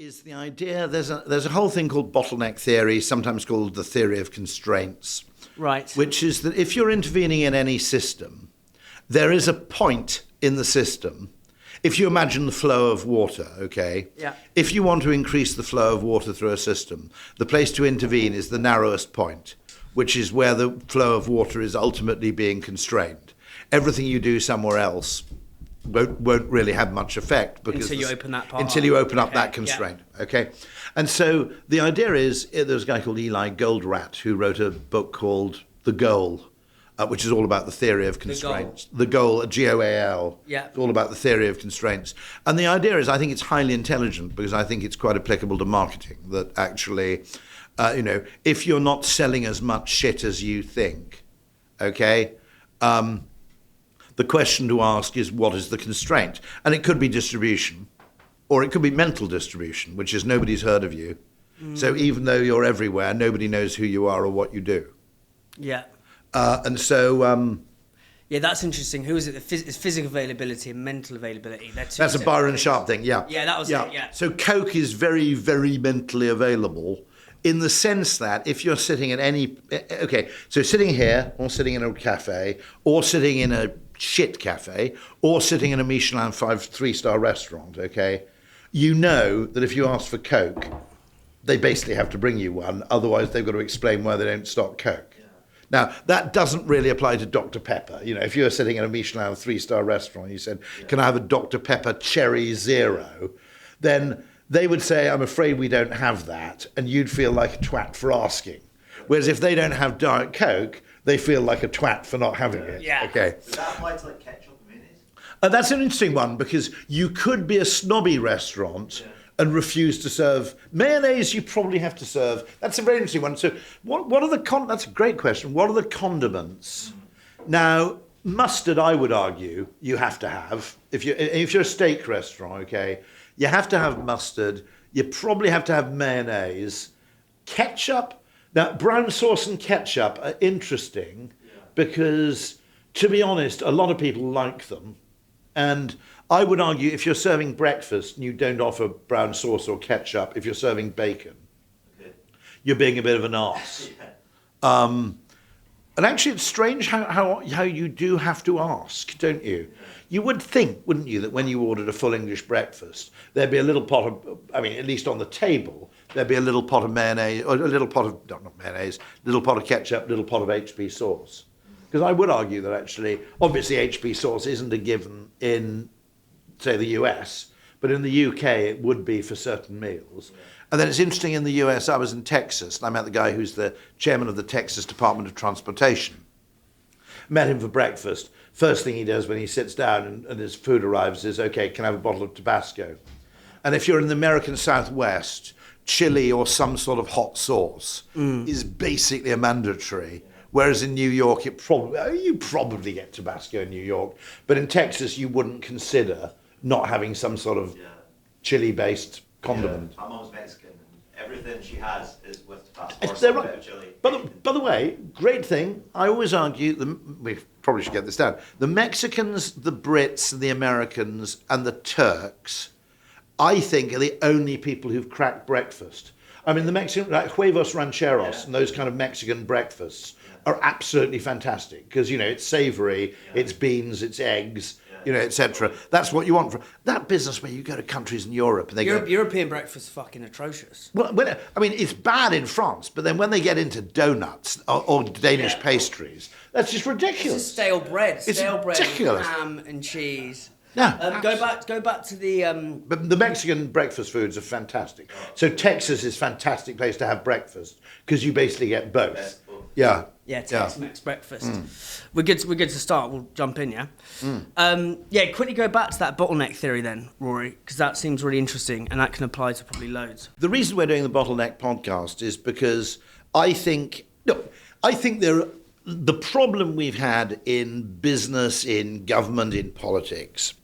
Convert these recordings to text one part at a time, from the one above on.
is the idea, there's a whole thing called Bottleneck Theory, sometimes called the theory of constraints. Right. Which is that if you're intervening in any system, there is a point in the system. If you imagine the flow of water, okay? Yeah. If you want to increase the flow of water through a system, the place to intervene is the narrowest point, which is where the flow of water is ultimately being constrained. Everything you do somewhere else won't really have much effect because until you open that part until you open up okay, that constraint. Yeah. Okay, and so the idea is there's a guy called Eli Goldratt who wrote a book called The Goal, which is all about the theory of constraints. The Goal, Goal. Yeah, it's all about the theory of constraints. And the idea is, I think it's highly intelligent because I think it's quite applicable to marketing. That actually, if you're not selling as much shit as you think, okay. The question to ask is, what is the constraint? And it could be distribution, or it could be mental distribution, which is nobody's heard of you. So even though you're everywhere, nobody knows who you are or what you do. Yeah. And so... yeah, that's interesting. Who is it? It's physical availability and mental availability. That's a Bryon Sharp thing, yeah. Yeah, that was it, yeah. So Coke is very, very mentally available in the sense that if you're sitting at any... Okay, so sitting here, or sitting in a cafe, or sitting in a shit cafe, or sitting in a Michelin 3-star restaurant, okay, you know that if you ask for Coke, they basically have to bring you one, otherwise they've got to explain why they don't stock Coke. Yeah. Now, that doesn't really apply to Dr. Pepper. You know, if you're sitting in a Michelin 3-star restaurant, you said, can I have a Dr. Pepper Cherry Zero? Then they would say, I'm afraid we don't have that, and you'd feel like a twat for asking. Whereas if they don't have Diet Coke, they feel like a twat for not having it. Yeah. Okay. Does that apply to like ketchup and mayonnaise? That's an interesting one because you could be a snobby restaurant and refuse to serve mayonnaise. You probably have to serve. That's a very interesting one. So, what are the that's a great question. What are the condiments? Now, mustard, I would argue, you have to have. If you're a steak restaurant, okay, you have to have mustard. You probably have to have mayonnaise, ketchup. Now, brown sauce and ketchup are interesting because, to be honest, a lot of people like them. And I would argue if you're serving breakfast and you don't offer brown sauce or ketchup, if you're serving bacon, you're being a bit of an arse. And actually, it's strange how you do have to ask, don't you? You would think, wouldn't you, that when you ordered a full English breakfast, there'd be a little pot of, at least on the table, there'd be a little pot of mayonnaise, or a little pot of, not mayonnaise, little pot of ketchup, little pot of HP sauce. Because I would argue that actually, obviously HP sauce isn't a given in, say, the US, but in the UK it would be for certain meals. And then it's interesting, in the US, I was in Texas, and I met the guy who's the chairman of the Texas Department of Transportation. Met him for breakfast. First thing he does when he sits down and his food arrives is, okay, can I have a bottle of Tabasco? And if you're in the American Southwest, chili or some sort of hot sauce is basically a mandatory. Whereas in New York, you probably get Tabasco in New York, but in Texas, you wouldn't consider not having some sort of chili-based condiment. My mom's Mexican, and everything she has is with Tabasco or a bit of chili. By the way, great thing, I always argue, we probably should get this down, the Mexicans, the Brits, the Americans, and the Turks, I think, are the only people who've cracked breakfast. I mean, the Mexican, like huevos rancheros and those kind of Mexican breakfasts are absolutely fantastic because, it's savory, it's beans, it's eggs, etc. That's what you want. That business where you go to countries in Europe and they go... European breakfast is fucking atrocious. Well, it's bad in France, but then when they get into donuts or Danish pastries, that's just ridiculous. It's just stale bread. Ridiculous. Ham and cheese. Yeah, go back to the... But the Mexican breakfast foods are fantastic. So Texas is a fantastic place to have breakfast because you basically get both. Yeah. Yeah, Tex-Mex breakfast. We're good to start. We'll jump in, yeah? Quickly go back to that bottleneck theory then, Rory, because that seems really interesting and that can apply to probably loads. The reason we're doing the Bottleneck podcast is because I think the problem we've had in business, in government, in politics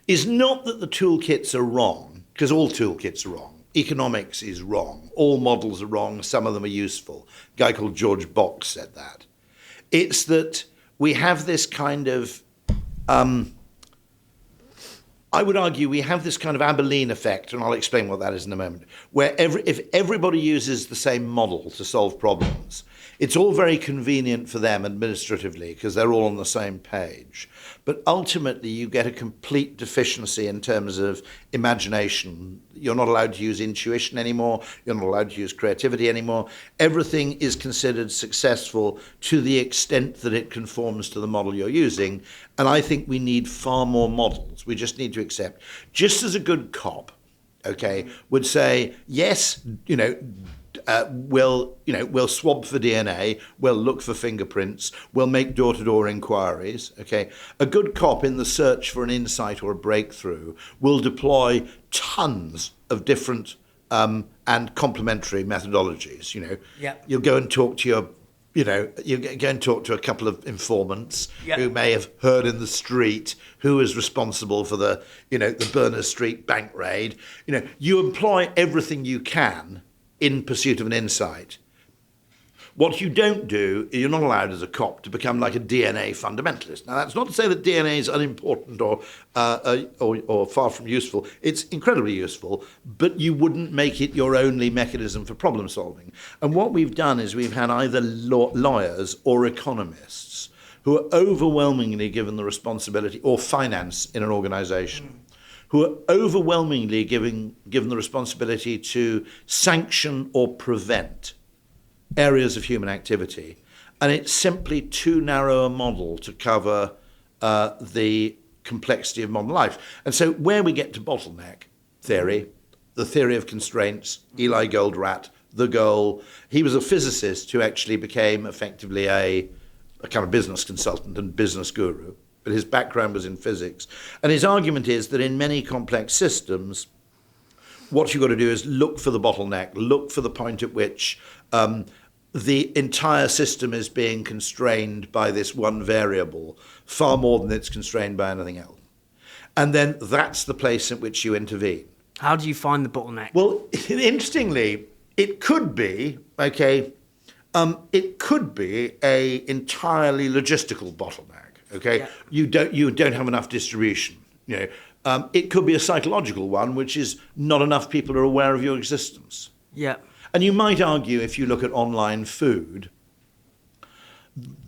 is not that the toolkits are wrong, because all toolkits are wrong. Economics is wrong. All models are wrong. Some of them are useful. A guy called George Box said that. It's that we have this kind of I would argue we have this kind of Abilene effect, and I'll explain what that is in a moment, where if everybody uses the same model to solve problems, it's all very convenient for them administratively because they're all on the same page. But ultimately, you get a complete deficiency in terms of imagination. You're not allowed to use intuition anymore. You're not allowed to use creativity anymore. Everything is considered successful to the extent that it conforms to the model you're using. And I think we need far more models. We just need to accept. Just as a good cop, okay, would say, yes, we'll swab for DNA, we'll look for fingerprints, we'll make door-to-door inquiries, okay? A good cop in the search for an insight or a breakthrough will deploy tons of different and complementary methodologies, Yep. You'll go and talk to you go and talk to a couple of informants who may have heard in the street who is responsible for the Berners Street bank raid. You employ everything you can in pursuit of an insight. What you don't do, you're not allowed as a cop to become like a DNA fundamentalist. Now, that's not to say that DNA is unimportant or far from useful. It's incredibly useful, but you wouldn't make it your only mechanism for problem solving. And what we've done is we've had either lawyers or economists who are overwhelmingly given the responsibility, or finance in an organization, who are overwhelmingly given the responsibility to sanction or prevent areas of human activity. And it's simply too narrow a model to cover the complexity of modern life. And so where we get to bottleneck theory, the theory of constraints, Eli Goldratt, the goal, he was a physicist who actually became effectively a kind of business consultant and business guru. But his background was in physics. And his argument is that in many complex systems, what you've got to do is look for the bottleneck, look for the point at which the entire system is being constrained by this one variable, far more than it's constrained by anything else. And then that's the place at which you intervene. How do you find the bottleneck? Well, interestingly, it could be, it could be a entirely logistical bottleneck, okay? Yeah. You don't have enough distribution, It could be a psychological one, which is not enough people are aware of your existence. Yeah. And you might argue, if you look at online food,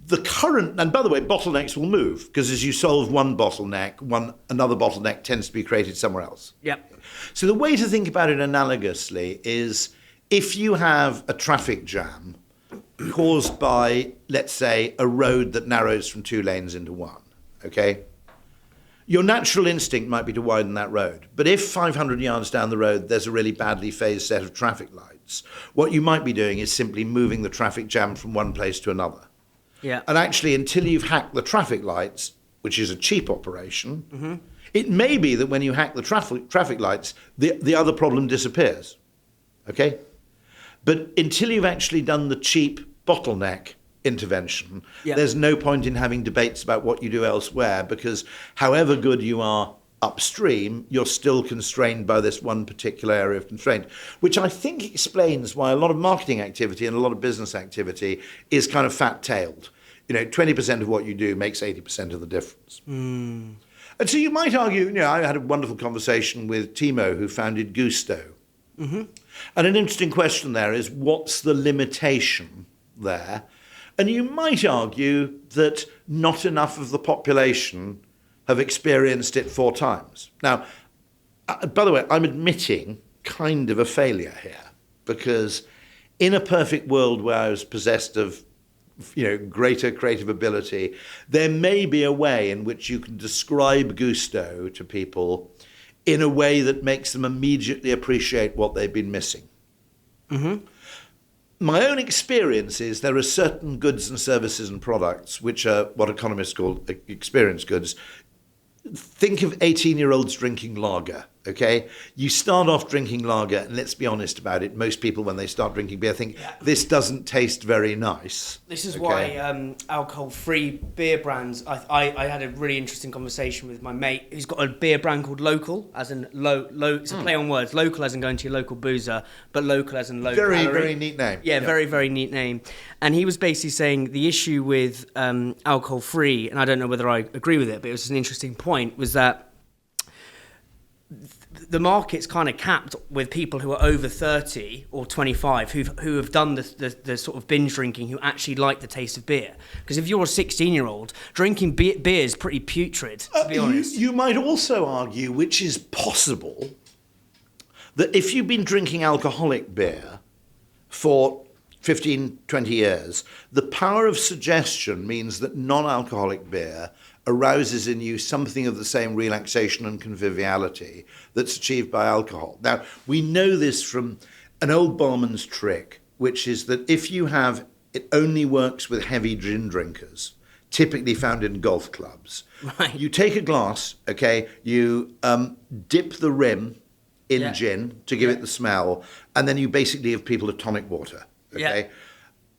the current, and by the way, bottlenecks will move, because as you solve one bottleneck, another bottleneck tends to be created somewhere else. Yep. So the way to think about it analogously is if you have a traffic jam caused by, let's say, a road that narrows from 2 lanes into 1, okay? Your natural instinct might be to widen that road. But if 500 yards down the road, there's a really badly phased set of traffic lights, what you might be doing is simply moving the traffic jam from one place to another. Yeah. And actually, until you've hacked the traffic lights, which is a cheap operation, it may be that when you hack the traffic lights, the other problem disappears, okay? But until you've actually done the cheap bottleneck intervention, there's no point in having debates about what you do elsewhere, because however good you are upstream, you're still constrained by this one particular area of constraint, which I think explains why a lot of marketing activity and a lot of business activity is kind of fat-tailed. 20% of what you do makes 80% of the difference. And so you might argue, I had a wonderful conversation with Timo, who founded Gusto. And an interesting question there is, what's the limitation there? And you might argue that not enough of the population have experienced it 4 times. Now, by the way, I'm admitting kind of a failure here, because in a perfect world where I was possessed of greater creative ability, there may be a way in which you can describe Gusto to people in a way that makes them immediately appreciate what they've been missing. My own experience is there are certain goods and services and products which are what economists call experience goods. Think of 18-year-olds drinking lager, okay? You start off drinking lager, and let's be honest about it, most people when they start drinking beer think, this doesn't taste very nice. This is why alcohol-free beer brands, I had a really interesting conversation with my mate who's got a beer brand called Local, as in low, it's a play on words, local as in going to your local boozer, but local as in low Very, calorie. very neat name. Yeah, very, very neat name. And he was basically saying the issue with alcohol-free, and I don't know whether I agree with it, but it was an interesting point, was that the market's kind of capped with people who are over 30 or 25 who have done the sort of binge drinking, who actually like the taste of beer. Because if you're a 16-year-old, drinking beer is pretty putrid, to be honest. You might also argue, which is possible, that if you've been drinking alcoholic beer for 15, 20 years, the power of suggestion means that non-alcoholic beer arouses in you something of the same relaxation and conviviality that's achieved by alcohol. Now, we know this from an old barman's trick, which is that if you have, it only works with heavy gin drinkers, typically found in golf clubs. Right. You take a glass, okay, you dip the rim in gin to give it the smell, and then you basically give people a tonic water, okay,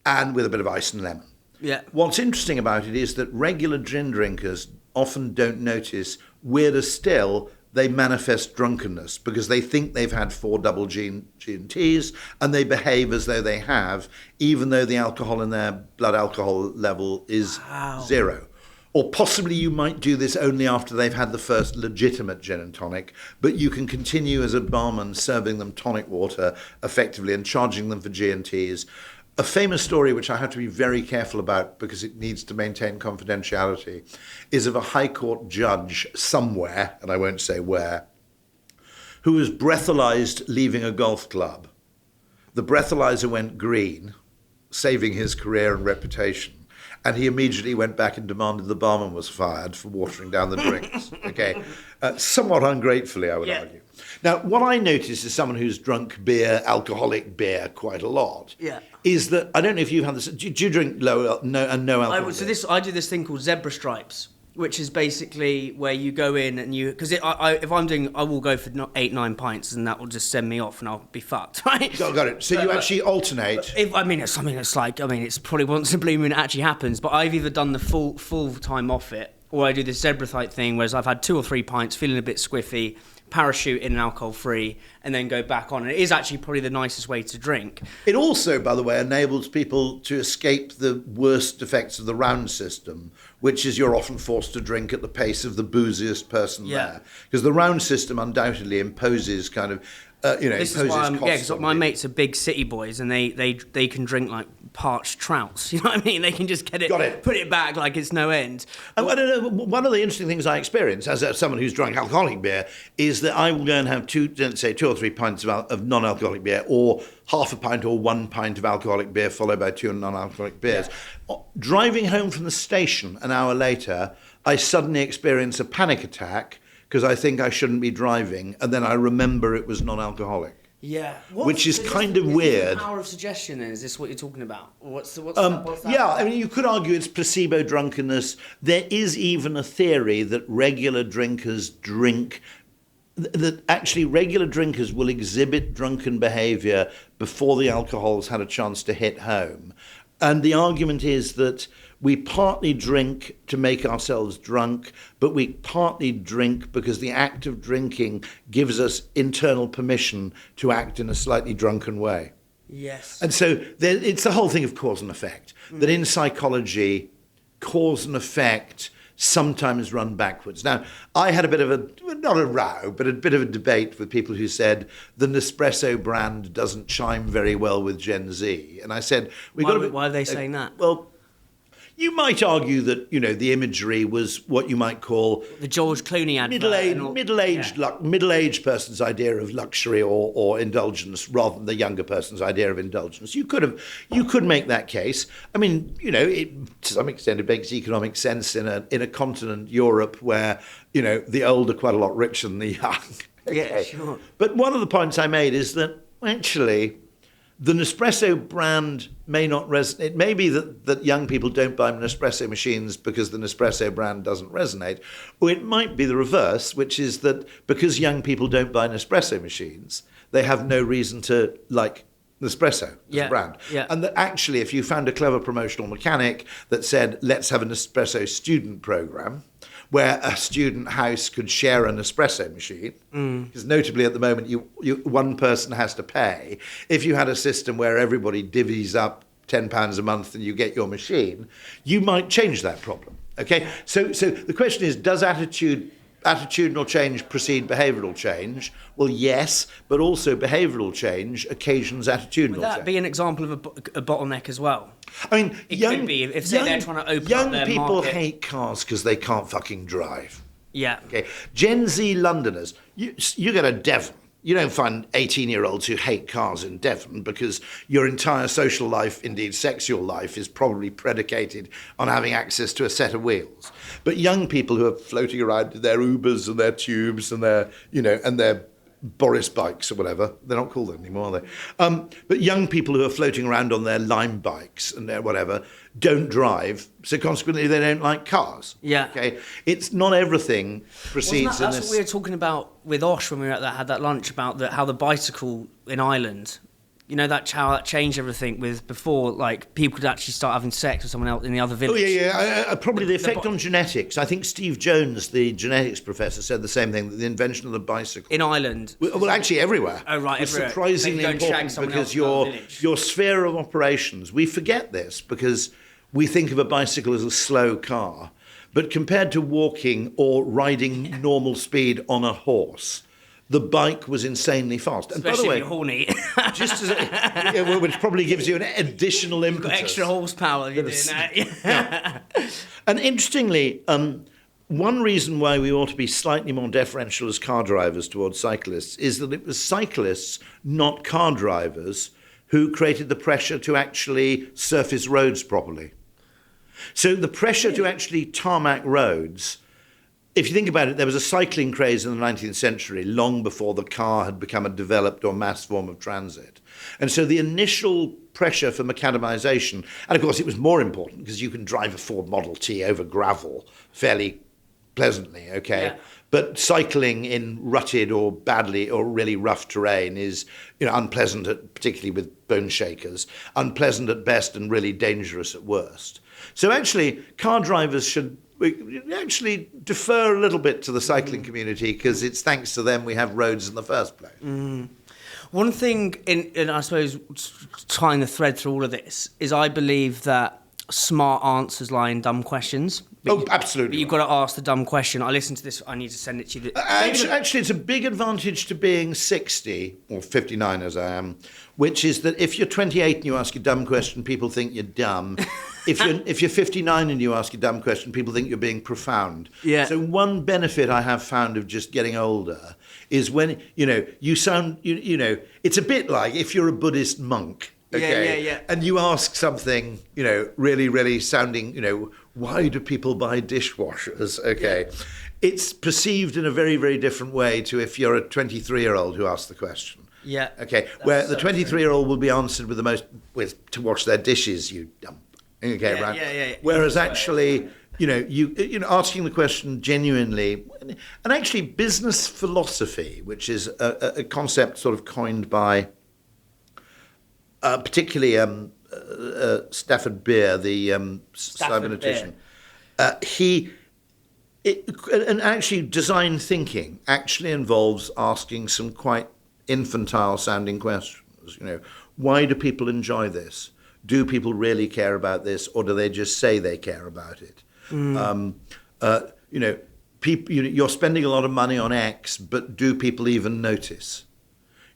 and with a bit of ice and lemon. Yeah. What's interesting about it is that regular gin drinkers often don't notice. Weirder still, they manifest drunkenness because they think they've had 4 double G&Ts and they behave as though they have, even though the alcohol in their blood alcohol level is 0. Or possibly you might do this only after they've had the first legitimate gin and tonic, but you can continue as a barman serving them tonic water effectively and charging them for G&Ts. A famous story, which I have to be very careful about because it needs to maintain confidentiality, is of a High Court judge somewhere, and I won't say where, who was breathalyzed leaving a golf club. The breathalyzer went green, saving his career and reputation, and he immediately went back and demanded the barman was fired for watering down the drinks. Okay, somewhat ungratefully, I would argue. Now, what I notice as someone who's drunk beer, alcoholic beer, quite a lot, is that, I don't know if you've had this, do you drink no alcohol beer? I do this thing called zebra stripes, which is basically where you go in and you, because if I'm doing, I will go for 8-9 pints and that will just send me off and I'll be fucked, right? Got it. So you actually alternate. It's something that's like, it's probably once in a blue moon it actually happens, but I've either done the full time off it, or I do this zebra type thing, whereas I've had 2 or 3 pints, feeling a bit squiffy, parachute in an alcohol-free, and then go back on. And it is actually probably the nicest way to drink. It also, by the way, enables people to escape the worst effects of the round system, which is you're often forced to drink at the pace of the booziest person there. Because the round system undoubtedly imposes kind of, this is why because my you. mates are big city boys and they can drink like parched trouts. You know what I mean? They can just get it, put it back like it's no end. And I don't know, one of the interesting things I experience as someone who's drunk alcoholic beer is that I will go and have 2 or 3 pints of non-alcoholic beer, or half a pint or 1 pint of alcoholic beer followed by 2 non-alcoholic beers. Driving home from the station an hour later, I suddenly experience a panic attack because I think I shouldn't be driving, and then I remember it was non-alcoholic. Yeah. Which is kind of weird. The power of suggestion, then? Is this what you're talking about? What's that? Yeah, I mean, you could argue it's placebo drunkenness. There is even a theory that regular drinkers drink, that actually regular drinkers will exhibit drunken behaviour before the alcohol's had a chance to hit home. And the argument is that we partly drink to make ourselves drunk, but we partly drink because the act of drinking gives us internal permission to act in a slightly drunken way. Yes. And so it's the whole thing of cause and effect, that in psychology, cause and effect sometimes run backwards. Now, I had a bit of a, not a row, but a bit of a debate with people who said the Nespresso brand doesn't chime very well with Gen Z. And I said, why are they saying that? Well, you might argue that, the imagery was what you might call the George Clooney advert. Middle-aged person's idea of luxury or indulgence rather than the younger person's idea of indulgence. You could make that case. I mean, it, to some extent, it makes economic sense in a continent, Europe, where the old are quite a lot richer than the young. Yeah, sure. But one of the points I made is that actually, the Nespresso brand may not resonate. It may be that young people don't buy Nespresso machines because the Nespresso brand doesn't resonate. Or it might be the reverse, which is that because young people don't buy Nespresso machines, they have no reason to like Nespresso as a brand. Yeah. And that actually, if you found a clever promotional mechanic that said, let's have an Nespresso student program, where a student house could share an espresso machine, because notably at the moment, one person has to pay. If you had a system where everybody divvies up £10 a month and you get your machine, you might change that problem. Okay, so the question is, does attitude attitudinal change precede behavioural change? Well, yes, but also behavioural change occasions attitudinal Would that change. be an example of a bottleneck as well? I mean, It could be, if say they're trying to open up their people market. hate cars because they can't fucking drive. Yeah. Okay, Gen Z Londoners, you go to Devon. You don't find 18-year-olds who hate cars in Devon because your entire social life, indeed sexual life, is probably predicated on having access to a set of wheels. But young people who are floating around in their Ubers and their Tubes and their, and their Boris bikes or whatever, they're not called that anymore, are they? But young people who are floating around on their Lime bikes and their whatever don't drive, so consequently they don't like cars. Yeah. Okay, it's not everything proceeds in That's this. what we were talking about with Osh when we were had that lunch about how the bicycle in Ireland, how that changed everything with before, like people could actually start having sex with someone else in the other village. Oh, yeah. Probably the effect on genetics. I think Steve Jones, the genetics professor, said the same thing, that the invention of the bicycle. In Ireland. Well, actually everywhere. Oh, right, was everywhere. surprisingly Maybe don't shag important someone because else in another village. your sphere of operations, we forget this because we think of a bicycle as a slow car, but compared to walking or riding normal speed on a horse, the bike was insanely fast. And Especially by if the you're way, horny. just as which probably gives you an additional impetus. Got extra horsepower if you're doing that. And interestingly, one reason why we ought to be slightly more deferential as car drivers towards cyclists is that it was cyclists, not car drivers, who created the pressure to actually surface roads properly. So the pressure to actually tarmac roads, if you think about it, there was a cycling craze in the 19th century, long before the car had become a developed or mass form of transit. And so the initial pressure for macadamization, and of course it was more important because you can drive a Ford Model T over gravel fairly pleasantly, okay? Yeah. But cycling in rutted or badly or really rough terrain is, unpleasant, particularly with bone shakers, unpleasant at best and really dangerous at worst. So actually, car drivers should actually defer a little bit to the cycling community because it's thanks to them we have roads in the first place. One thing, in I suppose, tying the thread through all of this, is I believe that smart answers lie in dumb questions. Absolutely. But you've got to ask the dumb question. I listened to this. I need to send it to you. Actually, it's a big advantage to being 60, or 59 as I am, which is that if you're 28 and you ask a dumb question, people think you're dumb. If you're 59 and you ask a dumb question, people think you're being profound. Yeah. So one benefit I have found of just getting older is when, you sound, it's a bit like if you're a Buddhist monk. Okay. Yeah. And you ask something, really, really sounding, why do people buy dishwashers? Okay. Yeah. It's perceived in a very, very different way to if you're a 23-year-old who asks the question. Yeah. Okay. Where the 23-year-old will be answered with to wash their dishes, you dump. Okay. Yeah, right. Yeah. Whereas actually, you asking the question genuinely, and actually business philosophy, which is a concept sort of coined by particularly Stafford Beer, the cybernetician. And actually design thinking actually involves asking some quite infantile sounding questions. Why do people enjoy this? Do people really care about this, or do they just say they care about it? People, you're spending a lot of money on X, but do people even notice?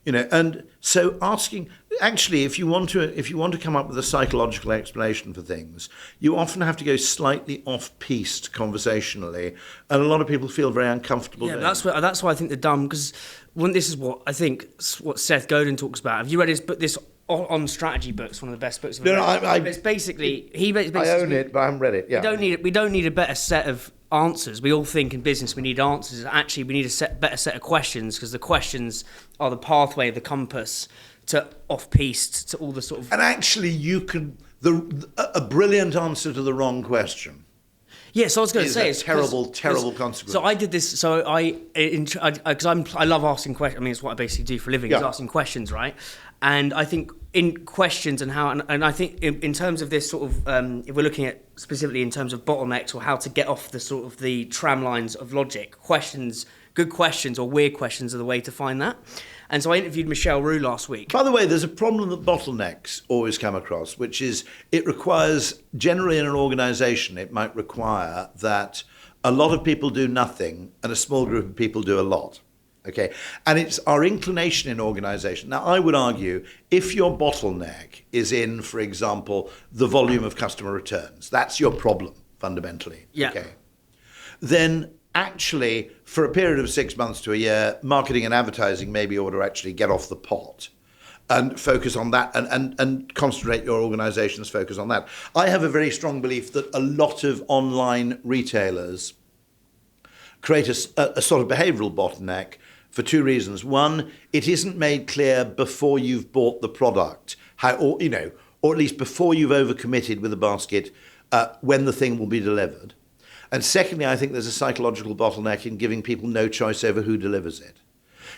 And so asking, actually, if you want to come up with a psychological explanation for things, you often have to go slightly off-piste conversationally, and a lot of people feel very uncomfortable. Yeah, that's why I think the dumb, because this is what I think what Seth Godin talks about. Have you read his book? This on strategy books, one of the best books. No, it's basically I own it, but I haven't read it. Yeah, we don't need a better set of answers. We all think in business we need answers. Actually, we need a better set of questions, because the questions are the pathway, the compass to off-piste, to all the sort of. And actually, you can a brilliant answer to the wrong question. Yes, I was going to say it's terrible consequence. So I did this. So because I love asking questions. I mean, it's what I basically do for a living, is asking questions, right? And I think in questions and how, and I think in terms of this sort of, if we're looking at specifically in terms of bottlenecks or how to get off the sort of the tram lines of logic, questions, good questions or weird questions are the way to find that. And so I interviewed Michelle Roux last week. By the way, there's a problem that bottlenecks always come across, which is it requires, generally in an organisation, it might require that a lot of people do nothing, and a small group of people do a lot. Okay, and it's our inclination in organisation. Now, I would argue if your bottleneck is in, for example, the volume of customer returns, that's your problem fundamentally. Yeah. Okay, then actually, for a period of 6 months to a year, marketing and advertising maybe ought to actually get off the pot and focus on that and concentrate your organisation's focus on that. I have a very strong belief that a lot of online retailers create a sort of behavioural bottleneck for two reasons. One, it isn't made clear before you've bought the product how, or at least before you've overcommitted with a basket, when the thing will be delivered. And secondly, I think there's a psychological bottleneck in giving people no choice over who delivers it.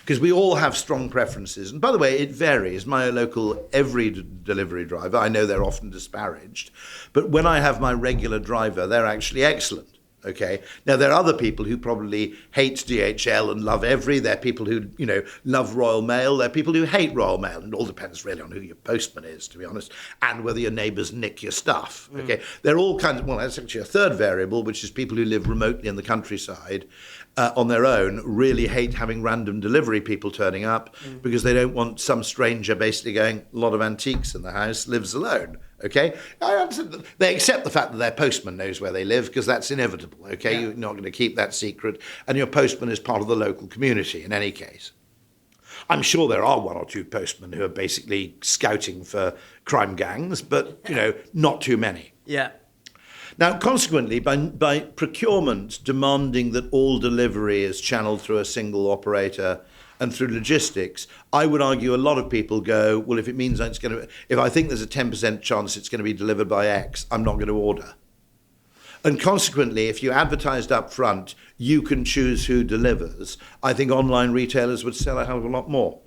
Because we all have strong preferences. And by the way, it varies. My local every delivery driver, I know they're often disparaged, but when I have my regular driver, they're actually excellent. Okay. Now, there are other people who probably hate DHL and love every. There are people who, love Royal Mail. There are people who hate Royal Mail. And it all depends really on who your postman is, to be honest, and whether your neighbours nick your stuff. Okay. There are all kinds of, well, that's actually a third variable, which is people who live remotely in the countryside on their own really hate having random delivery people turning up because they don't want some stranger basically going, a lot of antiques in the house, lives alone. Okay, they accept the fact that their postman knows where they live because that's inevitable. Okay, yeah. You're not going to keep that secret, and your postman is part of the local community in any case. I'm sure there are one or two postmen who are basically scouting for crime gangs, but not too many. Yeah. Now, consequently, by procurement demanding that all delivery is channeled through a single operator and through logistics, I would argue a lot of people go, well, if it means if I think there's a 10% chance it's going to be delivered by X, I'm not going to order. And consequently, if you advertised up front, you can choose who delivers, I think online retailers would sell a hell of a lot more.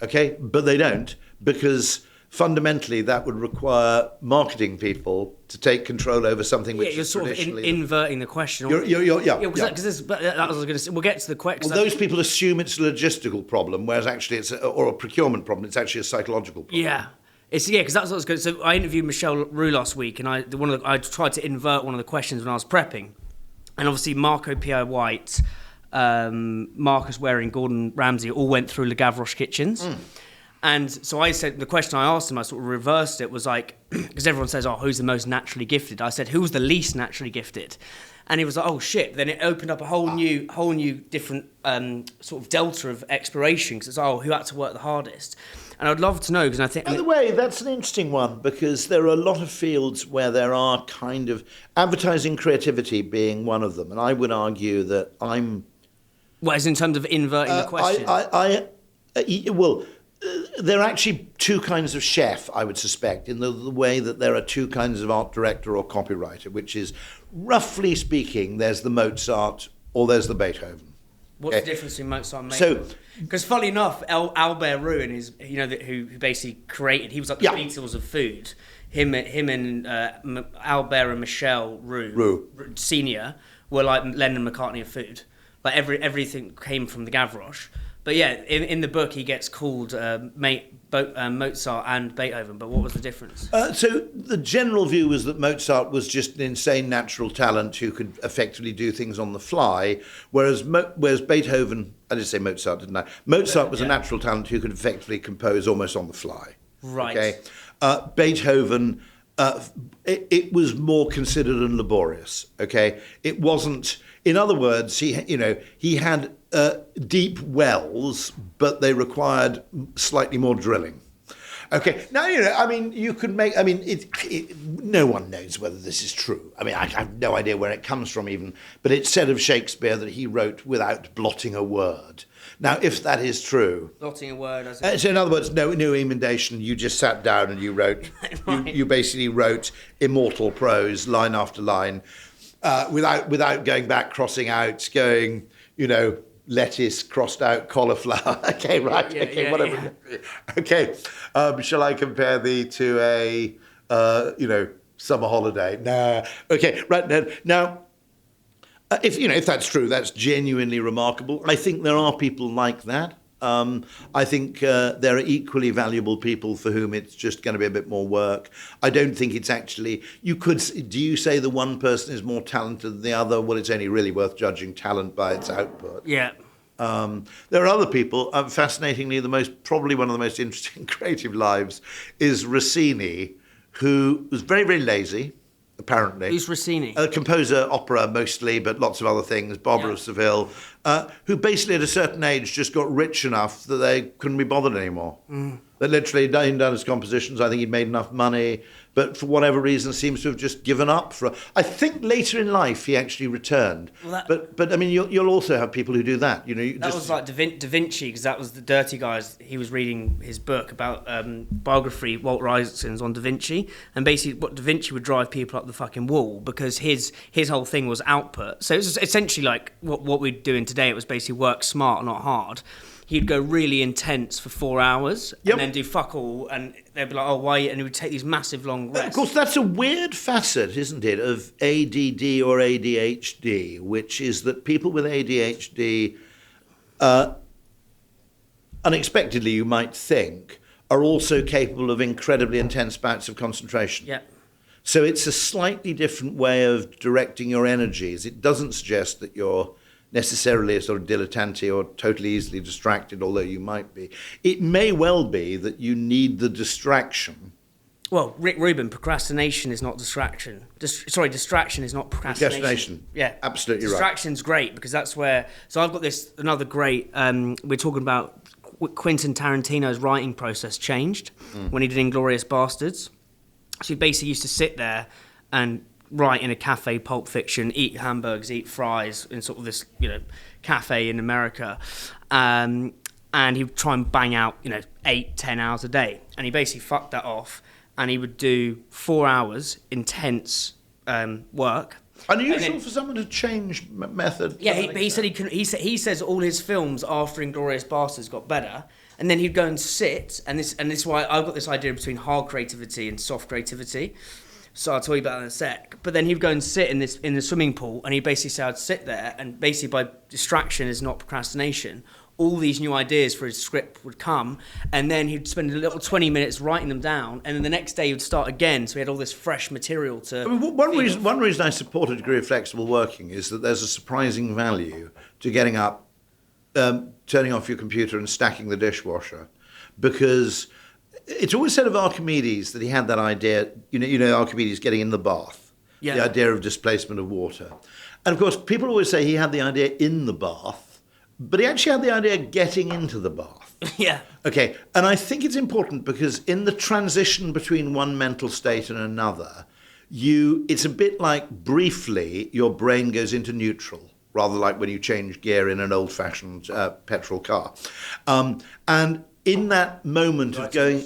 Okay? But they don't, because fundamentally that would require marketing people to take control over something which you're is sort of inverting the question. Because that was going to say. We'll get to the question. Well, those people assume it's a logistical problem, whereas actually or a procurement problem. It's actually a psychological problem. Yeah. Because that's what I was going to say. So I interviewed Michelle Roux last week, and I tried to invert one of the questions when I was prepping. And obviously Marco P.I. White, Marcus Waring, Gordon Ramsay all went through Le Gavroche kitchens. And so I said, the question I asked him, I sort of reversed it, was like, because everyone says, oh, who's the most naturally gifted? I said, who's the least naturally gifted? And he was like, oh, shit. Then it opened up a whole new different sort of delta of exploration, because it's, who had to work the hardest? And I'd love to know, because I think... By the way, that's an interesting one, because there are a lot of fields where there are kind of advertising creativity being one of them. And I would argue that I'm... Well, as in terms of inverting the question? There are actually two kinds of chef, I would suspect, in the way that there are two kinds of art director or copywriter, which is, roughly speaking, there's the Mozart or there's the Beethoven. What's the difference between Mozart and Beethoven? Because funnily enough, Albert Roux, who basically created, he was like the Beatles of food. Him and Albert and Michel Roux Senior were like Lennon and McCartney of food. Like everything came from the Gavroche. But yeah, in the book he gets called Mozart and Beethoven. But what was the difference? So the general view was that Mozart was just an insane natural talent who could effectively do things on the fly, whereas Beethoven, I did say Mozart, didn't I? Mozart was a natural talent who could effectively compose almost on the fly. Right. Okay. Beethoven, it was more considered and laborious. Okay. It wasn't. In other words, he had deep wells, but they required slightly more drilling. Okay, now, you could make, no one knows whether this is true. I have no idea where it comes from even, but it's said of Shakespeare that he wrote without blotting a word. Now, if that is true... Blotting a word, so in other words, no emendation, you just sat down and you wrote, right. you basically wrote immortal prose, line after line, without going back, crossing out, going, lettuce, crossed out, cauliflower. Okay, right. Whatever. Yeah. Okay. Shall I compare thee to a, summer holiday? Nah. Okay, right. Now, if that's true, that's genuinely remarkable. I think there are people like that. I think there are equally valuable people for whom it's just going to be a bit more work. I don't think it's actually, do you say the one person is more talented than the other? Well, it's only really worth judging talent by its output. Yeah. There are other people. Fascinatingly, probably one of the most interesting creative lives is Rossini, who was very, very lazy, apparently. Who's Rossini? A composer, opera mostly, but lots of other things, Barbara of Seville, who basically at a certain age just got rich enough that they couldn't be bothered anymore. That literally he'd done his compositions. I think he'd made enough money, but for whatever reason seems to have just given up. I think later in life he actually returned. Well, but I mean, you'll also have people who do that. That was like Da Vinci, because that was the dirty guys. He was reading his book about biography, Walter Isaacson's on Da Vinci, and basically what Da Vinci would drive people up the fucking wall because his whole thing was output. So it was essentially like what we're doing today. It was basically work smart, not hard. He'd go really intense for 4 hours and then do fuck all, and they'd be like, oh, why? And he would take these massive long rests. Of course, that's a weird facet, isn't it, of ADD or ADHD, which is that people with ADHD, unexpectedly, you might think, are also capable of incredibly intense bouts of concentration. Yeah. So it's a slightly different way of directing your energies. It doesn't suggest that you're necessarily a sort of dilettante or totally easily distracted, although you might be. It may well be that you need the distraction. Well, Rick Rubin, procrastination is not distraction. Distraction is not procrastination. Yeah, absolutely right. Distraction's great because that's where... So I've got another great... we're talking about Quentin Tarantino's writing process changed when he did Inglourious Bastards. So he basically used to sit there and write in a cafe, Pulp Fiction, eat hamburgers, eat fries in sort of this, cafe in America. And he would try and bang out, 8-10 hours a day. And he basically fucked that off. And he would do 4 hours intense work. Unusual for someone to change method. Yeah, he said he says all his films after Inglourious Bastards got better. And then he'd go and sit, and this is why I've got this idea between hard creativity and soft creativity. So I'll tell you about that in a sec. But then he'd go and sit in the swimming pool, and he'd basically say I'd sit there, and basically by distraction is not procrastination, all these new ideas for his script would come, and then he'd spend a little 20 minutes writing them down, and then the next day he would start again, so he had all this fresh material to... One reason I support a degree of flexible working is that there's a surprising value to getting up, turning off your computer and stacking the dishwasher, because... It's always said of Archimedes that he had that idea, Archimedes getting in the bath, the idea of displacement of water. And of course, people always say he had the idea in the bath, but he actually had the idea getting into the bath. Yeah. Okay, and I think it's important because in the transition between one mental state and another, it's a bit like briefly your brain goes into neutral, rather like when you change gear in an old-fashioned petrol car. And in that moment of going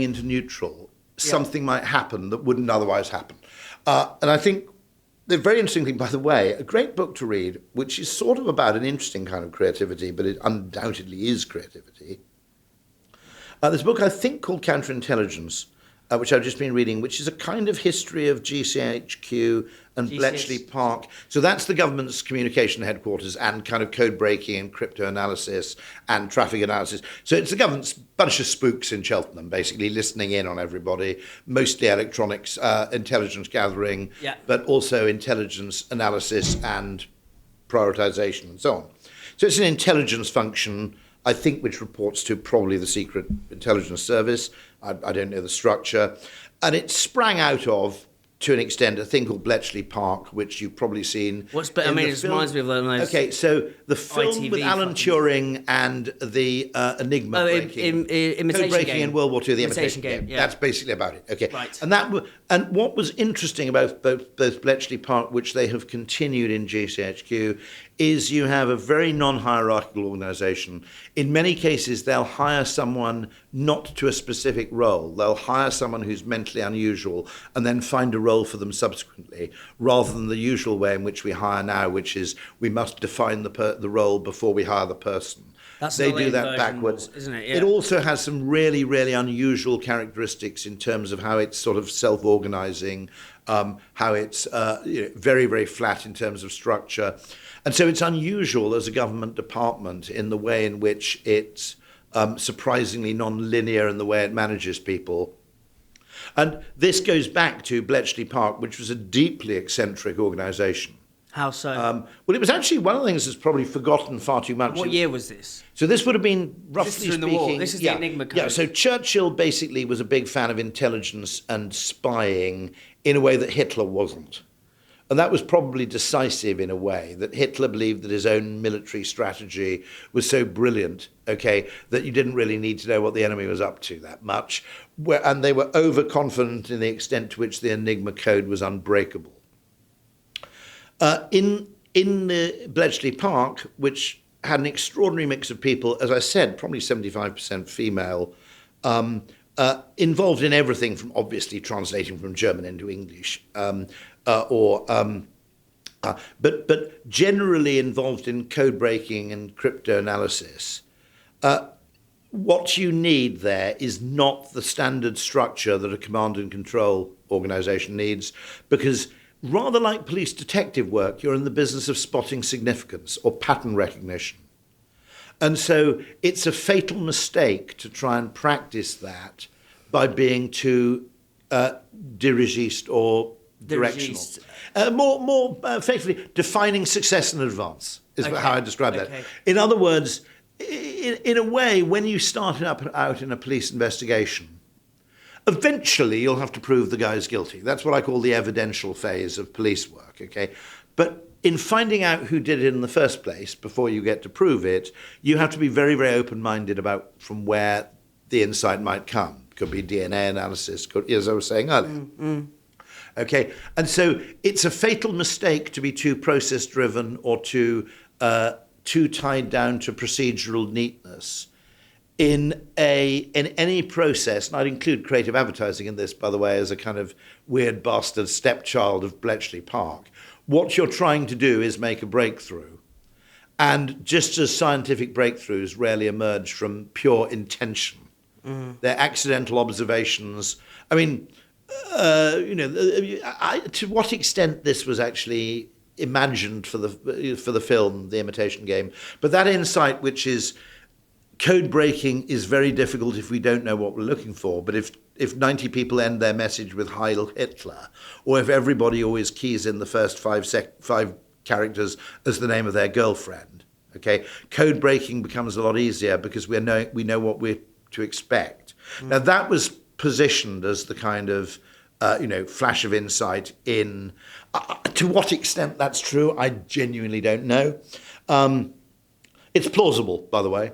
into neutral, something might happen that wouldn't otherwise happen. And I think the very interesting thing, by the way, a great book to read, which is sort of about an interesting kind of creativity, but it undoubtedly is creativity. There's a book, I think, called Counterintelligence, which I've just been reading, which is a kind of history of GCHQ and Bletchley Park. So that's the government's communication headquarters and kind of code breaking and crypto analysis and traffic analysis. So it's the government's bunch of spooks in Cheltenham, basically listening in on everybody, mostly electronics, intelligence gathering, but also intelligence analysis and prioritization and so on. So it's an intelligence function, I think, which reports to probably the Secret Intelligence Service. I don't know the structure. And it sprang out of, to an extent, a thing called Bletchley Park, which you've probably seen. It reminds me of those. Okay, so the film ITV with Alan Turing and the Enigma breaking. Imitation breaking Game. in World War II, the Imitation Game. That's basically about it. Okay. Right. And what was interesting about both Bletchley Park, which they have continued in GCHQ, is you have a very non-hierarchical organisation. In many cases, they'll hire someone not to a specific role. They'll hire someone who's mentally unusual and then find a role for them subsequently, rather than the usual way in which we hire now, which is we must define the role before we hire the person. the They do that version, backwards. isn't it? It also has some really, really unusual characteristics in terms of how it's sort of self-organizing, how it's very, very flat in terms of structure. And so it's unusual as a government department in the way in which it's surprisingly non-linear in the way it manages people. And this goes back to Bletchley Park, which was a deeply eccentric organisation. How so? Well, it was actually one of the things that's probably forgotten far too much. What year was this? So this would have been, roughly This is during speaking... the war. This is the Enigma code. Yeah, so Churchill basically was a big fan of intelligence and spying in a way that Hitler wasn't. And that was probably decisive in a way, that Hitler believed that his own military strategy was so brilliant, okay, that you didn't really need to know what the enemy was up to that much. And they were overconfident in the extent to which the Enigma code was unbreakable. In the Bletchley Park, which had an extraordinary mix of people, as I said, probably 75% female, involved in everything from obviously translating from German into English, but generally involved in code breaking and crypto analysis. What you need there is not the standard structure that a command and control organization needs, because rather like police detective work, you're in the business of spotting significance or pattern recognition. And so it's a fatal mistake to try and practice that by being too dirigiste or directional. More effectively, defining success in advance is how I describe that. In other words, in a way, when you start out in a police investigation, eventually you'll have to prove the guy's guilty. That's what I call the evidential phase of police work, okay? But in finding out who did it in the first place, before you get to prove it, you have to be very, very open-minded about from where the insight might come. Could be DNA analysis, as I was saying earlier. Okay, and so it's a fatal mistake to be too process-driven or too tied down to procedural neatness in any process. And I'd include creative advertising in this, by the way, as a kind of weird bastard stepchild of Bletchley Park. What you're trying to do is make a breakthrough. And just as scientific breakthroughs rarely emerge from pure intention, they're accidental observations. I mean, to what extent this was actually imagined for the film, The Imitation Game, but that insight, which is code breaking, is very difficult if we don't know what we're looking for. But if 90 people end their message with Heil Hitler, or if everybody always keys in the first five characters as the name of their girlfriend, okay, code breaking becomes a lot easier because we know what we're to expect. Now that was positioned as the kind of flash of insight in. To what extent that's true, I genuinely don't know. It's plausible, by the way.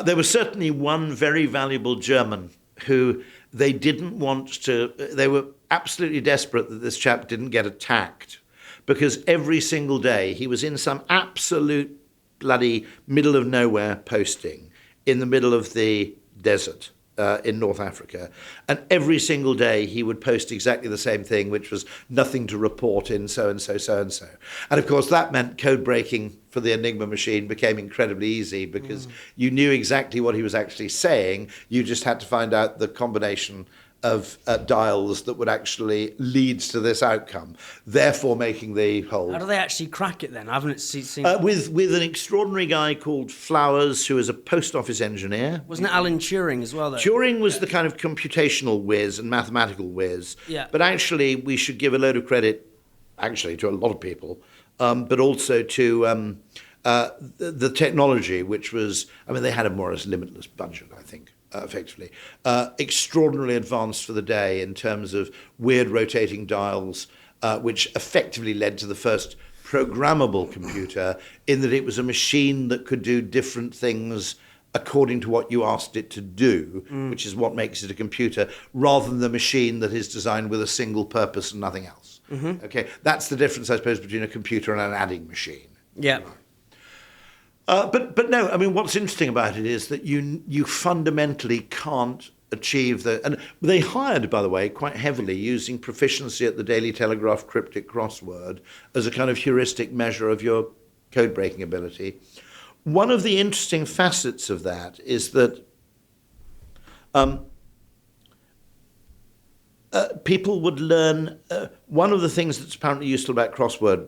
There was certainly one very valuable German who they didn't want to. They were absolutely desperate that this chap didn't get attacked, because every single day he was in some absolute bloody middle of nowhere posting in the middle of the desert in North Africa. And every single day he would post exactly the same thing, which was nothing to report in so-and-so, so-and-so. And of course that meant code breaking for the Enigma machine became incredibly easy, because you knew exactly what he was actually saying. You just had to find out the combination of dials that would actually lead to this outcome, therefore making the whole... How do they actually crack it then? I haven't seen... With an extraordinary guy called Flowers, who is a post office engineer. Wasn't it Alan Turing as well, though? Turing was the kind of computational whiz and mathematical whiz. Yeah. But actually, we should give a load of credit, actually, to a lot of people, but also to the technology, which was... I mean, they had a more or less limitless budget, I think. Effectively, extraordinarily advanced for the day in terms of weird rotating dials, which effectively led to the first programmable computer, in that it was a machine that could do different things according to what you asked it to do, which is what makes it a computer, rather than the machine that is designed with a single purpose and nothing else. Okay, that's the difference, I suppose, between a computer and an adding machine. Yeah. But no, I mean, what's interesting about it is that you fundamentally can't achieve the... And they hired, by the way, quite heavily, using proficiency at the Daily Telegraph cryptic crossword as a kind of heuristic measure of your code-breaking ability. one of the interesting facets of that is that people would learn. One of the things that's apparently useful about crossword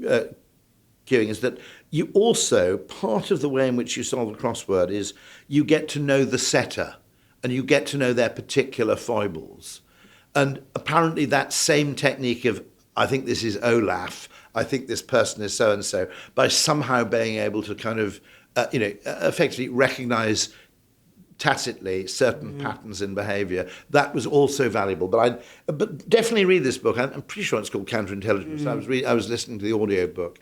queuing is that you also, part of the way in which you solve a crossword is you get to know the setter and you get to know their particular foibles. And apparently that same technique of, I think this is Olaf, I think this person is so-and-so, by somehow being able to kind of, effectively recognize tacitly certain patterns in behavior, that was also valuable. But definitely read this book. I'm pretty sure it's called Counterintelligence. I was listening to the audio book.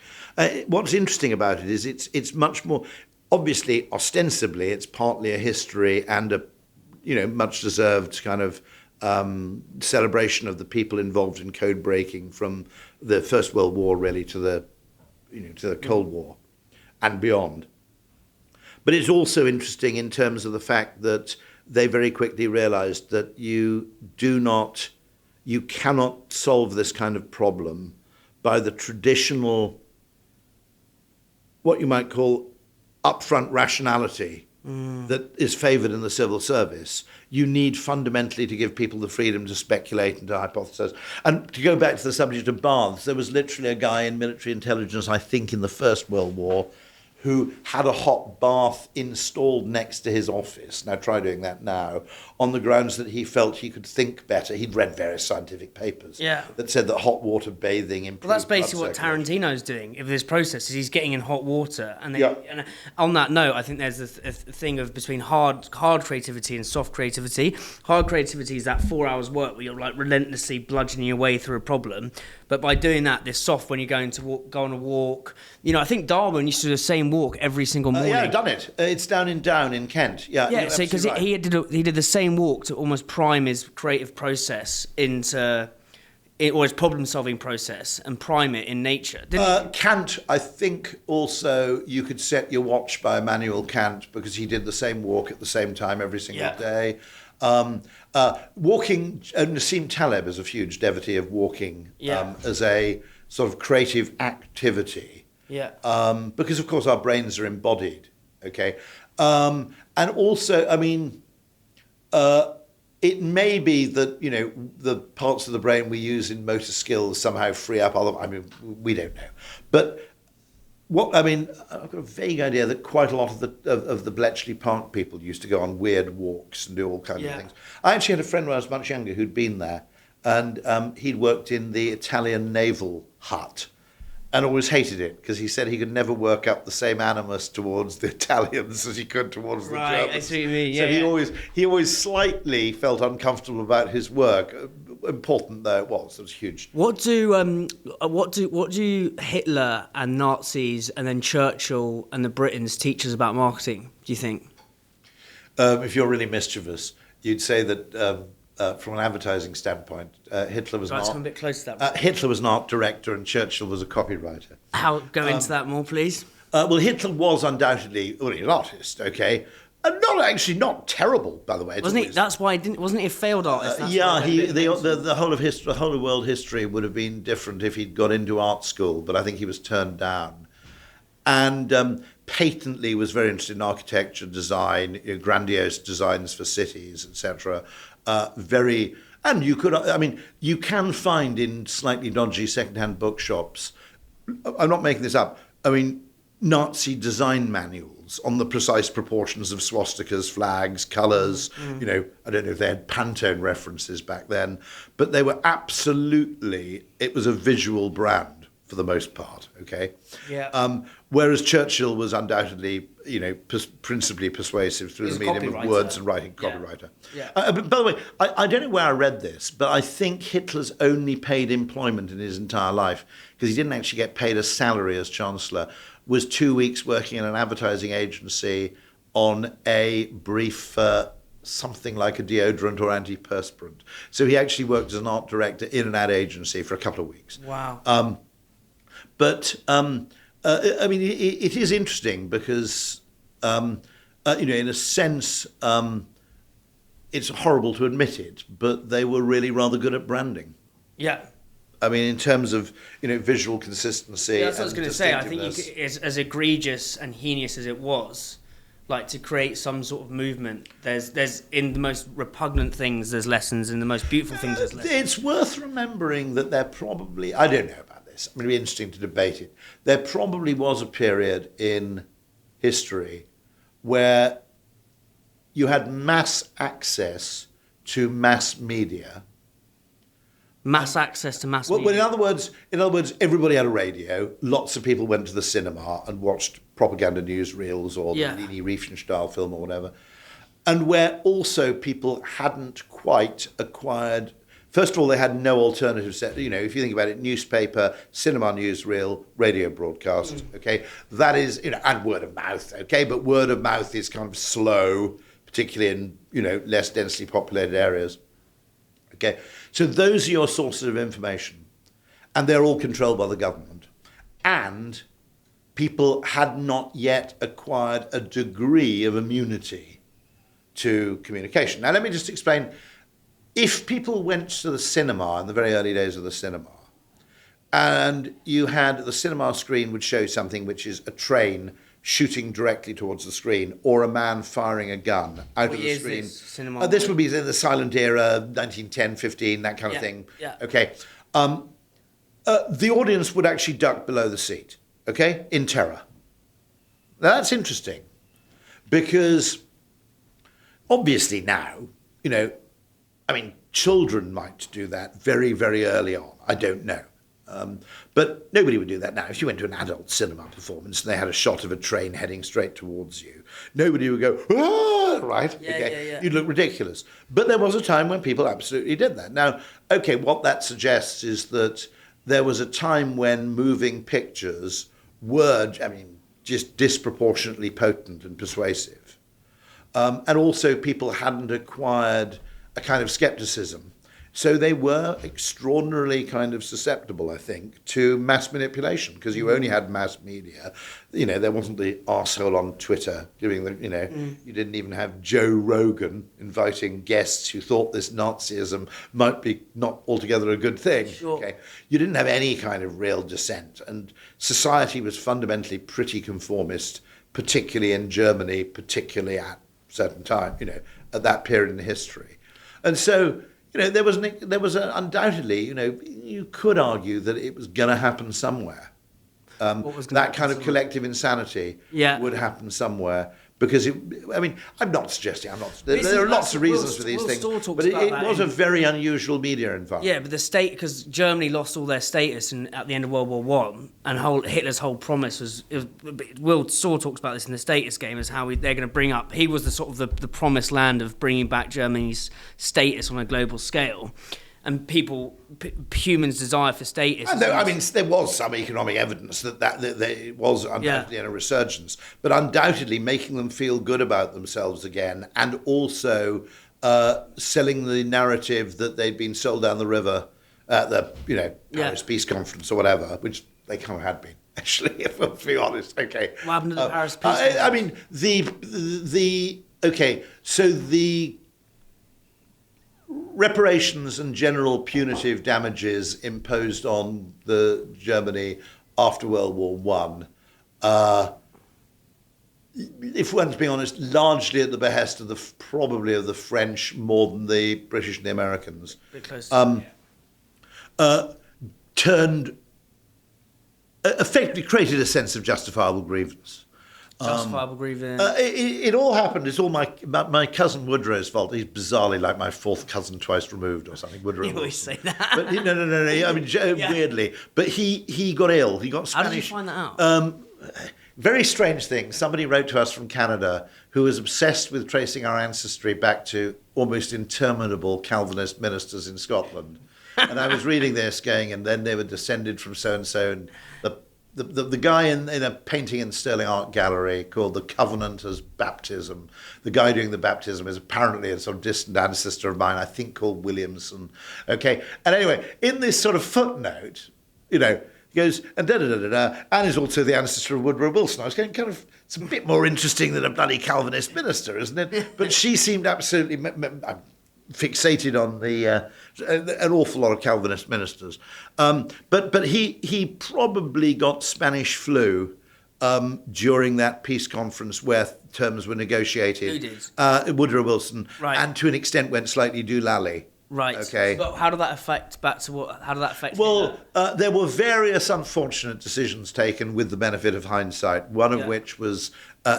What's interesting about it is it's much more, obviously, ostensibly, it's partly a history and a, much deserved kind of celebration of the people involved in code breaking from the First World War really to the Cold War and beyond. But it's also interesting in terms of the fact that they very quickly realized that you cannot solve this kind of problem by the traditional, what you might call upfront rationality that is favored in the civil service. You need fundamentally to give people the freedom to speculate and to hypothesize. And to go back to the subject of baths, there was literally a guy in military intelligence, I think in the First World War, who had a hot bath installed next to his office. Now try doing that now, on the grounds that he felt he could think better. He'd read various scientific papers that said that hot water bathing improved. Well, that's basically what Tarantino's doing with this process. Is he's getting in hot water, and on that note, I think there's a thing of between hard creativity and soft creativity. Hard creativity is that 4 hours work where you're like relentlessly bludgeoning your way through a problem. But by doing that, this soft, when you're going to go on a walk, I think Darwin used to do the same walk every single morning. Yeah, I've done it. It's down in Down in Kent. Yeah, so because he did the same walk to almost prime his creative process or his problem-solving process and prime it in nature. Kant, I think also you could set your watch by Immanuel Kant because he did the same walk at the same time every single day. Walking, Nassim Taleb is a huge devotee of walking as a sort of creative activity. Because, of course, our brains are embodied, okay? And also, it may be that, the parts of the brain we use in motor skills somehow free up other, we don't know. But I've got a vague idea that quite a lot of the Bletchley Park people used to go on weird walks and do all kinds of things. I actually had a friend when I was much younger who'd been there, and he'd worked in the Italian naval hut and always hated it because he said he could never work up the same animus towards the Italians as he could towards the Germans. Right, I see what you mean. So he always slightly felt uncomfortable about his work. Important though it was huge. What do Hitler and Nazis and then Churchill and the Britons teach us about marketing, do you think? If you're really mischievous, you'd say that from an advertising standpoint, Hitler was Come a bit close to that. Hitler was an art director and Churchill was a copywriter. Go into that more, please. Well, Hitler was undoubtedly an artist, okay? Not terrible, by the way. Wasn't he? That's why wasn't he a failed artist? The whole of world history would have been different if he'd got into art school, but I think he was turned down. And patently was very interested in architecture, design, grandiose designs for cities, etc. And you can find in slightly dodgy second-hand bookshops, I'm not making this up, Nazi design manuals on the precise proportions of swastikas, flags, colours. I don't know if they had Pantone references back then, but they were it was a visual brand for the most part, okay? Whereas Churchill was undoubtedly, principally persuasive through the medium of words and writing, copywriter. But by the way, I don't know where I read this, but I think Hitler's only paid employment in his entire life, because he didn't actually get paid a salary as Chancellor, was 2 weeks working in an advertising agency on a brief for something like a deodorant or antiperspirant. So he actually worked as an art director in an ad agency for a couple of weeks. Wow. It is interesting because, in a sense, it's horrible to admit it, but they were really rather good at branding. Yeah. I mean, in terms of, visual consistency. Yeah, that's what I was going to say. I think distinctiveness. as egregious and heinous as it was, like to create some sort of movement, there's in the most repugnant things, there's lessons. In the most beautiful things, there's lessons. It's worth remembering that there probably, I don't know about this, I mean, it'd be interesting to debate it. There probably was a period in history where you had mass access to mass media. Mass access to mass Well, media. in other words, everybody had a radio. Lots of people went to the cinema and watched propaganda newsreels or the Leni Riefenstahl film or whatever. And where also people hadn't quite acquired. First of all, they had no alternative set. If you think about it, newspaper, cinema newsreel, radio broadcast. Okay, that is and word of mouth. Okay, but word of mouth is kind of slow, particularly in less densely populated areas. Okay, so those are your sources of information, and they're all controlled by the government. And people had not yet acquired a degree of immunity to communication. Now, let me just explain. If people went to the cinema in the very early days of the cinema, and you had the cinema screen would show something which is a train shooting directly towards the screen, or a man firing a gun out of the screen. This would be in the silent era, 1910, 15, that kind of thing. Yeah. Okay. The audience would actually duck below the seat, okay, in terror. Now, that's interesting, because obviously now, children might do that very, very early on. I don't know. But nobody would do that now. If you went to an adult cinema performance and they had a shot of a train heading straight towards you, nobody would go, "Ah!" Right? Yeah. You'd look ridiculous. But there was a time when people absolutely did that. Now, okay, what that suggests is that there was a time when moving pictures were, just disproportionately potent and persuasive. And also people hadn't acquired a kind of skepticism. So they were extraordinarily kind of susceptible, I think, to mass manipulation, because you only had mass media. There wasn't the arsehole on Twitter giving you didn't even have Joe Rogan inviting guests who thought this Nazism might be not altogether a good thing. Sure. Okay? You didn't have any kind of real dissent. And society was fundamentally pretty conformist, particularly in Germany, particularly at a certain time, at that period in history. And so, there was undoubtedly, you could argue that it was going to happen somewhere. That kind of collective insanity would happen somewhere. Because, I'm not suggesting, there are lots of reasons for these things, but it was a very unusual media environment. Yeah, but because Germany lost all their status at the end of World War One, and Hitler's whole promise was, Will Storr talks about this in the status game, as how they're going to bring up, he was the sort of the promised land of bringing back Germany's status on a global scale. And humans' desire for status. There was some economic evidence that it was undoubtedly in a resurgence, but undoubtedly making them feel good about themselves again, and also selling the narrative that they'd been sold down the river at the Paris Peace Conference or whatever, which they kind of had been. Actually, if I'm being honest, okay. What happened at the Paris Peace Conference? The reparations and general punitive damages imposed on the Germany after World War One, if we're to be honest, largely at the behest of the French more than the British and the Americans, effectively created a sense of justifiable grievance. Justifiable grievance. It all happened. It's all my cousin Woodrow's fault. He's bizarrely like my fourth cousin twice removed or something. Woodrow. You always say that. But no. Weirdly. But he got ill. He got Spanish. How did you find that out? Very strange thing. Somebody wrote to us from Canada who was obsessed with tracing our ancestry back to almost interminable Calvinist ministers in Scotland. And I was reading this going, and then they were descended from so-and-so, and the guy in a painting in Sterling Art Gallery called The Covenant as Baptism. The guy doing the baptism is apparently a sort of distant ancestor of mine, I think called Williamson. Okay, and anyway, in this sort of footnote, he goes, and and is also the ancestor of Woodrow Wilson. I was going, it's a bit more interesting than a bloody Calvinist minister, isn't it? But she seemed absolutely fixated on an awful lot of Calvinist ministers. But he probably got Spanish flu during that peace conference where terms were negotiated. Who did? Woodrow Wilson, Right. and to an extent went slightly doolally. Right. Okay. But how did that affect how did that affect? Well, there were various unfortunate decisions taken with the benefit of hindsight, one of which was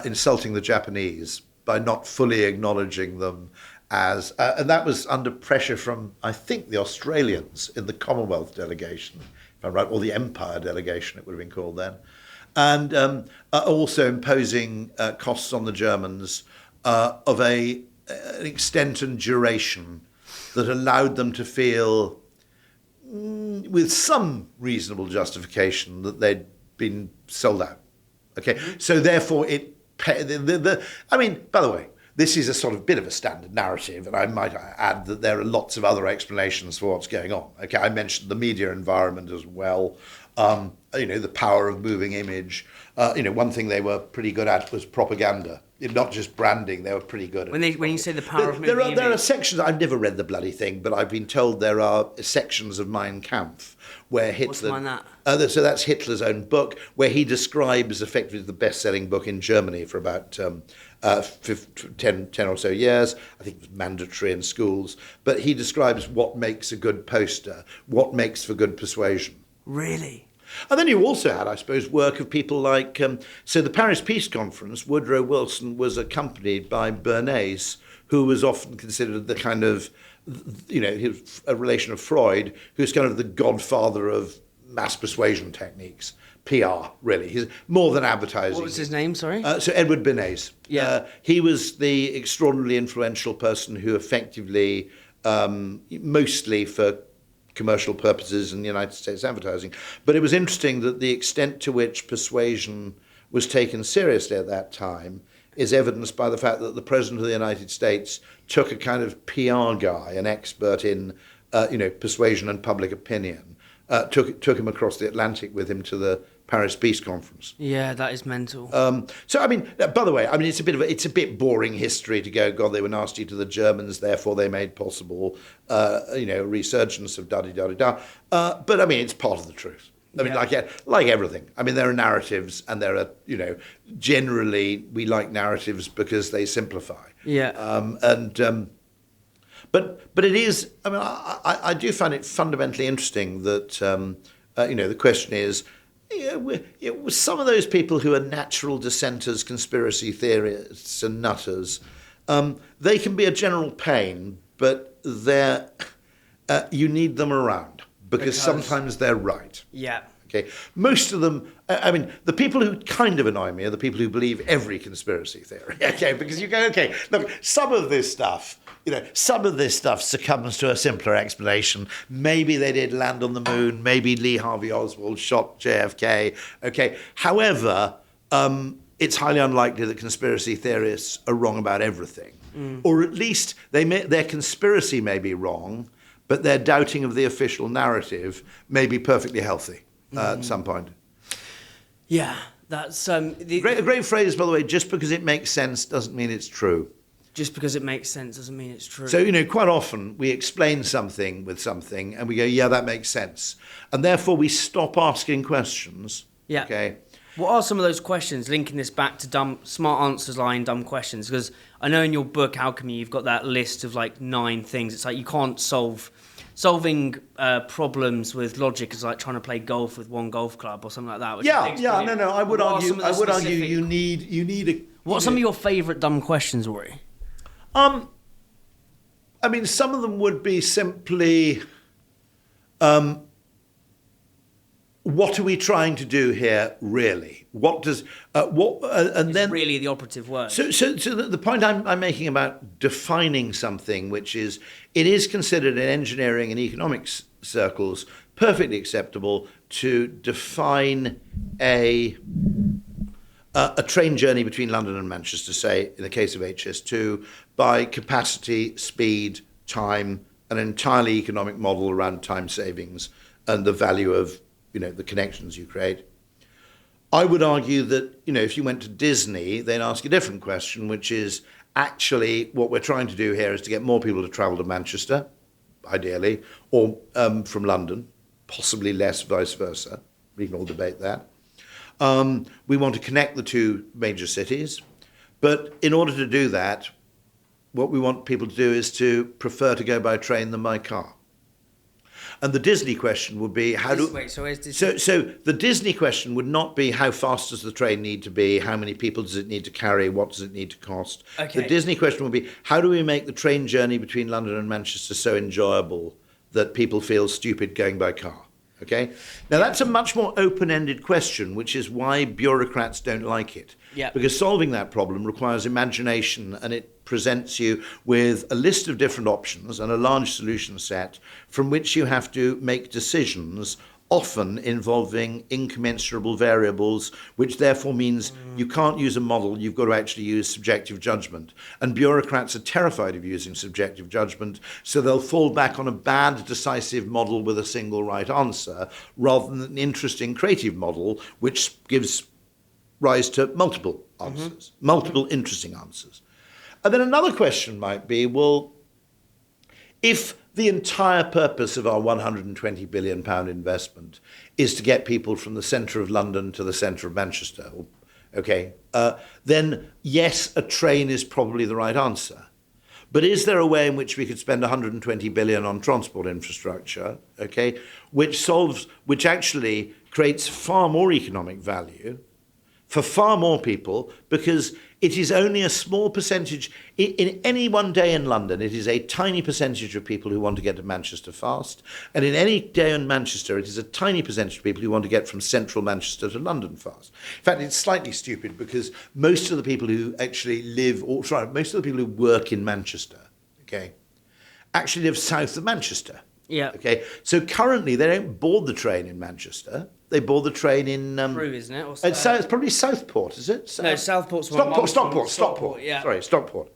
insulting the Japanese by not fully acknowledging them as, and that was under pressure from, I think, the Australians in the Commonwealth delegation, if I'm right, or the Empire delegation, it would have been called then, and also imposing costs on the Germans of an extent and duration that allowed them to feel, with some reasonable justification, that they'd been sold out. Okay, so therefore I mean, by the way, this is a sort of bit of a standard narrative, and I might add that there are lots of other explanations for what's going on. Okay, I mentioned the media environment as well. The power of moving image. One thing they were pretty good at was propaganda. Not just branding, they were pretty good at When you say the power of moving image. There are sections, I've never read the bloody thing, but I've been told there are sections of Mein Kampf where Hitler... What's Mein that? So that's Hitler's own book, where he describes effectively the best-selling book in Germany for about 10 or so years. I think it was mandatory in schools. But he describes what makes a good poster, what makes for good persuasion. Really? And then you also had, I suppose, work of people like... so the Paris Peace Conference, Woodrow Wilson was accompanied by Bernays, who was often considered the kind of, a relation of Freud, who's kind of the godfather of mass persuasion techniques. PR, really. He's more than advertising. What was his name, sorry? So Edward Bernays. Yeah. He was the extraordinarily influential person who effectively, mostly for commercial purposes in the United States advertising. But it was interesting that the extent to which persuasion was taken seriously at that time is evidenced by the fact that the President of the United States took a kind of PR guy, an expert in, persuasion and public opinion, took him across the Atlantic with him to the Paris Peace Conference. Yeah, that is mental. So, I mean, by the way, it's a bit boring history to go, God, they were nasty to the Germans, therefore they made possible, a resurgence of da-di-da-di-da. But, I mean, it's part of the truth. I mean, like everything. I mean, there are narratives, and there are, generally we like narratives because they simplify. Yeah. But it is, I mean, I do find it fundamentally interesting that, the question is, some of those people who are natural dissenters, conspiracy theorists and nutters, they can be a general pain, but you need them around because sometimes they're right. Yeah. Okay. Most of them, I mean, the people who kind of annoy me are the people who believe every conspiracy theory. Okay, because you go, okay, look, some of this stuff succumbs to a simpler explanation. Maybe they did land on the moon. Maybe Lee Harvey Oswald shot JFK. Okay. However, it's highly unlikely that conspiracy theorists are wrong about everything. Or at least their conspiracy may be wrong, but their doubting of the official narrative may be perfectly healthy at some point. Yeah, that's... A great phrase, by the way, just because it makes sense doesn't mean it's true. Just because it makes sense doesn't mean it's true. So, quite often we explain something with something and we go, yeah, that makes sense. And therefore we stop asking questions. Yeah. Okay. What are some of those questions, linking this back to smart answers lie in dumb questions? Because I know in your book, Alchemy, you've got that list of 9 things. It's like you can't solving problems with logic is like trying to play golf with one golf club or something like that. No. I would argue you need a... What are some of your favourite dumb questions, Rory? I mean, some of them would be simply, what are we trying to do here, really? What does and then really the operative word. So the point I'm making about defining something, which is it is considered in engineering and economics circles perfectly acceptable to define a train journey between London and Manchester, say, in the case of HS2, by capacity, speed, time, an entirely economic model around time savings and the value of, the connections you create. I would argue that, if you went to Disney, they'd ask a different question, which is, actually what we're trying to do here is to get more people to travel to Manchester, ideally, or from London, possibly less, vice versa. We can all debate that. We want to connect the two major cities, but in order to do that, what we want people to do is to prefer to go by train than by car. And the Disney question would be So where's Disney? So the Disney question would not be how fast does the train need to be, how many people does it need to carry, what does it need to cost. Okay. The Disney question would be how do we make the train journey between London and Manchester so enjoyable that people feel stupid going by car. Okay? Now that's a much more open-ended question, which is why bureaucrats don't like it. Yeah. Because solving that problem requires imagination, and it presents you with a list of different options and a large solution set from which you have to make decisions, often involving incommensurable variables, which therefore means you can't use a model, you've got to actually use subjective judgment. And bureaucrats are terrified of using subjective judgment, so they'll fall back on a bad, decisive model with a single right answer, rather than an interesting, creative model, which gives rise to multiple answers, multiple interesting answers. And then another question might be, well, if the entire purpose of our £120 billion investment is to get people from the centre of London to the centre of Manchester, okay, then yes, a train is probably the right answer. But is there a way in which we could spend 120 billion on transport infrastructure, okay, which actually creates far more economic value for far more people, because it is only a small percentage. In any one day in London, it is a tiny percentage of people who want to get to Manchester fast. And in any day in Manchester, it is a tiny percentage of people who want to get from central Manchester to London fast. In fact, it's slightly stupid because most of the people who actually most of the people who work in Manchester, okay, actually live south of Manchester. Yeah. Okay. So currently, they don't board the train in Manchester. They board the train in... Crewe, isn't it? Or it's probably Southport, is it? No, Southport's Stockport. Yeah. Sorry, Stockport.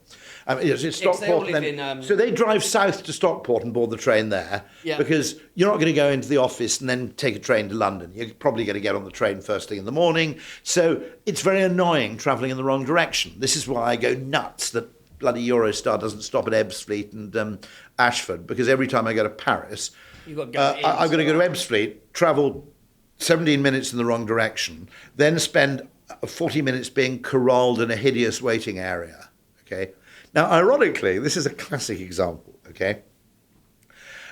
It's Stockport. they all live So they drive south to Stockport and board the train there, Yeah. because you're not going to go into the office and then take a train to London. You're probably going to get on the train first thing in the morning. So it's very annoying travelling in the wrong direction. This is why I go nuts that bloody Eurostar doesn't stop at Ebbsfleet and Ashford, because every time I go to Paris, You've got to go I'm going to go to Ebbsfleet, travel 17 minutes in the wrong direction, then spend 40 minutes being corralled in a hideous waiting area, okay? Now, ironically, this is a classic example, okay?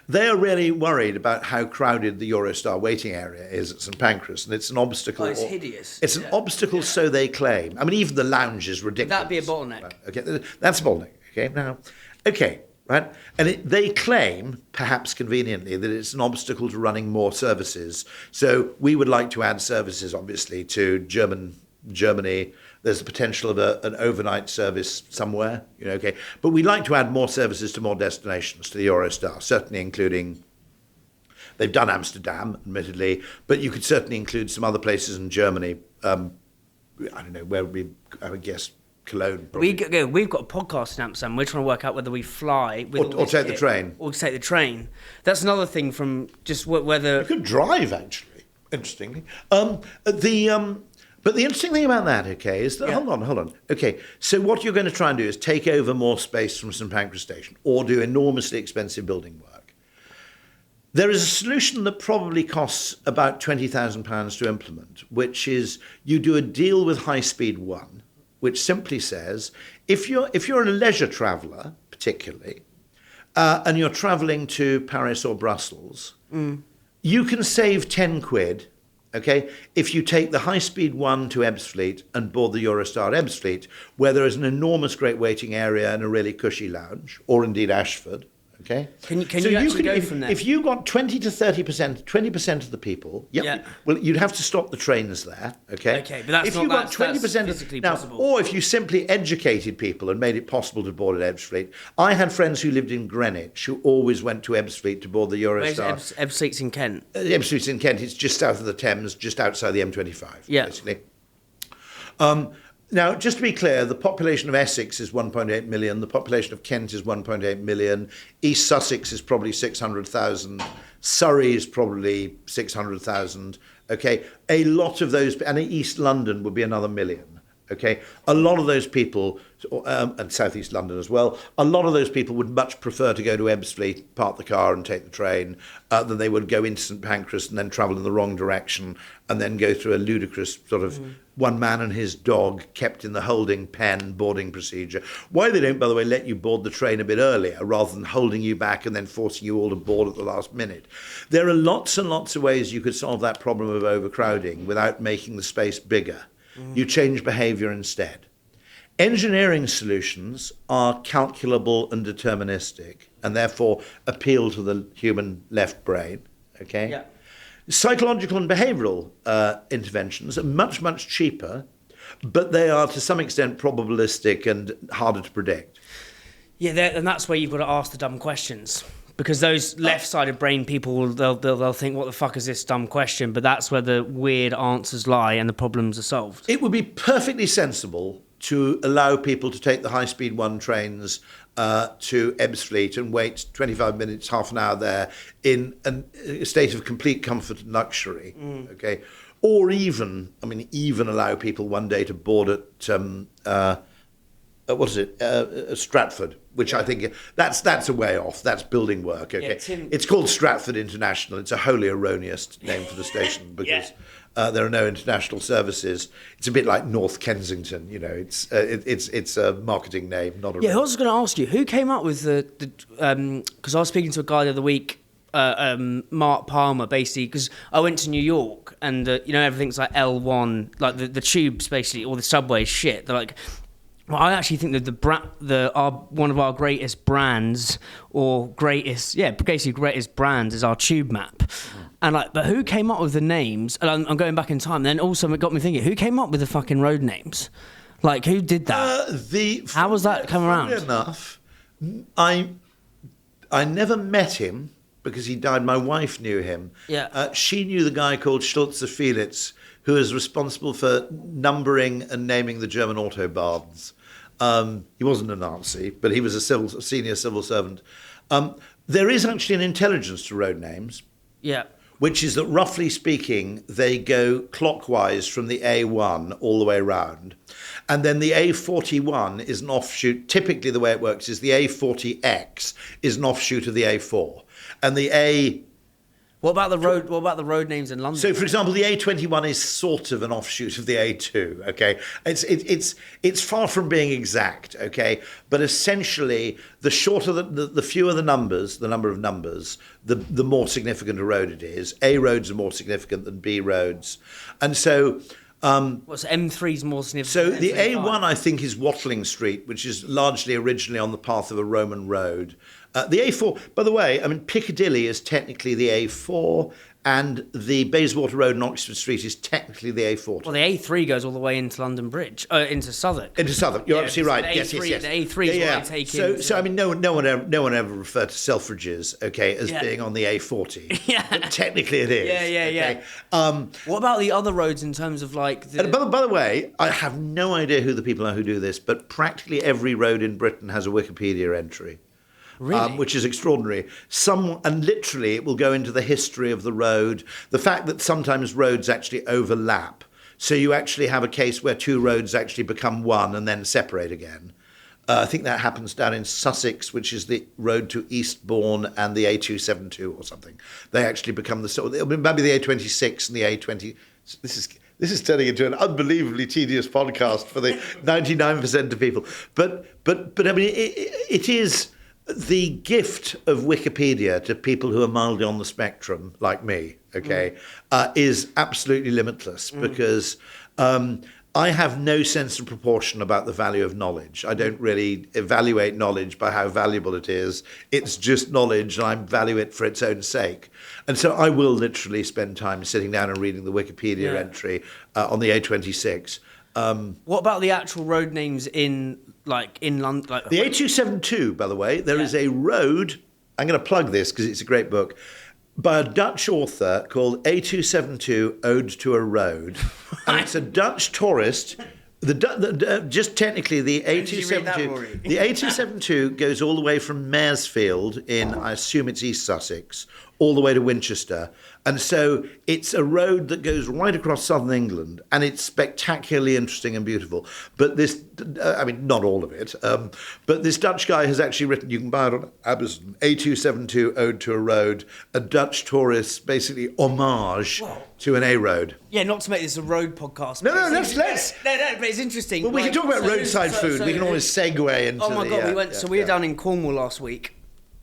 They are really worried about how crowded the Eurostar waiting area is at St Pancras, and it's an obstacle. Oh, it's hideous. It's an obstacle, so they claim. I mean, even the lounge is ridiculous. That'd be a bottleneck. Right, okay, that's a bottleneck, okay? Now, okay, right? And they claim, perhaps conveniently, that it's an obstacle to running more services. So we would like to add services, obviously, to Germany. There's the potential of an overnight service somewhere, okay? But we'd like to add more services to more destinations, to the Eurostar, certainly including... They've done Amsterdam, admittedly, but you could certainly include some other places in Germany. I don't know, where I would guess... Cologne, probably. We've got a podcast in Amsterdam. We're trying to work out whether we fly with or take the train. Or take the train. That's another thing from just whether... You could drive, actually, interestingly. But the interesting thing about that, okay, is that... Yeah. Hold on. Okay, so what you're going to try and do is take over more space from St Pancras Station or do enormously expensive building work. There is a solution that probably costs about £20,000 to implement, which is you do a deal with High Speed 1, which simply says, if you're a leisure traveller, particularly, and you're travelling to Paris or Brussels, you can save 10 quid, okay, if you take the high-speed one to Ebbsfleet and board the Eurostar at Ebbsfleet, where there is an enormous great waiting area and a really cushy lounge, or indeed Ashford. Okay. Can you actually go from there? If you got 20 to 30%, 20% of the people, well, you'd have to stop the trains there. Okay. Okay, but that's if not you got that's physically possible. Or if you simply educated people and made it possible to board at Ebbsfleet. I had friends who lived in Greenwich who always went to Ebbsfleet to board the Eurostar. Where's Ebbsfleet's in Kent? Ebbsfleet's in Kent. It's just south of the Thames, just outside the M25. Yeah. Basically. Now, just to be clear, the population of Essex is 1.8 million. The population of Kent is 1.8 million. East Sussex is probably 600,000. Surrey is probably 600,000. Okay, a lot of those, and East London would be another million. Okay, a lot of those people, and South East London as well, a lot of those people would much prefer to go to Ebbsfleet, park the car and take the train, than they would go into St Pancras and then travel in the wrong direction and then go through a ludicrous sort of one man and his dog kept in the holding pen boarding procedure. Why they don't, by the way, let you board the train a bit earlier rather than holding you back and then forcing you all to board at the last minute. There are lots and lots of ways you could solve that problem of overcrowding without making the space bigger. You change behaviour instead. Engineering solutions are calculable and deterministic and therefore appeal to the human left brain. Okay? Yeah. Psychological and behavioural interventions are much, much cheaper, but they are to some extent probabilistic and harder to predict. Yeah, and that's where you've got to ask the dumb questions. Because those left-sided brain people, they'll think, what the fuck is this dumb question? But that's where the weird answers lie and the problems are solved. It would be perfectly sensible to allow people to take the high-speed 1 trains to Ebbsfleet and wait 25 minutes, half an hour there in a state of complete comfort and luxury, okay? Or even allow people one day to board at Stratford, which I think that's a way off. That's building work. Okay, it's called Stratford International. It's a wholly erroneous name for the station because there are no international services. It's a bit like North Kensington. You know, it's a marketing name, not a. Yeah, I was going to ask you who came up with the because I was speaking to a guy the other week. Mark Palmer, basically, because I went to New York and everything's like L1, like the tubes basically, or the subway shit. They're like. Well, I actually think that one of our greatest brands, or greatest brands, is our tube map. And but who came up with the names? And I'm going back in time. Then also it got me thinking, who came up with the fucking road names? Like, who did that? How was that come around? Enough, I never met him because he died. My wife knew him. Yeah. She knew the guy called Stulzer Felix, who is responsible for numbering and naming the German autobahns. He wasn't a Nazi, but he was a senior civil servant. There is actually an intelligence to road names. Yeah. Which is that, roughly speaking, they go clockwise from the A1 all the way around. And then the A41 is an offshoot. Typically, the way it works is the A40X is an offshoot of the A4. And the A... What about the road names in London? So, for example, the A21 is sort of an offshoot of the A2. Okay, it's far from being exact. Okay, but essentially, the shorter the fewer the numbers, the number of numbers, the more significant a road it is. A roads are more significant than B roads, and so. What's M3 is more significant? So the A1, I think, is Watling Street, which is largely originally on the path of a Roman road. The A4, by the way, Piccadilly is technically the A4, and the Bayswater Road and Oxford Street is technically the A40. Well, the A3 goes all the way into London Bridge, into Southwark. Into Southwark, you're absolutely right. Yes. The A3 is what I take in. So no one ever referred to Selfridges, okay, as being on the A40. Yeah. But technically it is. Yeah. What about the other roads in terms of like... By the way, I have no idea who the people are who do this, but practically every road in Britain has a Wikipedia entry. Really? Which is extraordinary. And literally it will go into the history of the road, the fact that sometimes roads actually overlap. So you actually have a case where 2 roads actually become one and then separate again. I think that happens down in Sussex, which is the road to Eastbourne and the A272 or something. They actually become maybe the A26 and the A20. This is turning into an unbelievably tedious podcast for the 99% of people. But it is the gift of Wikipedia to people who are mildly on the spectrum, like me, okay, is absolutely limitless because I have no sense of proportion about the value of knowledge. I don't really evaluate knowledge by how valuable it is. It's just knowledge, and I value it for its own sake. And so I will literally spend time sitting down and reading the Wikipedia entry on the A26. What about the actual road names in London? The A272, by the way, there is a road, I'm going to plug this because it's a great book, by a Dutch author called A272, Ode to a Road. And it's a Dutch tourist. Just technically, the A272 goes all the way from Maresfield in, I assume it's East Sussex, all the way to Winchester. And so it's a road that goes right across southern England, and it's spectacularly interesting and beautiful. But this, not all of it, but this Dutch guy has actually written, you can buy it on Amazon, A272 Ode to a Road, a Dutch tourist's basically homage to an A road. Yeah, not to make this a road podcast. No, but let's. No, but it's interesting. Well, we can talk about roadside food. We can always segue into. Oh my god, we were down in Cornwall last week.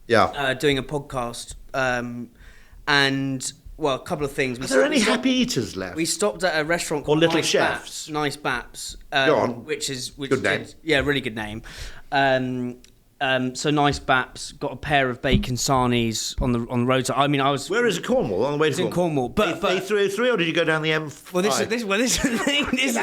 Yeah. Doing a podcast, and a couple of things. Are there any happy eaters left? We stopped at a restaurant called Little Nice Chefs. Nice Baps. Go on. Which good name. Yeah, really good name. So Nice Baps got a pair of bacon sarnies on the roadside. I mean, I was. Where is it? Cornwall, on the way to Cornwall. But A303, or did you go down the M5? Well, this is the thing. This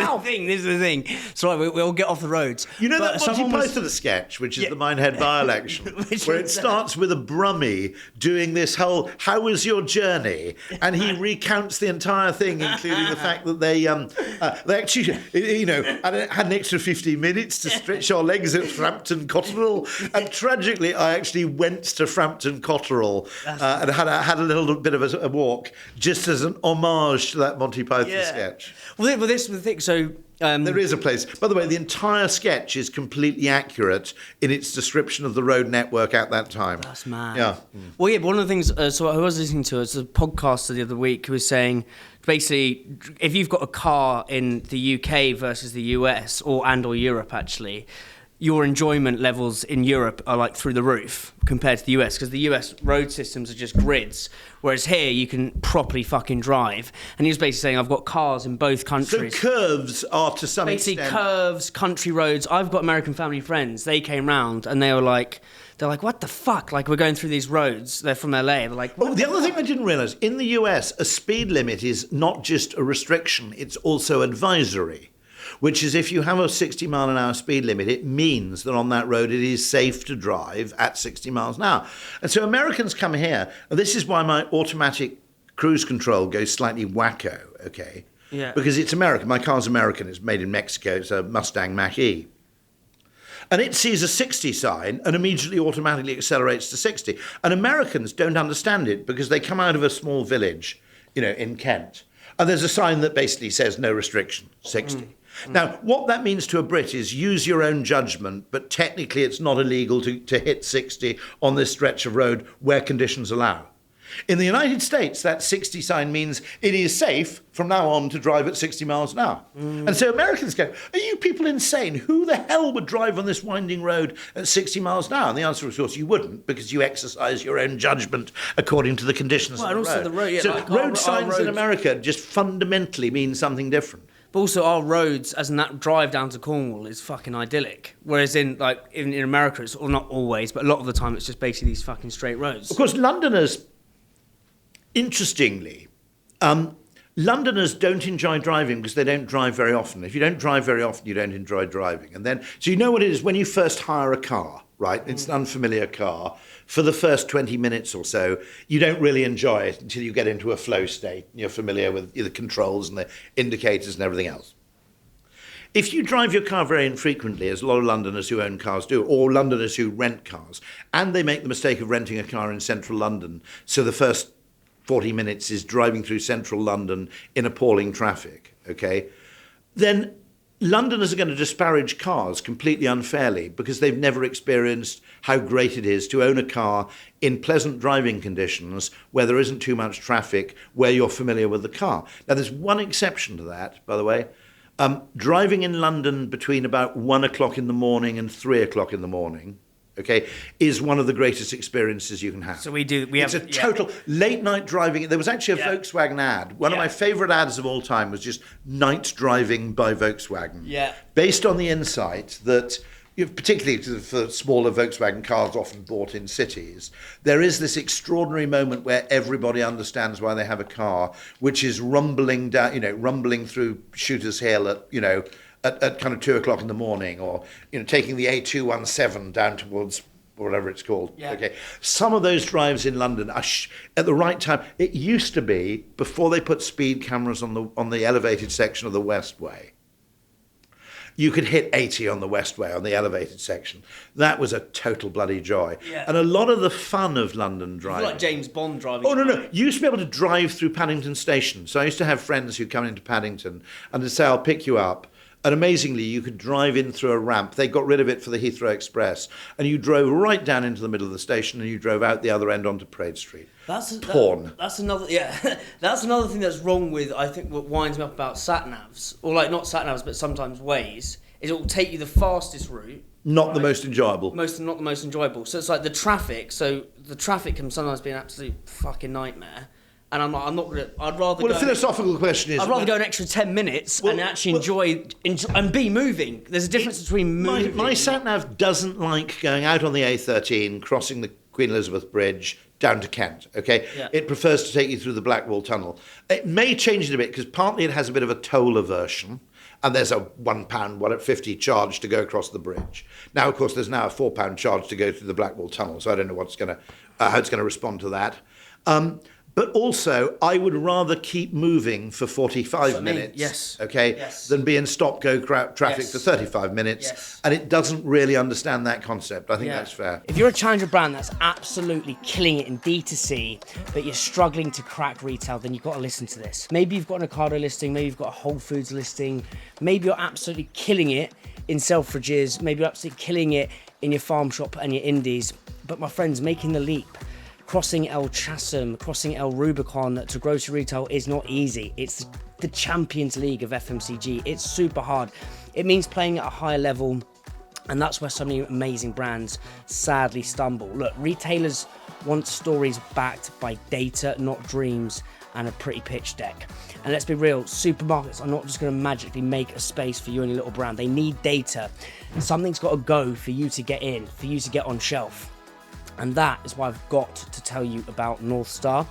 is the thing. So we'll get off the roads. You know that Monty Python sketch, which is the Minehead by-election, where it starts with a Brummie doing this whole "How was your journey?" and he recounts the entire thing, including the fact that they actually, had an extra 15 minutes to stretch our legs at Frampton Cotterell. And tragically, I actually went to Frampton Cotterell and had a little bit of a walk, just as an homage to that Monty Python sketch. Well, this is the thing. So there is a place. By the way, the entire sketch is completely accurate in its description of the road network at that time. That's mad. Yeah. Well, but one of the things. So I was listening to a podcaster the other week who was saying, basically, if you've got a car in the UK versus the US or Europe, actually, your enjoyment levels in Europe are like through the roof compared to the US, because the US road systems are just grids, whereas here you can properly fucking drive. And he was basically saying, I've got cars in both countries. So curves are to some extent... Basically curves, country roads. I've got American family friends. They came round and they're like, what the fuck? Like, we're going through these roads. They're from LA. They're like, the other thing I didn't realise, in the US, a speed limit is not just a restriction, it's also advisory. Which is, if you have a 60 mile an hour speed limit, it means that on that road it is safe to drive at 60 miles an hour. And so Americans come here, and this is why my automatic cruise control goes slightly wacko, okay? Yeah. Because it's American. My car's American. It's made in Mexico. It's a Mustang Mach-E. And it sees a 60 sign and immediately automatically accelerates to 60. And Americans don't understand it because they come out of a small village, in Kent. And there's a sign that basically says no restriction, 60. Now, what that means to a Brit is use your own judgment, but technically it's not illegal to hit 60 on this stretch of road where conditions allow. In the United States, that 60 sign means it is safe from now on to drive at 60 miles an hour. And so Americans go, are you people insane? Who the hell would drive on this winding road at 60 miles an hour? And the answer is, of course, you wouldn't, because you exercise your own judgment according to the conditions of the road. Also the road, so road signs in America just fundamentally mean something different. But also our roads, as in that drive down to Cornwall, is fucking idyllic. Whereas in America, it's not always, but a lot of the time, it's just basically these fucking straight roads. Of course, Londoners, interestingly, Londoners don't enjoy driving because they don't drive very often. If you don't drive very often, you don't enjoy driving. And then, so you know what it is when you first hire a car, right? It's an unfamiliar car. For the first 20 minutes or so, you don't really enjoy it until you get into a flow state and you're familiar with the controls and the indicators and everything else. If you drive your car very infrequently, as a lot of Londoners who own cars do, or Londoners who rent cars, and they make the mistake of renting a car in central London, so the first 40 minutes is driving through central London in appalling traffic, okay, then Londoners are going to disparage cars completely unfairly because they've never experienced how great it is to own a car in pleasant driving conditions where there isn't too much traffic, where you're familiar with the car. Now, there's one exception to that, by the way. Driving in London between about 1 o'clock in the morning and 3 o'clock in the morning, okay, is one of the greatest experiences you can have. So it's a total late night driving. There was actually a Volkswagen ad. One of my favourite ads of all time was just night driving by Volkswagen. Yeah. Based on the insight that, particularly for smaller Volkswagen cars often bought in cities, there is this extraordinary moment where everybody understands why they have a car, which is rumbling down, rumbling through Shooter's Hill at kind of 2 o'clock in the morning, or taking the A217 down towards whatever it's called. Yeah. Okay, some of those drives in London are at the right time. It used to be before they put speed cameras on the elevated section of the Westway. you could hit 80 on the Westway, on the elevated section. That was a total bloody joy. Yeah. And a lot of the fun of London driving... like James Bond driving. Oh, no. You used to be able to drive through Paddington Station. So I used to have friends who'd come into Paddington and they'd say, I'll pick you up. And amazingly, you could drive in through a ramp. They got rid of it for the Heathrow Express. And you drove right down into the middle of the station and you drove out the other end onto Parade Street. That's porn. That's another that's another thing that's wrong with, I think, what winds me up about sat-navs, or like not sat-navs but sometimes Waze, is it will take you the fastest route. Not the most enjoyable. Not the most enjoyable. So it's like the traffic. So the traffic can sometimes be an absolute fucking nightmare. And I'm not gonna. I'd rather. Well, the philosophical question is. I'd rather go an extra 10 minutes and actually enjoy and be moving. There's a difference between moving. My sat-nav doesn't like going out on the A13, crossing the Queen Elizabeth Bridge, down to Kent, okay? Yeah. It prefers to take you through the Blackwall Tunnel. It may change it a bit, because partly it has a bit of a toll aversion, and there's a £1.50 charge to go across the bridge. Now, of course, there's now a £4 charge to go through the Blackwall Tunnel, so I don't know how it's going to respond to that. But also, I would rather keep moving for 45 minutes, yes, okay, than be in stop-go traffic for 35 minutes. Yes. And it doesn't really understand that concept. I think that's fair. If you're a challenger brand that's absolutely killing it in D2C, but you're struggling to crack retail, then you've got to listen to this. Maybe you've got an Ocado listing, maybe you've got a Whole Foods listing, maybe you're absolutely killing it in Selfridges, maybe you're absolutely killing it in your farm shop and your indies. But my friends, making the leap, crossing El Chasm, crossing El Rubicon to grocery retail is not easy. It's the Champions League of FMCG. It's super hard. It means playing at a higher level, and that's where so many amazing brands sadly stumble. Look, retailers want stories backed by data, not dreams and a pretty pitch deck. And let's be real, supermarkets are not just going to magically make a space for you and your little brand. They need data. Something's got to go for you to get in, for you to get on shelf. And that is why I've got to tell you about Northstar.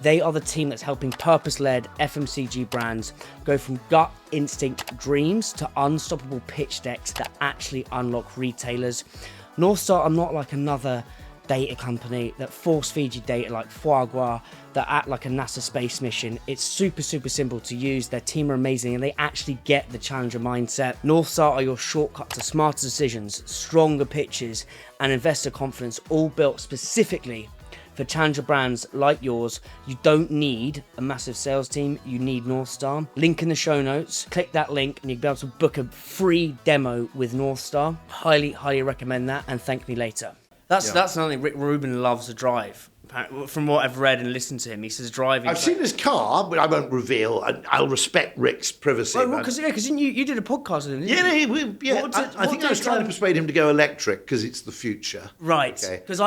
They are the team that's helping purpose-led FMCG brands go from gut instinct dreams to unstoppable pitch decks that actually unlock retailers. Northstar are not like another data company that force feed you data like foie gras, that act like a NASA space mission. It's super simple to use. Their team are amazing and they actually get the challenger mindset. Northstar are your shortcut to smarter decisions, stronger pitches and investor confidence, all built specifically for challenger brands like yours. You don't need a massive sales team, you need Northstar. Link in the show notes. Click that link and you'll be able to book a free demo with Northstar. Highly recommend that, and thank me later. That's another thing. Rick Rubin loves to drive. From what I've read and listened to him, he says driving. I've seen his car, but I won't reveal. I'll respect Rick's privacy. Because you did a podcast with him, didn't you? I think I was trying to persuade him to go electric because it's the future. Right. Okay. But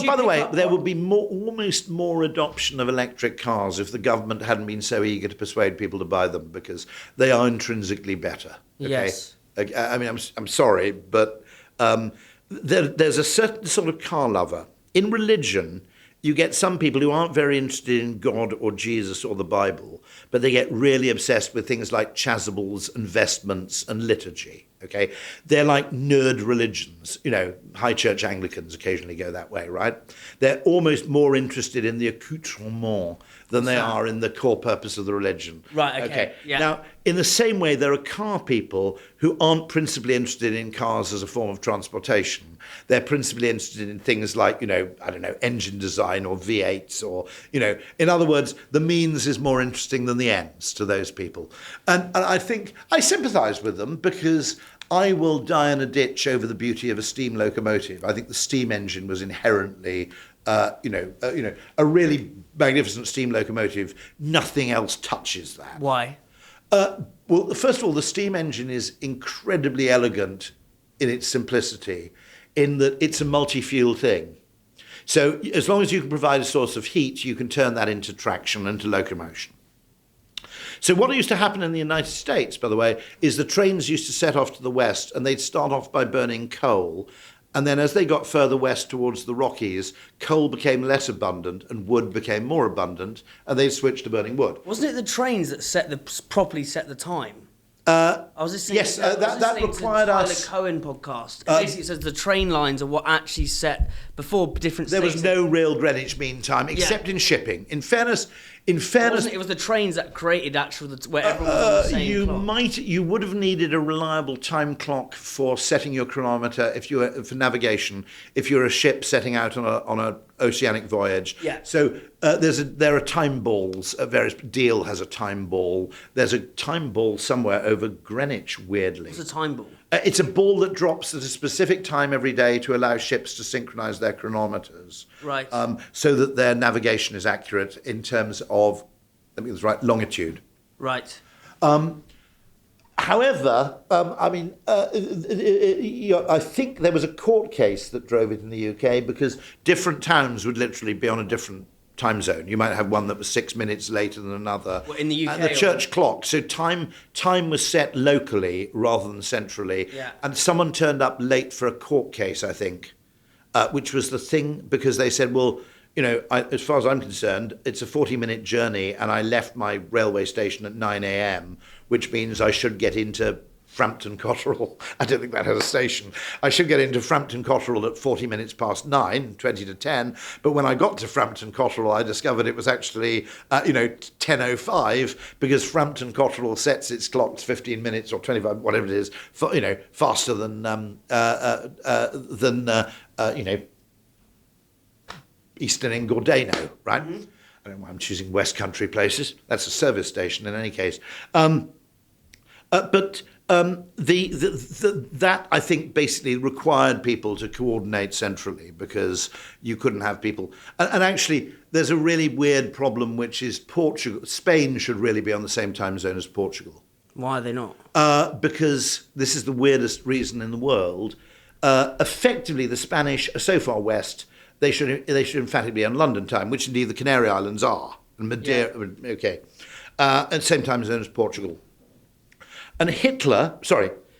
by the way, there would be almost more adoption of electric cars if the government hadn't been so eager to persuade people to buy them, because they are intrinsically better. Okay? Yes. I mean, I'm sorry, but there's a certain sort of car lover. In religion, you get some people who aren't very interested in God or Jesus or the Bible, but they get really obsessed with things like chasubles and vestments and liturgy, okay? They're like nerd religions. You know, high church Anglicans occasionally go that way, right? They're almost more interested in the accoutrement than they are in the core purpose of the religion. Right, okay. Yeah. Now, in the same way, there are car people who aren't principally interested in cars as a form of transportation. They're principally interested in things like, engine design or V8s or, in other words, the means is more interesting than the ends to those people. And I think I sympathise with them, because I will die in a ditch over the beauty of a steam locomotive. I think the steam engine was inherently a really magnificent steam locomotive. Nothing else touches that. Why? Well, first of all, the steam engine is incredibly elegant in its simplicity, in that it's a multi-fuel thing. So as long as you can provide a source of heat, you can turn that into traction and to locomotion. So what used to happen in the United States, by the way, is the trains used to set off to the west, and they'd start off by burning coal. And then as they got further west towards the Rockies, coal became less abundant and wood became more abundant, and they switched to burning wood. Wasn't it the trains that properly set the time? I was listening that required to the us. Tyler Cohen podcast. Basically, it says the train lines are what actually set before different. There was no real Greenwich Mean Time, except in shipping. In fairness, In fairness, It was the trains that created where everyone was on the same clock. You would have needed a reliable time clock for setting your chronometer for navigation if you're a ship setting out on a oceanic voyage. Yeah. So there are time balls. Deal has a time ball. There's a time ball somewhere over Greenwich. Weirdly, What's a time ball? It's a ball that drops at a specific time every day to allow ships to synchronise their chronometers. Right. So that their navigation is accurate in terms of, let me get this right, longitude. Right. However, I think there was a court case that drove it in the UK because different towns would literally be on a different time zone. You might have one that was 6 minutes later than another. What, in the UK? And the church clock. So time was set locally rather than centrally. Yeah. And someone turned up late for a court case, I think, which was the thing because they said, well, as far as I'm concerned, it's a 40-minute journey and I left my railway station at 9 a.m., which means I should get into Frampton Cotterell. I don't think that has a station. I should get into Frampton Cotterell at 40 minutes past 9, 20 to 10. But when I got to Frampton Cotterell, I discovered it was actually, 10:05 because Frampton Cotterell sets its clocks 15 minutes or 25, whatever it is, faster than Eastern in Gordano, right? Mm-hmm. I don't know why I'm choosing West Country places. That's a service station in any case. That I think basically required people to coordinate centrally because you couldn't have people. And actually, there's a really weird problem, which is Spain should really be on the same time zone as Portugal. Why are they not? Because this is the weirdest reason in the world. Effectively, the Spanish are so far west. They should emphatically be on London time, which indeed the Canary Islands are, and Madeira. Yeah. Okay, at the same time zone as Portugal. And Hitler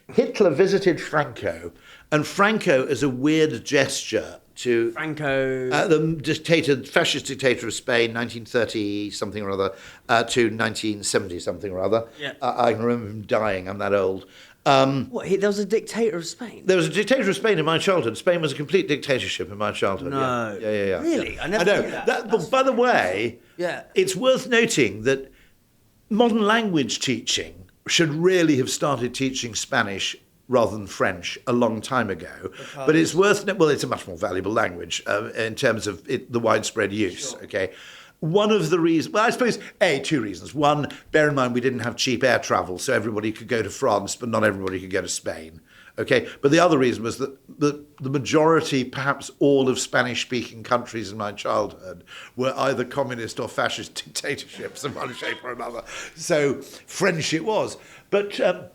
visited Franco, and Franco, as a weird gesture to the fascist dictator of Spain, 1930 something or other, to 1970 something or other. Yeah. I can remember him dying. I'm that old. There was a dictator of Spain? There was a dictator of Spain in my childhood. Spain was a complete dictatorship in my childhood. No. Yeah. Really? I never knew that. But by the way, yeah. It's worth noting that modern language teaching should really have started teaching Spanish rather than French a long time ago. But it's it's a much more valuable language in terms of the widespread use, sure. Okay? One of the reasons, I suppose, two reasons. One, bear in mind we didn't have cheap air travel, so everybody could go to France, but not everybody could go to Spain. Okay, but the other reason was that the majority, perhaps all of Spanish-speaking countries in my childhood were either communist or fascist dictatorships in one shape or another. So French it was. But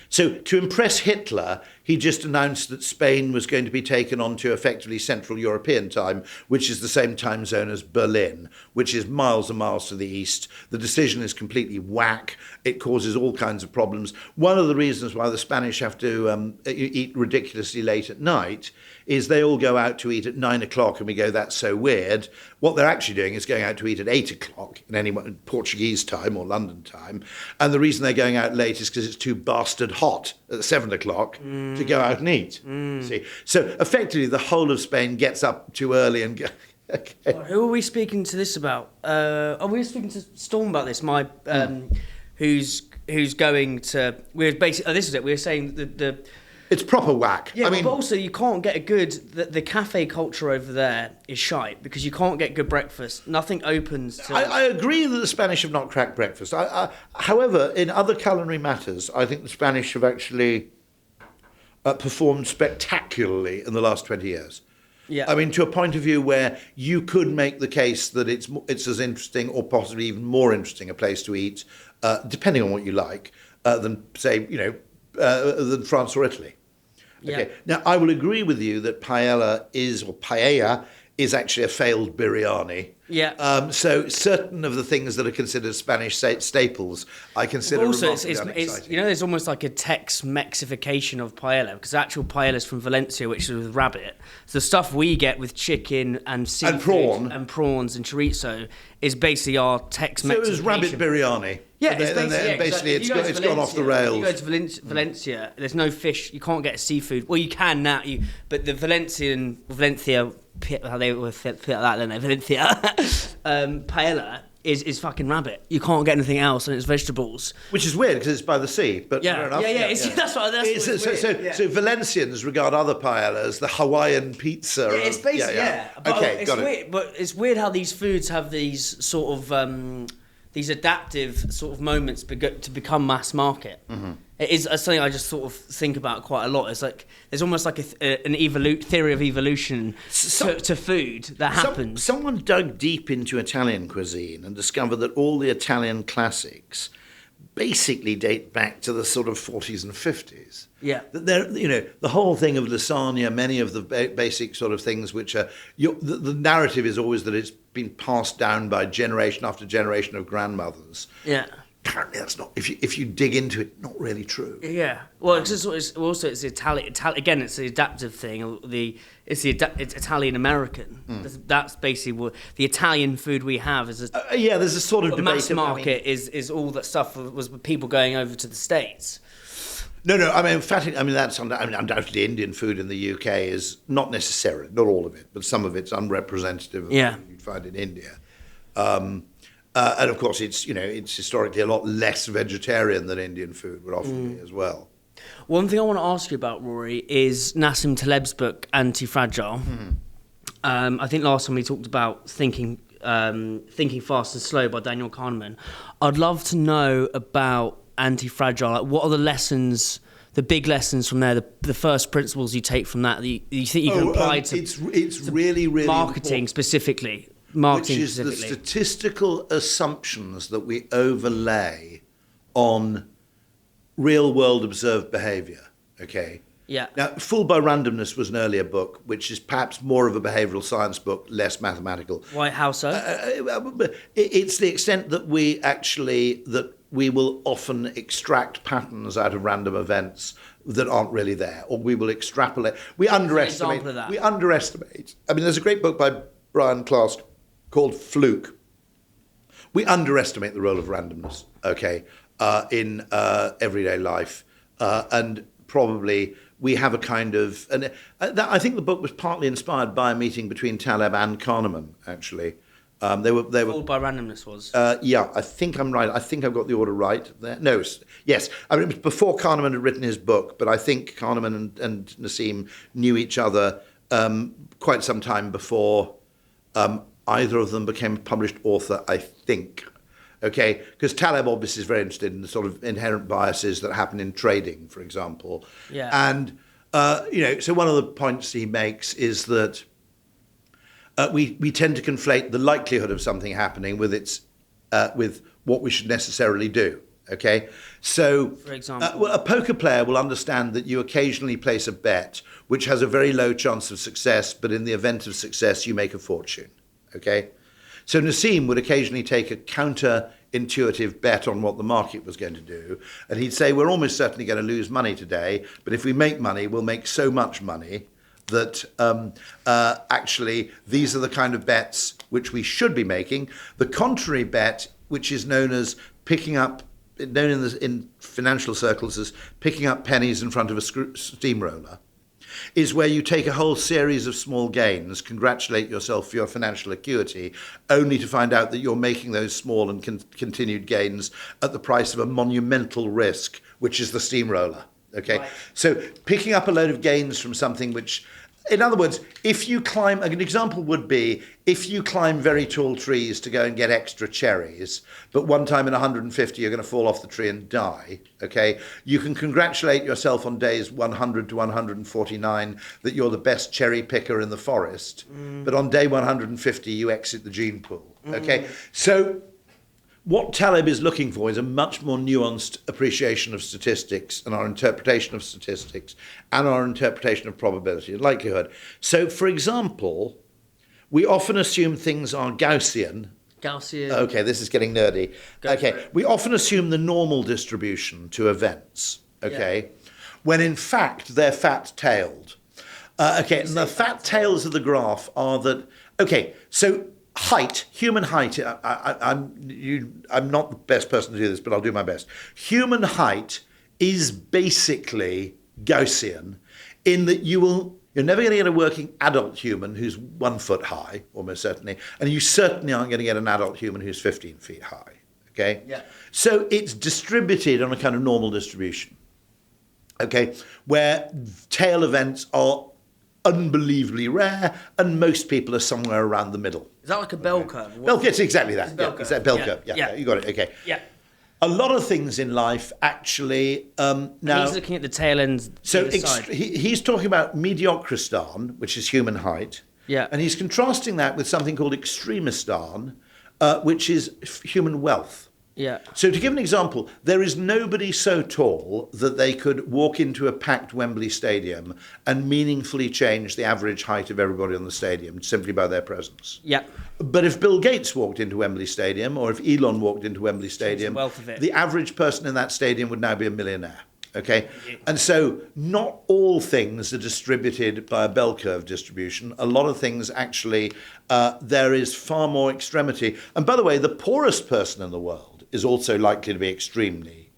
so to impress Hitler, he just announced that Spain was going to be taken onto effectively Central European time, which is the same time zone as Berlin, which is miles and miles to the east. The decision is completely whack. It causes all kinds of problems. One of the reasons why the Spanish have to eat ridiculously late at night is they all go out to eat at 9 o'clock and we go, that's so weird. What they're actually doing is going out to eat at 8 o'clock in Portuguese time or London time. And the reason they're going out late is because it's too bastard hot at 7 o'clock to go out and eat. See, so effectively the whole of Spain gets up too early and okay. Who are we speaking to this about? Are we speaking to Storm about this? Who's going to? We're basically. This is it. We're saying the. It's proper whack. Yeah, but also you can't get a good. The cafe culture over there is shite because you can't get good breakfast. Nothing opens. I agree that the Spanish have not cracked breakfast. However, in other culinary matters, I think the Spanish have actually performed spectacularly in the last 20 years. Yeah. I mean, to a point of view where you could make the case that it's as interesting or possibly even more interesting a place to eat, depending on what you like, than, say, than France or Italy. Okay. Yeah. Now, I will agree with you that paella is actually a failed biryani. Yeah. So certain of the things that are considered Spanish staples, I consider remarkably unexciting. There's almost like a Tex-Mexification of paella because actual paella is from Valencia, which is with rabbit. So the stuff we get with chicken and seafood and prawns and chorizo is basically our Tex-Mexification. So it was rabbit biryani. Yeah, basically it's gone off the rails. If you go to Valencia, there's no fish. You can't get seafood. Well, you can now. But the Valencia, how they would put that, don't they? Valencia paella is fucking rabbit. You can't get anything else, and it's vegetables. Which is weird because it's by the sea. But Yeah, fair enough. That's what. So Valencians regard other paellas, the Hawaiian pizza. Yeah, it's basically But Okay, got it. Weird, but it's weird how these foods have these sort of these adaptive sort of moments to become mass market. Mm-hmm. It is something I just sort of think about quite a lot. It's like there's almost like an theory of evolution to food that happens. Someone dug deep into Italian cuisine and discovered that all the Italian classics basically date back to the sort of 40s and 50s. Yeah. The whole thing of lasagna, many of the basic sort of things which are... the narrative is always that it's been passed down by generation after generation of grandmothers. Yeah. Apparently that's not, if you dig into it, not really true. Yeah. Well, it's the Italian. Again, it's the adaptive thing. It's Italian American. That's basically what the Italian food we have is. There's a sort of debate. Mass market is all that stuff was people going over to the States. No. That's undoubtedly Indian food in the UK is not necessarily, not all of it, but some of it's unrepresentative of what you'd find in India. And of course, it's historically a lot less vegetarian than Indian food would often be as well. One thing I want to ask you about, Rory, is Nassim Taleb's book Antifragile. I think last time we talked about Thinking Fast and Slow by Daniel Kahneman. I'd love to know about Antifragile. Like, what are the lessons, the big lessons from there, the first principles you take from that you think you can apply to? It's really, really marketing important. specifically. Which is the statistical assumptions that we overlay on real-world observed behaviour, okay? Yeah. Now, Fooled by Randomness was an earlier book, which is perhaps more of a behavioural science book, less mathematical. Why? How so? It's the extent that we will often extract patterns out of random events that aren't really there, or we will extrapolate. We underestimate. Example of that. We underestimate. I mean, there's a great book by Bryon Sharp called Fluke. We underestimate the role of randomness, okay, in everyday life, and probably we have a kind of... I think the book was partly inspired by a meeting between Taleb and Kahneman, actually. They were Fooled by Randomness was. I think I'm right. I think I've got the order right there. No, yes. I mean, it was before Kahneman had written his book, but I think Kahneman and Nassim knew each other quite some time before either of them became a published author, I think. Okay, because Taleb obviously is very interested in the sort of inherent biases that happen in trading, for example. Yeah. And, so one of the points he makes is that we tend to conflate the likelihood of something happening with with what we should necessarily do. Okay, so for example, a poker player will understand that you occasionally place a bet which has a very low chance of success, but in the event of success, you make a fortune. Okay, so Nassim would occasionally take a counter-intuitive bet on what the market was going to do, and he'd say, "We're almost certainly going to lose money today, but if we make money, we'll make so much money that actually these are the kind of bets which we should be making." The contrary bet, which is known in financial circles as picking up pennies in front of a steamroller, is where you take a whole series of small gains, congratulate yourself for your financial acuity, only to find out that you're making those small and continued gains at the price of a monumental risk, which is the steamroller. Okay, right. So picking up a load of gains from something which, in other words, if you climb, an example would be if you climb very tall trees to go and get extra cherries, but one time in 150 you're going to fall off the tree and die, okay, you can congratulate yourself on days 100 to 149 that you're the best cherry picker in the forest, but on day 150 you exit the gene pool, okay? So what Taleb is looking for is a much more nuanced appreciation of statistics and our interpretation of statistics and our interpretation of probability and likelihood. So, for example, we often assume things are Gaussian. Okay, this is getting nerdy. We often assume the normal distribution to events, when in fact they're fat-tailed. And the fat tails of the graph are that, so height, human height, I'm not the best person to do this, but I'll do my best. Human height is basically Gaussian in that you will You're never going to get a working adult human who's 1 foot high, almost certainly, and you certainly aren't going to get an adult human who's 15 feet high. Okay? Yeah. So it's distributed on a kind of normal distribution. Okay? Where tail events are unbelievably rare, and most people are somewhere around the middle. Is that like a bell curve? Bell curve, it's exactly that. It's a bell Yeah, curve. it's that bell Yeah. curve. Yeah, Yeah. yeah, you got it. Okay. Yeah. A lot of things in life actually now. He's looking at the tail end. So either side. he's talking about mediocristan, which is human height. Yeah. And he's contrasting that with something called extremistan, which is human wealth. Yeah. So to give an example, there is nobody so tall that they could walk into a packed Wembley Stadium and meaningfully change the average height of everybody on the stadium simply by their presence. Yeah. But if Bill Gates walked into Wembley Stadium, or if Elon walked into Wembley Stadium, wealth of it. the average person in that stadium would now be a millionaire. Okay? And so not all things are distributed by a bell curve distribution. A lot of things actually, there is far more extremity. And by the way, the poorest person in the world is also likely to be extremely,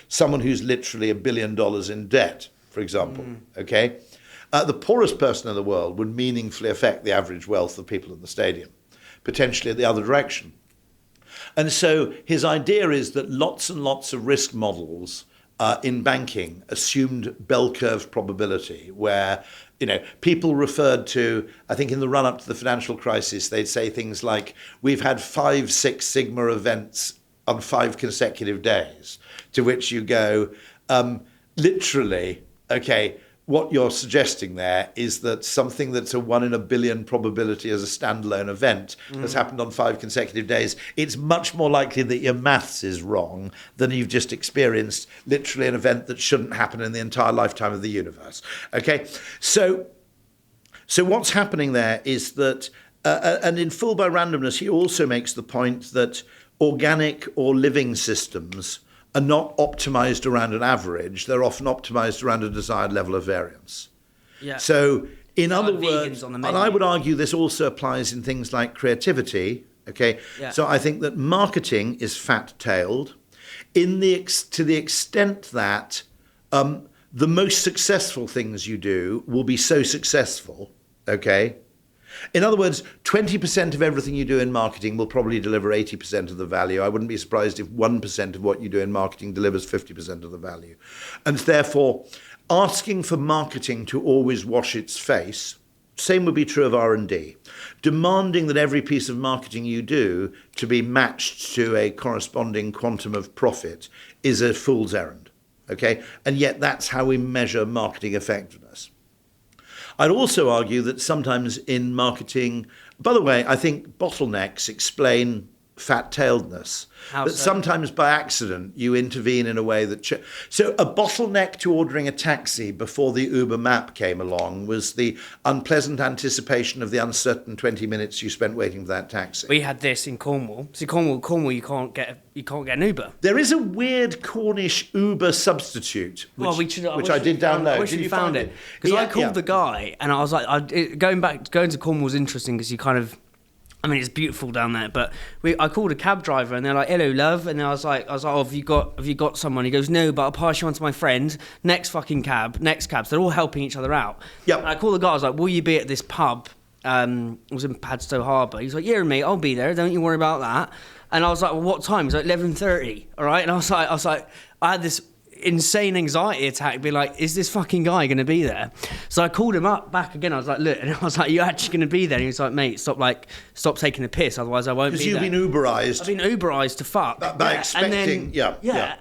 someone who's literally $1 billion in debt, for example. Okay? The poorest person in the world would meaningfully affect the average wealth of people in the stadium, potentially the other direction. And so his idea is that lots and lots of risk models in banking assumed bell curve probability, where people referred to, I think in the run-up to the financial crisis, they'd say things like, we've had 5 Six Sigma events on 5 consecutive days, to which you go, literally, okay, what you're suggesting there is that something that's a 1 in a billion probability as a standalone event has happened on 5 consecutive days. It's much more likely that your maths is wrong than you've just experienced literally an event that shouldn't happen in the entire lifetime of the universe. Okay, so what's happening there is that, and in Fooled by Randomness, he also makes the point that organic or living systems are not optimized around an average. They're often optimized around a desired level of variance. Yeah. So in other Like words, vegans on the and menu. I would argue this also applies in things like creativity. Okay. Yeah. So I think that marketing is fat-tailed to the extent that the most successful things you do will be so successful. Okay. In other words, 20% of everything you do in marketing will probably deliver 80% of the value. I wouldn't be surprised if 1% of what you do in marketing delivers 50% of the value. And therefore, asking for marketing to always wash its face, same would be true of R&D. Demanding that every piece of marketing you do to be matched to a corresponding quantum of profit is a fool's errand. Okay? And yet that's how we measure marketing effectiveness. I'd also argue that sometimes in marketing, by the way, I think bottlenecks explain fat-tailedness. How that so? sometimes by accident you intervene in a way that... So a bottleneck to ordering a taxi before the Uber map came along was the unpleasant anticipation of the uncertain 20 minutes you spent waiting for that taxi. We had this in Cornwall. So Cornwall, you can't get an Uber. There is a weird Cornish Uber substitute, which I did download. I wish Did we you found find it because I called Yeah. the guy and I was like, going to Cornwall was interesting because you kind of. I mean, it's beautiful down there, but I called a cab driver and they're like, "Hello, love," and I was like, "Oh, have you got someone?" He goes, "No, but I'll pass you on to my friend." Next cab. So they're all helping each other out. Yep. And I called the guy. I was like, "Will you be at this pub?" It was in Padstow Harbour. He's like, "Yeah, mate, I'll be there. Don't you worry about that." And I was like, "Well, what time?" He's like, 11:30. All right. And I was like, I had this insane anxiety attack, be like, is this fucking guy going to be there? So I called him up back again. I was like, look, and I was like, you actually going to be there? And he was like, mate, stop taking the piss, otherwise I won't be there. Because you've been Uberized. I've been Uberized to fuck. By expecting,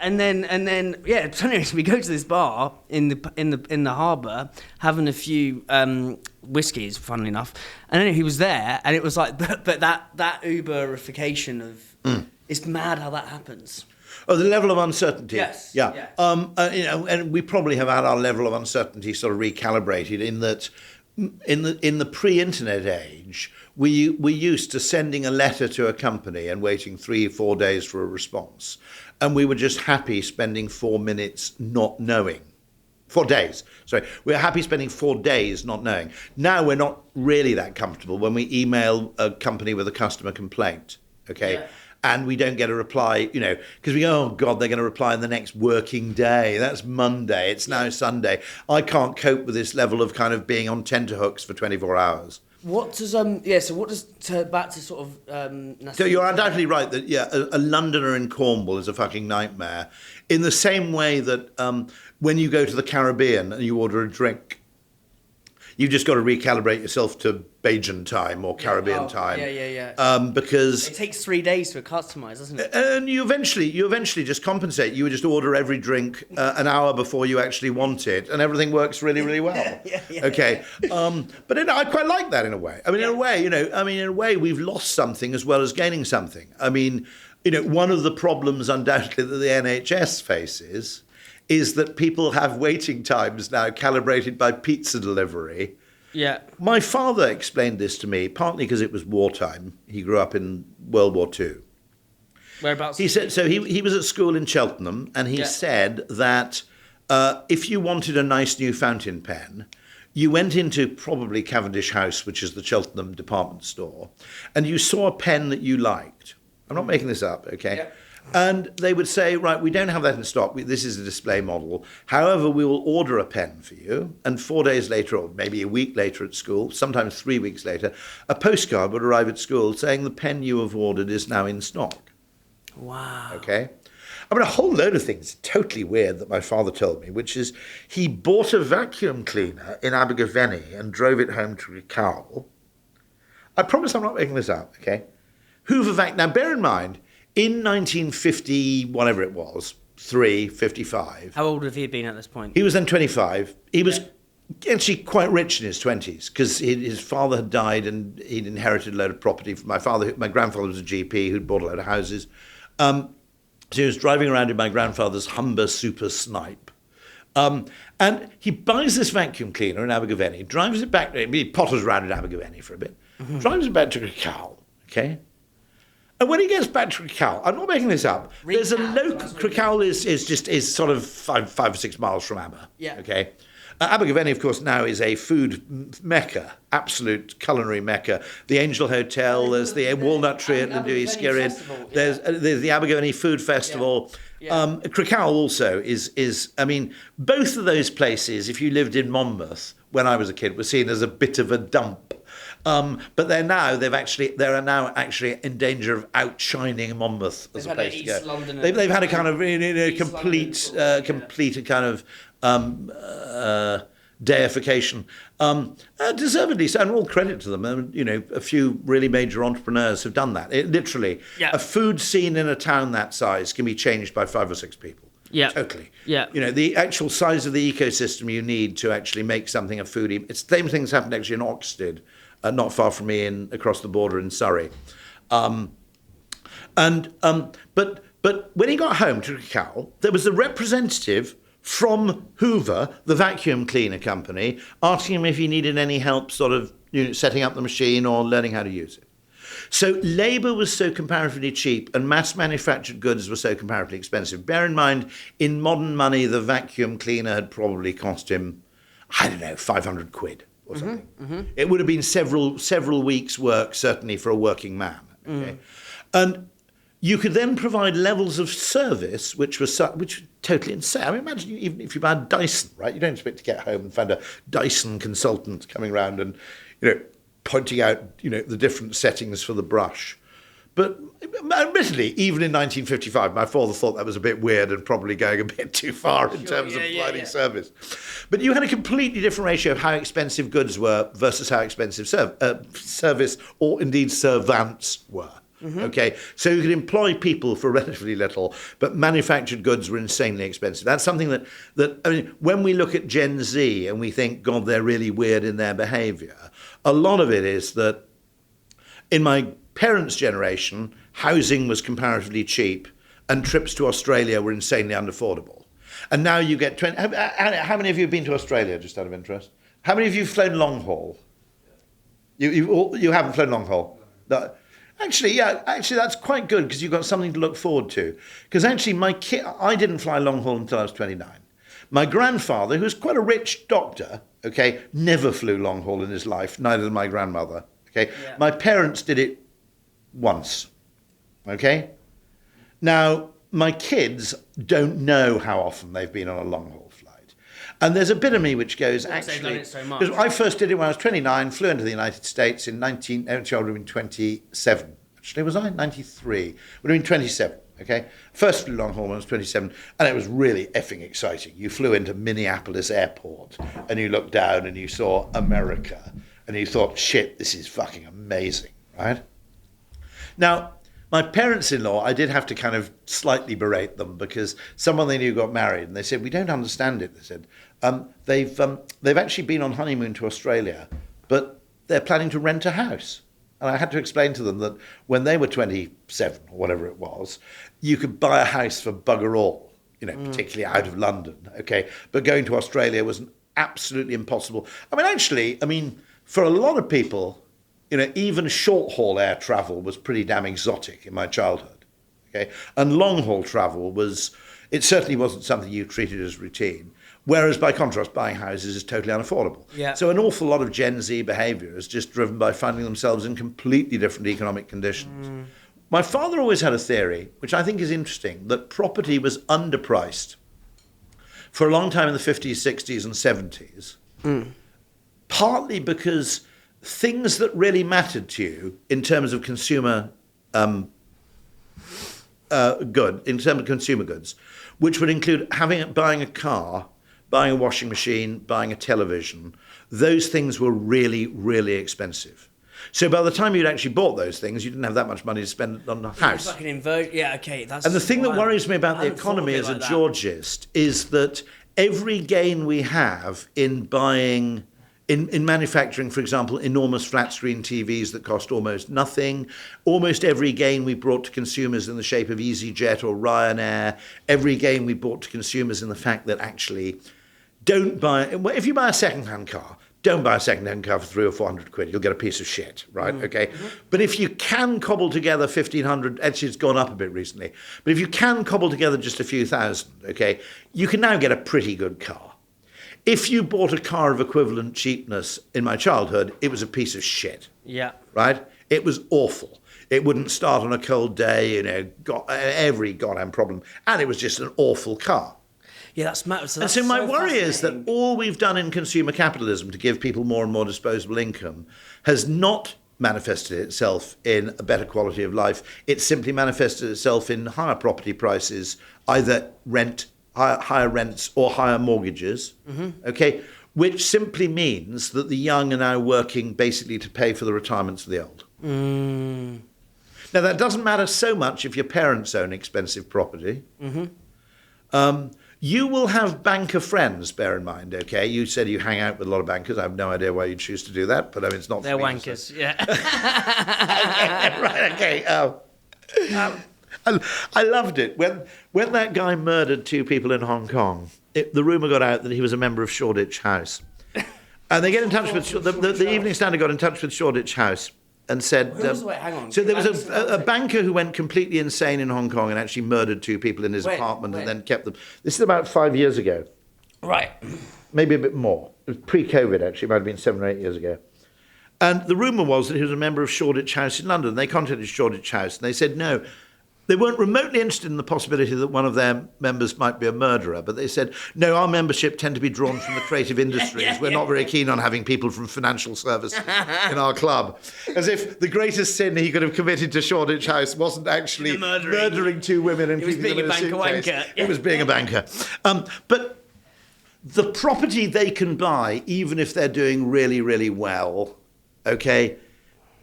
And then, so anyways, we go to this bar in the harbour, having a few whiskies, funnily enough, and then he was there, and it was like, but that Uberification of, it's mad how that happens. Oh, the level of uncertainty. Yes. Yeah. And we probably have had our level of uncertainty sort of recalibrated in that in the pre-internet age, we're used to sending a letter to a company and waiting 3-4 days for a response. And we were just happy spending 4 minutes not knowing. 4 days. Sorry. We're happy spending 4 days not knowing. Now we're not really that comfortable when we email a company with a customer complaint. Okay. Yeah. and we don't get a reply, because we go, oh God, they're going to reply in the next working day. That's Monday. It's now Sunday. I can't cope with this level of kind of being on tenterhooks for 24 hours. What does back to sort of So you're undoubtedly right that a Londoner in Cornwall is a fucking nightmare. In the same way that when you go to the Caribbean and you order a drink, you've just got to recalibrate yourself to Bajan time or Caribbean time. Because it takes 3 days to customize, doesn't it? And you eventually just compensate. You would just order every drink an hour before you actually want it, and everything works really, really well. Okay. But I quite like that in a way. I mean, in a way, we've lost something as well as gaining something. I mean, one of the problems undoubtedly that the NHS faces is that people have waiting times now calibrated by pizza delivery. Yeah. My father explained this to me, partly because it was wartime. He grew up in World War II. Whereabouts? He said, so he was at school in Cheltenham, and he said that if you wanted a nice new fountain pen, you went into probably Cavendish House, which is the Cheltenham department store, and you saw a pen that you liked. I'm not making this up, okay? Yeah. And they would say, right, we don't have that in stock. This is a display model. However, we will order a pen for you. And 4 days later, or maybe a week later at school, sometimes 3 weeks later, a postcard would arrive at school saying the pen you have ordered is now in stock. Wow. Okay? I mean, a whole load of things totally weird that my father told me, which is he bought a vacuum cleaner in Abergavenny and drove it home to Cowl. I promise I'm not making this up, okay? Hoover vac. Now, bear in mind, in 1950, whatever it was, 55. How old have you been at this point? He was then 25. He was actually quite rich in his 20s because his father had died and he'd inherited a load of property from my father. My grandfather was a GP who'd bought a load of houses. So he was driving around in my grandfather's Humber Super Snipe. And he buys this vacuum cleaner in Abergavenny, drives it back, he potters around in Abergavenny for a bit, drives it back to Cowl, okay? And when he gets back to Cowl, I'm not making this up. There's a local. Cowl is sort of five or 6 miles from Aber. Yeah. Okay. Abergavenny, of course, now is a food mecca, absolute culinary mecca. The Angel Hotel, there's the Walnut Tree at Nandui Skirid, there's the Abergavenny Food Festival. Cowl also is. I mean, both of those places, if you lived in Monmouth when I was a kid, were seen as a bit of a dump. But they're now actually in danger of outshining Monmouth as a place to go. They've had a kind of complete kind of deification, deservedly so, and all credit to them. A few really major entrepreneurs have done that. Literally, a food scene in a town that size can be changed by 5 or 6 people. Yeah, totally. Yeah, the actual size of the ecosystem you need to actually make something a foodie. It's the same things happened actually in Oxted. Not far from me, across the border in Surrey, but when he got home to Cowl, there was a representative from Hoover, the vacuum cleaner company, asking him if he needed any help, sort of setting up the machine or learning how to use it. So labour was so comparatively cheap, and mass manufactured goods were so comparatively expensive. Bear in mind, in modern money, the vacuum cleaner had probably cost him, I don't know, 500 quid. Or something. It would have been several weeks' work, certainly for a working man. Okay? And you could then provide levels of service which were totally insane. I mean, imagine even if you buy a Dyson, right? You don't expect to get home and find a Dyson consultant coming around and pointing out the different settings for the brush. But admittedly, even in 1955, my father thought that was a bit weird and probably going a bit too far in terms of providing service. But you had a completely different ratio of how expensive goods were versus how expensive service or indeed servants were. Okay, so you could employ people for relatively little, but manufactured goods were insanely expensive. That's something that I mean, when we look at Gen Z and we think, God, they're really weird in their behaviour, a lot of it is that in my parents' generation, housing was comparatively cheap and trips to Australia were insanely unaffordable. And now you get 20... How many of you have been to Australia, just out of interest? How many of you have flown long haul? You haven't flown long haul? No. Actually, that's quite good because you've got something to look forward to. Because actually, I didn't fly long haul until I was 29. My grandfather, who's quite a rich doctor, okay, never flew long haul in his life, neither did my grandmother. Okay, my parents did it once. okay? Now, my kids don't know how often they've been on a long-haul flight. And there's a bit of me which goes, They've actually... done it so much. Because I first did it when I was 29, flew into the United States in 27. Actually, was I? 93. Would have been 27, okay? First flew long-haul when I was 27, and it was really effing exciting. You flew into Minneapolis Airport, and you looked down and you saw America, and you thought, shit, this is fucking amazing, right? Now, my parents-in-law, I did have to kind of slightly berate them because someone they knew got married, and they said, we don't understand it. They said, they've actually been on honeymoon to Australia, but they're planning to rent a house. And I had to explain to them that when they were 27 or whatever it was, you could buy a house for bugger all, particularly out of London, okay? But going to Australia was absolutely impossible. For a lot of people, even short-haul air travel was pretty damn exotic in my childhood, okay? And long-haul travel it certainly wasn't something you treated as routine, whereas by contrast, buying houses is totally unaffordable. Yeah. So an awful lot of Gen Z behaviour is just driven by finding themselves in completely different economic conditions. My father always had a theory, which I think is interesting, that property was underpriced for a long time in the 50s, 60s and 70s, partly because things that really mattered to you in terms of consumer goods, which would include buying a car, buying a washing machine, buying a television, those things were really, really expensive. So by the time you'd actually bought those things, you didn't have that much money to spend on a house. Like an inversion. Yeah, okay. And the thing that worries me about the economy as a Georgist is that every gain we have in buying... In manufacturing, for example, enormous flat-screen TVs that cost almost nothing, almost every gain we brought to consumers in the shape of EasyJet or Ryanair, every gain we brought to consumers in the fact that actually if you buy a second-hand car, don't buy a second-hand car for 300 or 400 quid, you'll get a piece of shit, right? Okay. Mm-hmm. But if you can cobble together 1,500, actually it's gone up a bit recently, but if you can cobble together just a few thousand, okay, you can now get a pretty good car. If you bought a car of equivalent cheapness in my childhood, it was a piece of shit. Yeah. Right? It was awful. It wouldn't start on a cold day, got every goddamn problem. And it was just an awful car. Yeah, that's mad. So my worry is that all we've done in consumer capitalism to give people more and more disposable income has not manifested itself in a better quality of life. It simply manifested itself in higher property prices, either higher rents or higher mortgages, okay, which simply means that the young are now working basically to pay for the retirements of the old. Now, that doesn't matter so much if your parents own expensive property. You will have banker friends, bear in mind, okay? You said you hang out with a lot of bankers. I have no idea why you choose to do that, but it's not... They're wankers, yeah. Right, okay. I loved it. When that guy murdered two people in Hong Kong, the rumour got out that he was a member of Shoreditch House. And they get in touch with... The Evening Standard got in touch with Shoreditch House and said... hang on. So there was a banker who went completely insane in Hong Kong and actually murdered two people in his apartment and then kept them... This is about 5 years ago. Right. Maybe a bit more. It was pre-COVID, actually. It might have been 7 or 8 years ago. And the rumour was that he was a member of Shoreditch House in London. They contacted Shoreditch House and they said no. They weren't remotely interested in the possibility that one of their members might be a murderer, but they said, no, our membership tend to be drawn from the creative industries. We're not very keen on having people from financial services in our club. As if the greatest sin he could have committed to Shoreditch House wasn't actually murdering two women and keeping them in a suitcase. It was being a banker. But the property they can buy, even if they're doing really, really well, okay,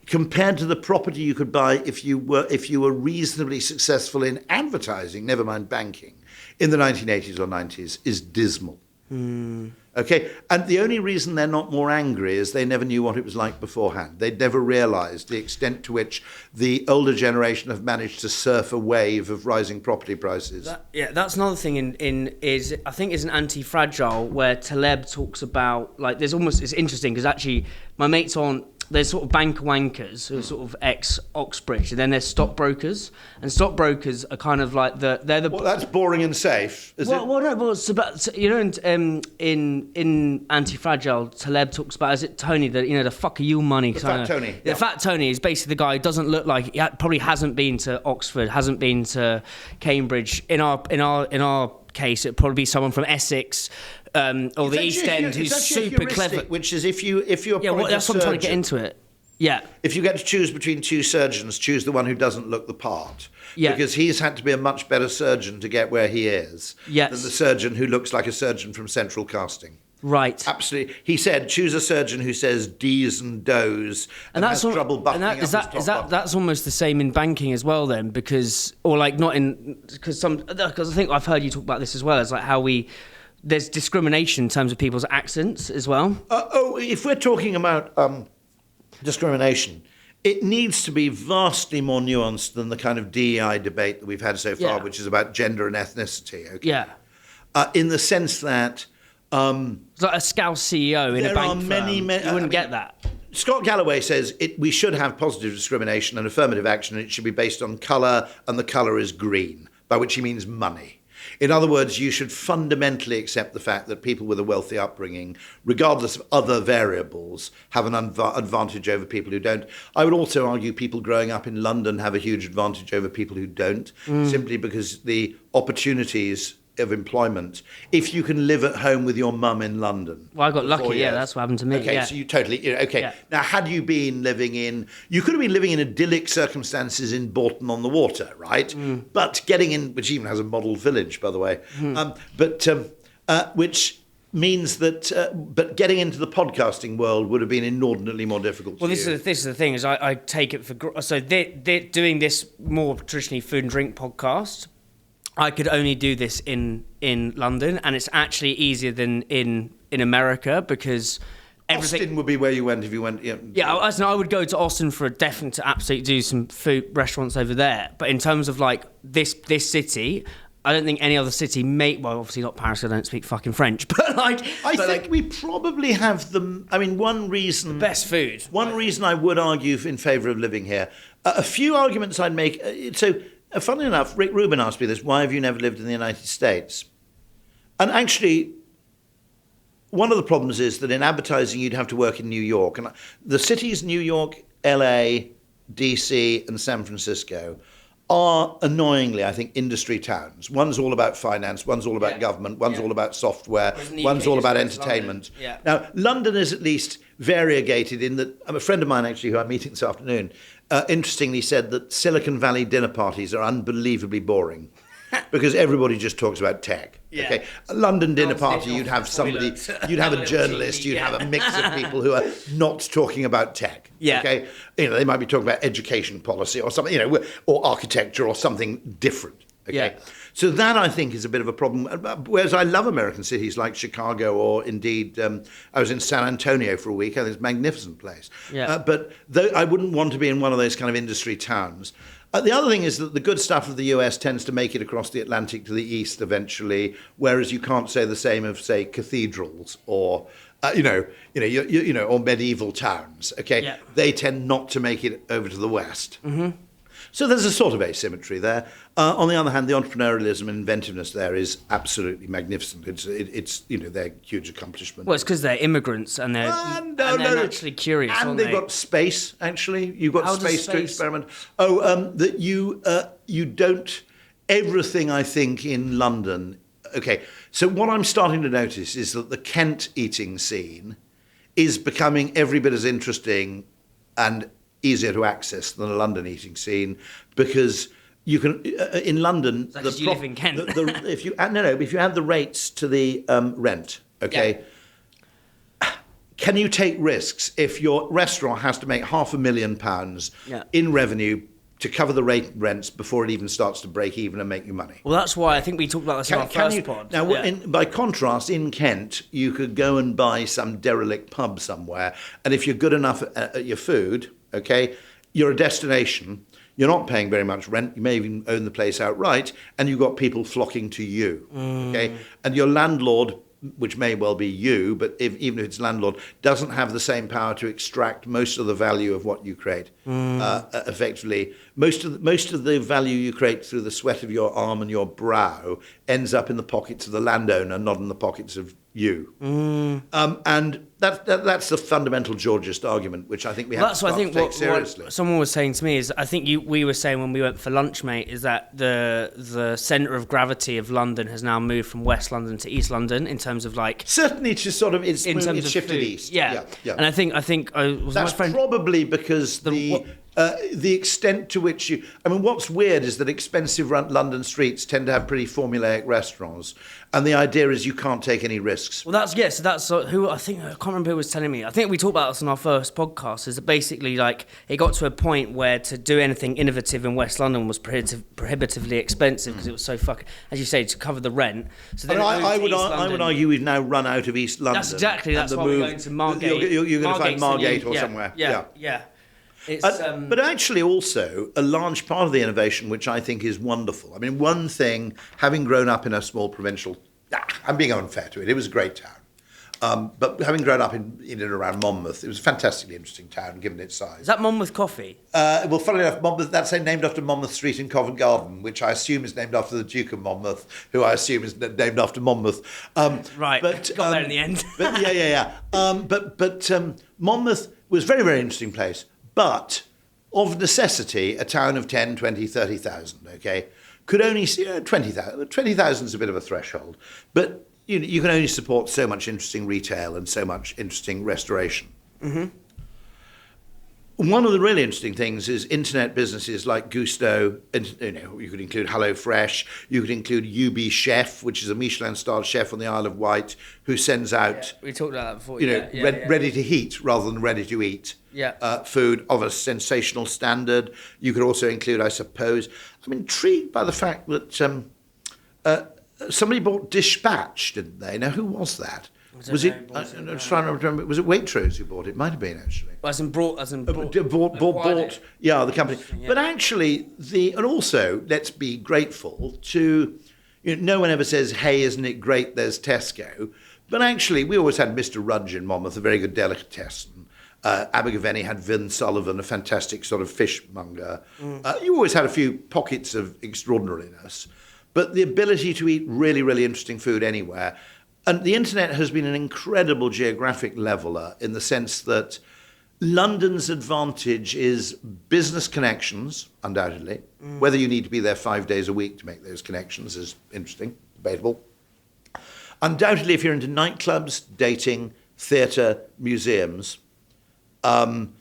compared to the property you could buy if you were reasonably successful in advertising, never mind banking, in the 1980s or 90s, is dismal. Okay, and the only reason they're not more angry is they never knew what it was like beforehand. They'd never realised the extent to which the older generation have managed to surf a wave of rising property prices. That's another thing is I think is an Antifragile where Taleb talks about, like, it's interesting because actually my mate's on there's sort of bank wankers who are sort of ex-Oxbridge, and then there's stockbrokers, and stockbrokers are kind of like they're the. Well, that's boring and safe, is it? Well, no, well, it's about, you know, in Antifragile, Taleb talks about, is it Tony, the fuck are you money? The fat Tony. The fat Tony is basically the guy who doesn't look like, he probably hasn't been to Oxford, hasn't been to Cambridge. In our case, it'd probably be someone from Essex, or the East End, who's super clever. Which is if you're that's what I'm trying to get into it. Yeah. If you get to choose between two surgeons, choose the one who doesn't look the part. Yeah. Because he's had to be a much better surgeon to get where he is than the surgeon who looks like a surgeon from Central Casting. Right. Absolutely. He said, choose a surgeon who says D's and does and has trouble buttoning up his top button. That's almost the same in banking as well then, because I think I've heard you talk about this as well, as like how there's discrimination in terms of people's accents as well. If we're talking about discrimination, it needs to be vastly more nuanced than the kind of DEI debate that we've had so far, which is about gender and ethnicity. Okay? Yeah. In the sense that it's like a Scouse CEO in a bank firm. You wouldn't get that. Scott Galloway says we should have positive discrimination and affirmative action, and it should be based on colour, and the colour is green, by which he means money. In other words, you should fundamentally accept the fact that people with a wealthy upbringing, regardless of other variables, have an advantage over people who don't. I would also argue people growing up in London have a huge advantage over people who don't, simply because the opportunities of employment, if you can live at home with your mum in London. Well, I got lucky, that's what happened to me. Okay, so you totally, Now, had you been you could have been living in idyllic circumstances in Bourton on the Water, right? But getting in, which even has a model village, by the way, which means that, but getting into the podcasting world would have been inordinately more difficult. Well, this is the thing, is I take it for, so they're doing this more traditionally food and drink podcast. I could only do this in London, and it's actually easier than in America, because everything. Austin would be where you went if you went. I would go to Austin for to absolutely do some food restaurants over there. But in terms of like this city, I don't think any other city well, obviously not Paris, I don't speak fucking French, but I think we probably have one reason. The best food. One reason I would argue in favour of living here. A few arguments I'd make. Funnily enough, Rick Rubin asked me this, why have you never lived in the United States? And actually, one of the problems is that in advertising, you'd have to work in New York. And the cities, New York, LA, DC, and San Francisco, are annoyingly, I think, industry towns. One's all about finance, one's all about government, one's all about software, one's all about entertainment. Now, London is at least variegated in that, a friend of mine actually who I'm meeting this afternoon, interestingly said that Silicon Valley dinner parties are unbelievably boring because everybody just talks about tech. Yeah. Okay, a London dinner party, you'd have somebody, you'd have a journalist, you'd have a mix of people who are not talking about tech. Yeah. Okay, they might be talking about education policy or something, or architecture or something different. Okay. Yeah. So that, I think, is a bit of a problem. Whereas I love American cities like Chicago, or indeed, I was in San Antonio for a week. I think it's a magnificent place. Yeah. But I wouldn't want to be in one of those kind of industry towns. The other thing is that the good stuff of the US tends to make it across the Atlantic to the east eventually, whereas you can't say the same of, say, cathedrals or or medieval towns. Okay, yeah. They tend not to make it over to the west. Mm-hmm. So there's a sort of asymmetry there. On the other hand, the entrepreneurialism and inventiveness there is absolutely magnificent. It's their huge accomplishment. Well, it's because they're immigrants and they're naturally curious, and they've got space. Actually, you've got space to experiment. That you don't. Everything I think in London. Okay, so what I'm starting to notice is that the Kent eating scene is becoming every bit as interesting and easier to access than a London eating scene, because you can in London. You live in Kent. If you add the rates to the rent, okay. Yeah. Can you take risks if your restaurant has to make £500,000 in revenue to cover the rents before it even starts to break even and make you money? Well, that's why I think we talked about this in our first pod. Now, by contrast, in Kent, you could go and buy some derelict pub somewhere, and if you're good enough at your food, okay, you're a destination. You're not paying very much rent. You may even own the place outright, and you've got people flocking to you. Okay, and your landlord which may well be you, but even if it's landlord, doesn't have the same power to extract most of the value of what you create. Effectively, most of the value you create through the sweat of your arm and your brow ends up in the pockets of the landowner, not in the pockets of you. And that's the fundamental Georgist argument, which I think we have to start to take seriously. What someone was saying to me is, I think we were saying when we went for lunch, mate, is that the centre of gravity of London has now moved from West London to East London in terms of like... Certainly it's just sort of, it's shifted food. east. Yeah. And I think that's probably because the extent to which you... I mean, what's weird is that expensive London streets tend to have pretty formulaic restaurants, and the idea is you can't take any risks. Well, that's who I can't remember who was telling me. I think we talked about this on our first podcast, is that basically like it got to a point where to do anything innovative in West London was prohibitively expensive because it was so as you say, to cover the rent. So then I would argue we've now run out of East London. That's why we're going to Margate. You're going to find Margate or somewhere. Yeah. But actually also a large part of the innovation, which I think is wonderful. I mean, one thing, having grown up in a small provincial... I'm being unfair to it. It was a great town. But having grown up in and around Monmouth, it was a fantastically interesting town, given its size. Is that Monmouth coffee? Well, funnily enough, Monmouth, that's named after Monmouth Street in Covent Garden, which I assume is named after the Duke of Monmouth, who I assume is named after Monmouth. Right, but, got there in the end. But But Monmouth was a very, very interesting place. But of necessity, a town of 10, 20, 30,000, okay, could only see 20,000. 20,000 is a bit of a threshold. But you can only support so much interesting retail and so much interesting restoration. Mm-hmm. One of the really interesting things is internet businesses like Gusto, and you could include HelloFresh, you could include UB Chef, which is a Michelin-starred chef on the Isle of Wight, who sends out... we talked about that before. Ready to heat rather than ready to eat food of a sensational standard. You could also include, I suppose... I'm intrigued by the fact that somebody bought Dispatch, didn't they? Now, who was that? Was it? I'm just trying to remember. Was it Waitrose who bought it? Might have been actually. Bought. Yeah, the company. Yeah. But actually, and also let's be grateful to. No one ever says, "Hey, isn't it great? There's Tesco." But actually, we always had Mr. Rudge in Monmouth, a very good delicatessen. Abergavenny had Vin Sullivan, a fantastic sort of fishmonger. You always had a few pockets of extraordinariness, but the ability to eat really, really interesting food anywhere. And the internet has been an incredible geographic leveller in the sense that London's advantage is business connections, undoubtedly. Whether you need to be there 5 days a week to make those connections is interesting, debatable. Undoubtedly, if you're into nightclubs, dating, theatre, museums, then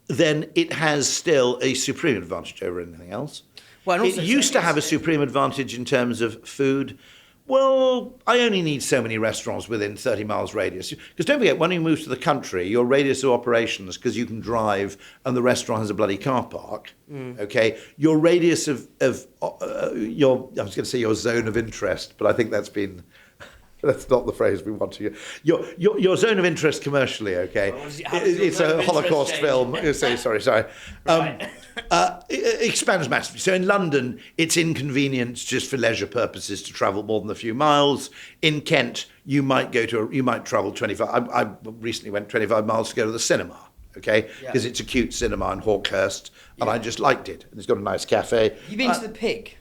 it has still a supreme advantage over anything else. Well, it used to have a supreme advantage in terms of food. Well, I only need so many restaurants within 30 miles radius. Because don't forget, when you move to the country, your radius of operations, because you can drive and the restaurant has a bloody car park, okay, your radius of I was going to say your zone of interest, but I think that's not the phrase we want to use. Your zone of interest commercially, okay? It's a Holocaust film. Sorry. Right. It expands massively. So in London, it's inconvenient just for leisure purposes to travel more than a few miles. In Kent, you might travel 25. I recently went 25 miles to go to the cinema, okay? Because it's a cute cinema in Hawkhurst, and I just liked it. And it's got a nice cafe. You've been to the Pig?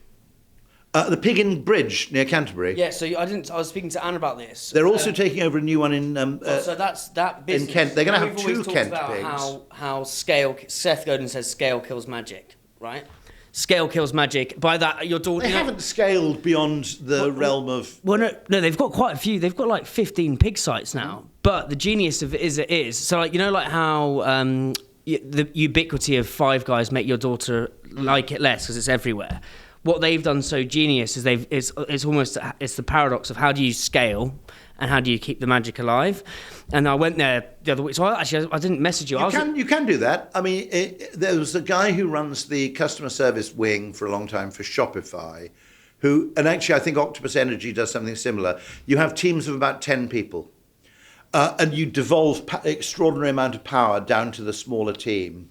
The Pig in Bridge near Canterbury. Yeah, so I was speaking to Anne about this. They're also taking over a new one in so that's that business. In Kent. They're going to have two Kent pigs. How Seth Godin says scale kills magic, right? Scale kills magic. By that, your daughter... They haven't scaled beyond the realm of... Well, no, they've got quite a few. They've got like 15 pig sites now. But the genius of it is. So like, like how the ubiquity of Five Guys make your daughter like it less because it's everywhere. What they've done so genius is it's the paradox of how do you scale and how do you keep the magic alive. And I went there the other week. So I didn't message you. You can do that. I mean, there was a guy who runs the customer service wing for a long time for Shopify, and actually I think Octopus Energy does something similar. You have teams of about 10 people, and you devolve extraordinary amount of power down to the smaller team.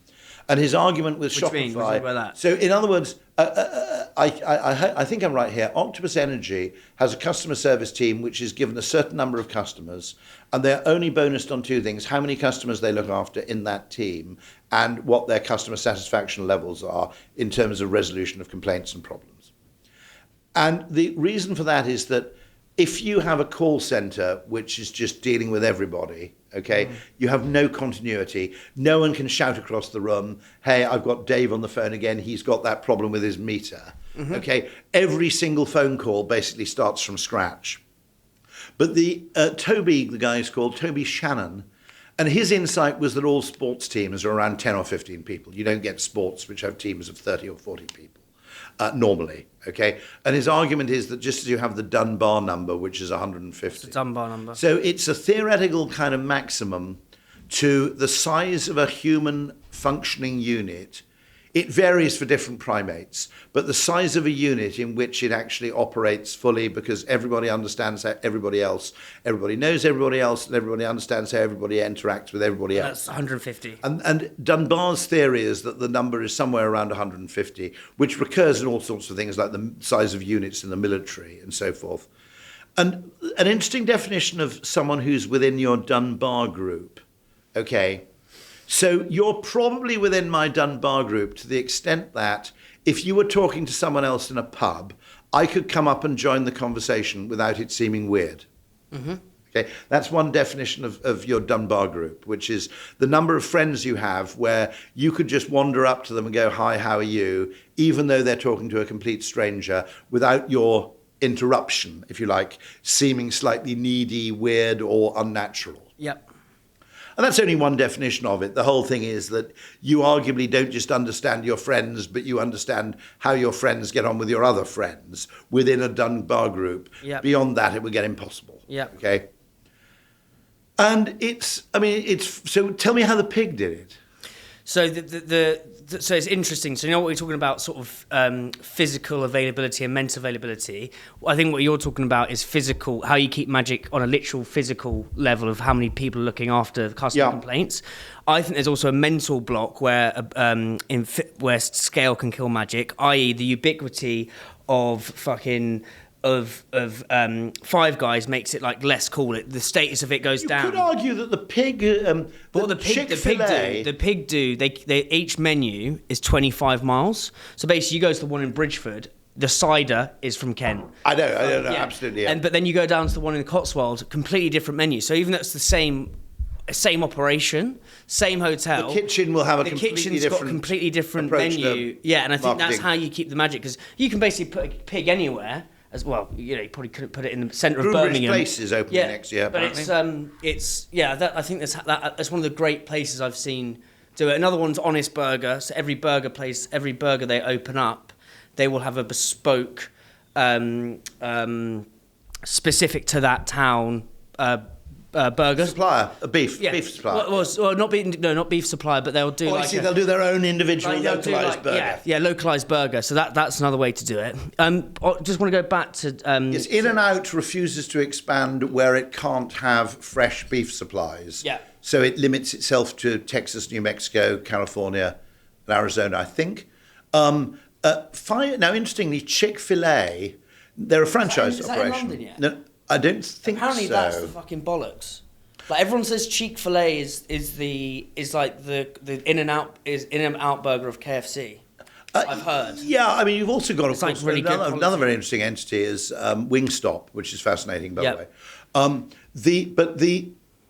And his argument with What do you mean? What do you Shopify. mean by that? So in other words, I think I'm right here. Octopus Energy has a customer service team which is given a certain number of customers, and they're only bonused on two things: how many customers they look after in that team, and what their customer satisfaction levels are in terms of resolution of complaints and problems. And the reason for that is that if you have a call center which is just dealing with everybody, okay, you have no continuity. No one can shout across the room, hey, I've got Dave on the phone again. He's got that problem with his meter. Okay, every single phone call basically starts from scratch. But Toby, the guy is called Toby Shannon, and his insight was that all sports teams are around 10 or 15 people. You don't get sports which have teams of 30 or 40 people. Normally, okay? And his argument is that just as you have the Dunbar number, which is 150. It's a Dunbar number. So it's a theoretical kind of maximum to the size of a human functioning unit. It varies for different primates, but the size of a unit in which it actually operates fully, because everybody understands how everybody knows everybody else, and everybody understands how everybody interacts with everybody else. That's 150. And Dunbar's theory is that the number is somewhere around 150, which recurs in all sorts of things like the size of units in the military and so forth. And an interesting definition of someone who's within your Dunbar group, okay? So you're probably within my Dunbar group to the extent that if you were talking to someone else in a pub, I could come up and join the conversation without it seeming weird. Okay, that's one definition of your Dunbar group, which is the number of friends you have where you could just wander up to them and go, hi, how are you? Even though they're talking to a complete stranger without your interruption, if you like, seeming slightly needy, weird, or unnatural. Yep. And that's only one definition of it. The whole thing is that you arguably don't just understand your friends, but you understand how your friends get on with your other friends within a Dunbar group. Yep. Beyond that, it would get impossible. Yep. Okay. And so tell me how the pig did it. So so it's interesting. So you know what we're talking about, sort of physical availability and mental availability. I think what you're talking about is physical, how you keep magic on a literal physical level of how many people are looking after customer complaints. I think there's also a mental block where where scale can kill magic, i.e. the ubiquity of Five Guys makes it like less cool. The status of it goes down. You could argue that the pig, the pig do. They each menu is 25 miles. So basically, you go to the one in Bridgeford. The cider is from Kent. I know, absolutely. Yeah. But then you go down to the one in the Cotswolds, completely different menu. So even though it's the same operation, same hotel. The kitchen will have a completely different menu. Yeah, and I think marketing. that's how you keep the magic, because you can basically put a pig anywhere. As well, you probably couldn't put it in the centre of Birmingham. Place is opening next year, but apparently. I think that's one of the great places I've seen do it. Another one's Honest Burger. So every burger they open up, they will have a bespoke, specific to that town burger supplier, a beef supplier. Not beef supplier, but they'll do. They'll do their own individual localized burger. Yeah, localized burger. So that's another way to do it. I just want to go back to. Yes, In-N-Out refuses to expand where it can't have fresh beef supplies. Yeah. So it limits itself to Texas, New Mexico, California, and Arizona, I think. Now, interestingly, Chick-fil-A, they're a franchise is that operation. in London yet? No, I don't think Apparently so. that's the fucking bollocks. Like everyone says, Chick-fil-A is like the In-N-Out burger of KFC. I've heard. Yeah, I mean, you've also got, of like course, really another very interesting entity is Wingstop, which is fascinating, by the way.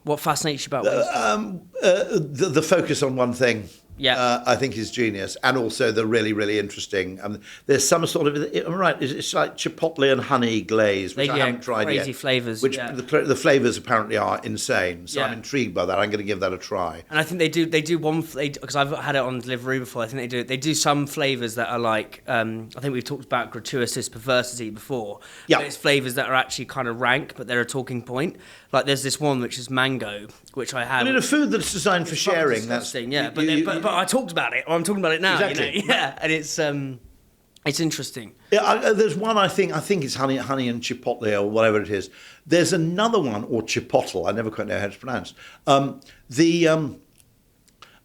What fascinates you about Wingstop? The focus on one thing. Yeah, I think is genius, and also the really, really interesting. There's some sort of it's like chipotle and honey glaze, which I haven't tried yet. Crazy flavors. Which the flavors apparently are insane. So Yeah. I'm intrigued by that. I'm going to give that a try. And I think they do one because I've had it on delivery before. I think they do some flavors that are like I think we've talked about gratuitous perversity before. Yeah, it's flavors that are actually kind of rank, but they're a talking point. Like there's this one which is mango, which I had. I mean, a food that's designed for sharing. That's yeah. But I talked about it. Or I'm talking about it now. Exactly. You know? Yeah, and it's interesting. Yeah, there's one I think it's honey and chipotle or whatever it is. There's another one, or chipotle. I never quite know how it's pronounced.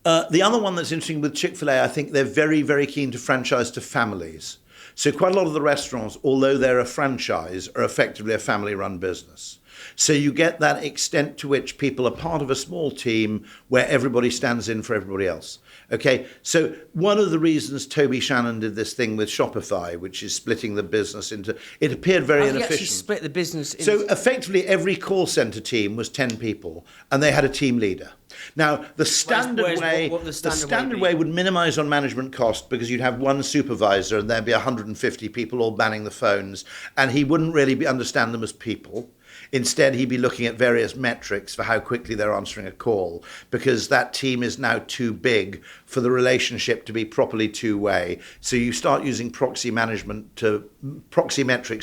The other one that's interesting with Chick-fil-A, I think they're very, very keen to franchise to families. So quite a lot of the restaurants, although they're a franchise, are effectively a family-run business. So you get that extent to which people are part of a small team where everybody stands in for everybody else. Okay, so one of the reasons Toby Shannon did this thing with Shopify, which is splitting the business into, it appeared very inefficient. Actually split the business into... So effectively every call center team was 10 people and they had a team leader. Now, the standard way would minimize on management cost because you'd have one supervisor and there'd be 150 people all manning the phones, and he wouldn't really understand them as people. Instead, he'd be looking at various metrics for how quickly they're answering a call, because that team is now too big for the relationship to be properly two-way. So you start using proxy metrics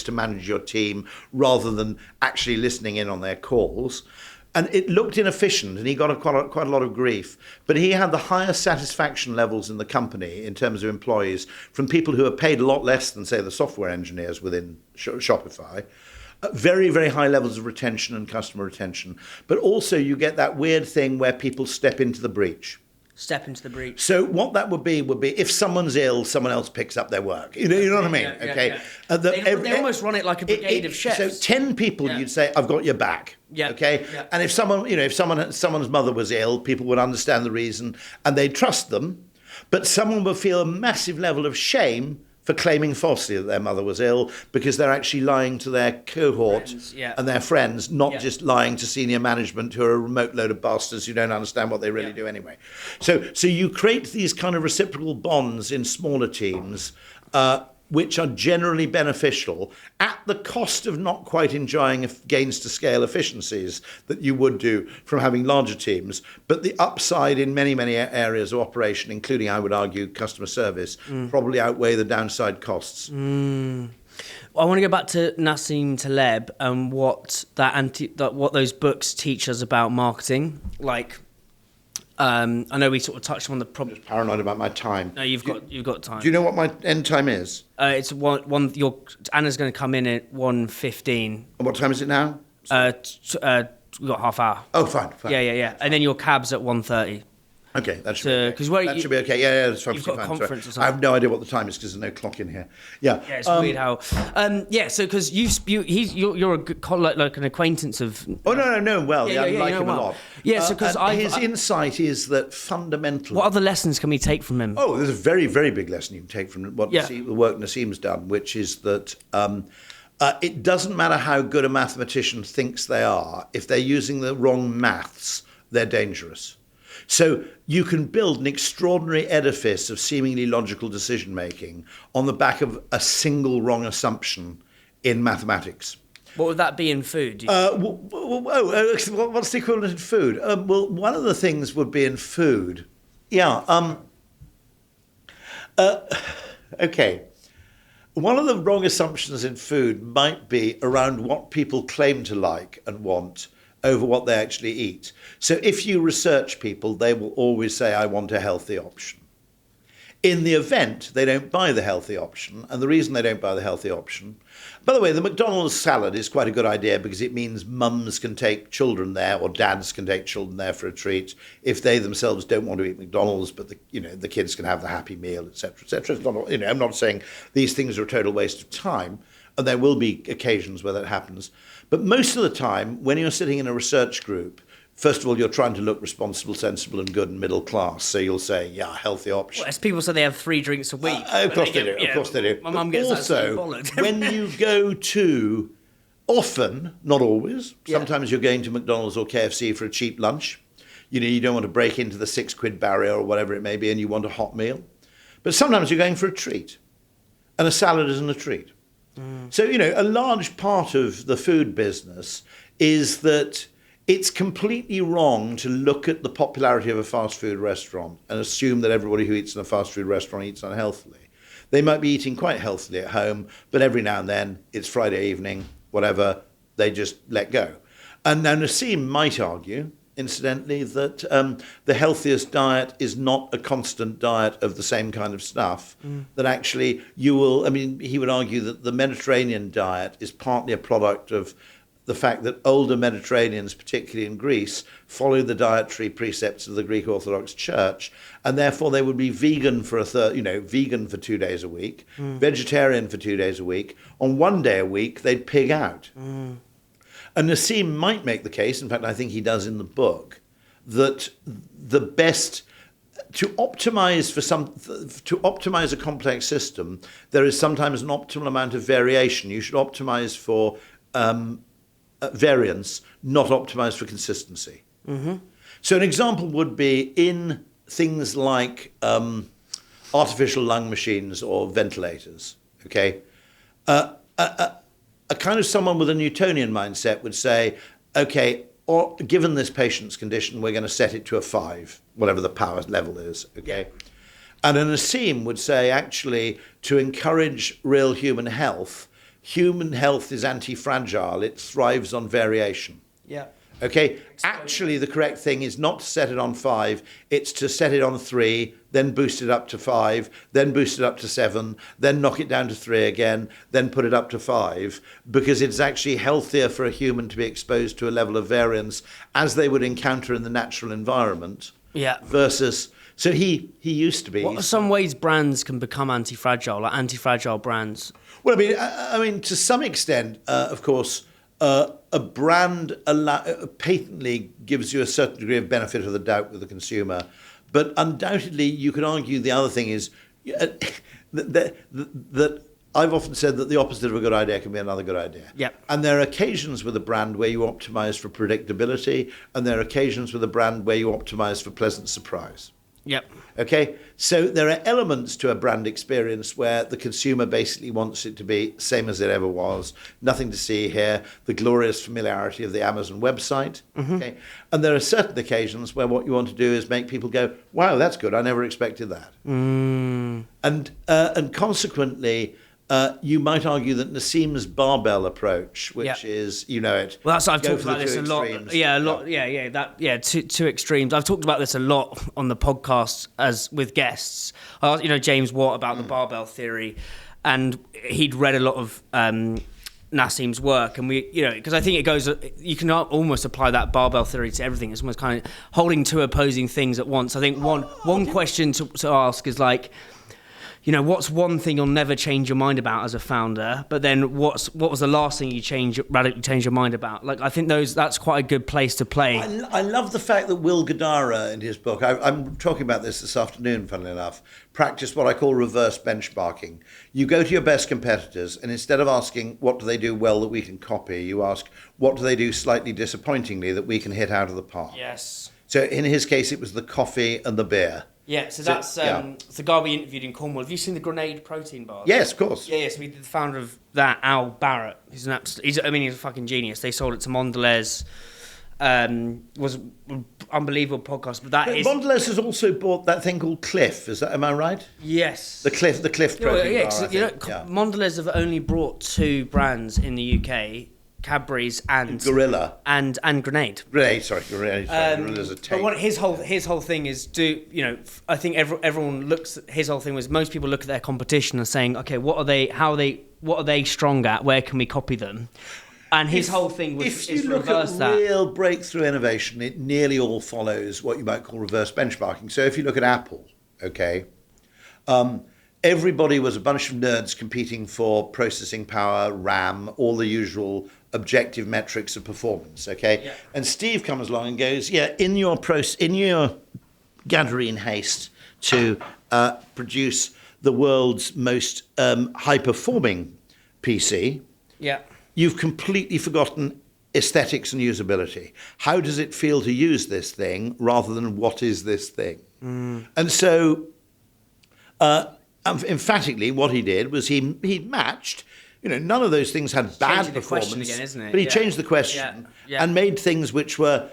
to manage your team rather than actually listening in on their calls. And it looked inefficient, and he got quite a lot of grief. But he had the highest satisfaction levels in the company in terms of employees from people who are paid a lot less than, say, the software engineers within Shopify. Very, very high levels of retention and customer retention. But also you get that weird thing where people step into the breach. So what that would be if someone's ill, someone else picks up their work. You know what I mean? Yeah, okay. Yeah. They almost run it like a brigade of chefs. So 10 people, you'd say, "I've got your back." Yeah. Okay. Yeah. And if someone's mother was ill, people would understand the reason and they'd trust them. But someone would feel a massive level of shame for claiming falsely that their mother was ill, because they're actually lying to their cohort and their friends, not just lying to senior management who are a remote load of bastards who don't understand what they really do anyway. So you create these kind of reciprocal bonds in smaller teams, which are generally beneficial at the cost of not quite enjoying gains to scale efficiencies that you would do from having larger teams. But the upside in many, many areas of operation, including, I would argue, customer service, probably outweigh the downside costs. I want to go back to Nassim Taleb and what those books teach us about marketing. Like, I know we sort of touched on the problem. I'm just paranoid about my time. No, you've got time. Do you know what my end time is? It's one. Anna's going to come in at 1:15. And what time is it now? We've got half hour. Oh, fine. Yeah. And then your cab's at 1:30. Okay, that should be okay. That should be okay. Yeah, that's fine. You've got a conference or something. I have no idea what the time is because there's no clock in here. Yeah. Yeah, it's weird how. So because you're a good, like an acquaintance of. Oh no. Well, I like him a lot. Yeah, so because his insight is that fundamentally. What other lessons can we take from him? Oh, there's a very, very big lesson you can take from the work Nassim's done, which is that. It doesn't matter how good a mathematician thinks they are. If they're using the wrong maths, they're dangerous. So you can build an extraordinary edifice of seemingly logical decision-making on the back of a single wrong assumption in mathematics. What would that be in food? What's the equivalent in food? Well, one of the things would be in food. Yeah. Okay. One of the wrong assumptions in food might be around what people claim to like and want over what they actually eat. So if you research people, they will always say, I want a healthy option. In the event, they don't buy the healthy option. And the reason they don't buy the healthy option, by the way, the McDonald's salad is quite a good idea because it means mums can take children there or dads can take children there for a treat if they themselves don't want to eat McDonald's, but the kids can have the happy meal, etc., etc. I'm not saying these things are a total waste of time, and there will be occasions where that happens. But most of the time, when you're sitting in a research group, first of all, you're trying to look responsible, sensible, and good and middle class. So you'll say, healthy option. Well, as people say they have 3 drinks a week. Of course they do. Of course they do. My mum gets also, that when you go to, often, not always, sometimes you're going to McDonald's or KFC for a cheap lunch. You don't want to break into the £6 barrier or whatever it may be, and you want a hot meal. But sometimes you're going for a treat. And a salad isn't a treat. So, a large part of the food business is that it's completely wrong to look at the popularity of a fast food restaurant and assume that everybody who eats in a fast food restaurant eats unhealthily. They might be eating quite healthily at home, but every now and then, it's Friday evening, whatever, they just let go. And now Nassim might argue, incidentally, that the healthiest diet is not a constant diet of the same kind of stuff, that actually he would argue that the Mediterranean diet is partly a product of the fact that older Mediterraneans, particularly in Greece, follow the dietary precepts of the Greek Orthodox Church, and therefore they would be vegan for vegan for 2 days a week, vegetarian for 2 days a week. On 1 day a week, they'd pig out. And Nassim might make the case, in fact, I think he does in the book, that the best to optimize a complex system, there is sometimes an optimal amount of variation. You should optimize for variance, not optimize for consistency. So an example would be in things like artificial lung machines or ventilators. Okay, a kind of someone with a Newtonian mindset would say, okay, or given this patient's condition, we're going to set it to a 5, whatever the power level is, okay? And an Nassim would say, actually, to encourage real human health is anti-fragile. It thrives on variation. Yeah. Okay? Actually, the correct thing is not to set it on 5. It's to set it on 3, then boost it up to 5, then boost it up to 7, then knock it down to 3 again, then put it up to 5, because it's actually healthier for a human to be exposed to a level of variance as they would encounter in the natural environment. Yeah. Versus, so he used to be. What are some ways brands can become anti-fragile, like anti-fragile brands? Well, I mean, to some extent, of course, a brand patently gives you a certain degree of benefit of the doubt with the consumer, but undoubtedly you could argue the other thing is that I've often said that the opposite of a good idea can be another good idea. Yep. And there are occasions with a brand where you optimize for predictability, and there are occasions with a brand where you optimize for pleasant surprise. Yep. Okay, so there are elements to a brand experience where the consumer basically wants it to be same as it ever was, nothing to see here, the glorious familiarity of the Amazon website. Okay, and there are certain occasions where what you want to do is make people go, wow, that's good, I never expected that. And consequently, you might argue that Nassim's barbell approach, which is, you know it. Well, I've go talked for the about this two a lot. extremes. Two extremes. I've talked about this a lot on the podcast as with guests. I asked, James Watt about the barbell theory, and he'd read a lot of Nassim's work, and because I think it goes, you can almost apply that barbell theory to everything. It's almost kind of holding two opposing things at once. I think one question to ask is like, what's one thing you'll never change your mind about as a founder? But then what was the last thing you radically change your mind about? Like, I think that's quite a good place to play. I love the fact that Will Guidara, in his book, I'm talking about this afternoon, funnily enough, practiced what I call reverse benchmarking. You go to your best competitors, and instead of asking, what do they do well that we can copy, you ask, what do they do slightly disappointingly that we can hit out of the park? Yes. So in his case, it was the coffee and the beer. Yeah, so that's the guy we interviewed in Cornwall. Have you seen the Grenade protein bars? Yes, of course. Yeah, so we did the founder of that, Al Barrett. He's he's a fucking genius. They sold it to Mondelez. Was an unbelievable podcast, but Mondelez has also bought that thing called Cliff. Am I right? Yes. The Cliff protein bar. Mondelez have only brought 2 brands in the UK. Cadbury's and Gorilla and Grenade. Grenada's a tape. But his whole thing is I think everyone looks at his whole thing was most people look at their competition and saying, okay, what are they strong at? Where can we copy them? And his whole thing was if you look at real breakthrough innovation, it nearly all follows what you might call reverse benchmarking. So if you look at Apple, okay. Everybody was a bunch of nerds competing for processing power, RAM, all the usual objective metrics of performance, okay? Yeah. And Steve comes along and goes, in your gathering haste to produce the world's most high-performing PC, you've completely forgotten aesthetics and usability. How does it feel to use this thing rather than what is this thing? And so... emphatically, what he did was he matched. None of those things had bad performance. Again, isn't it? But he changed the question and made things which were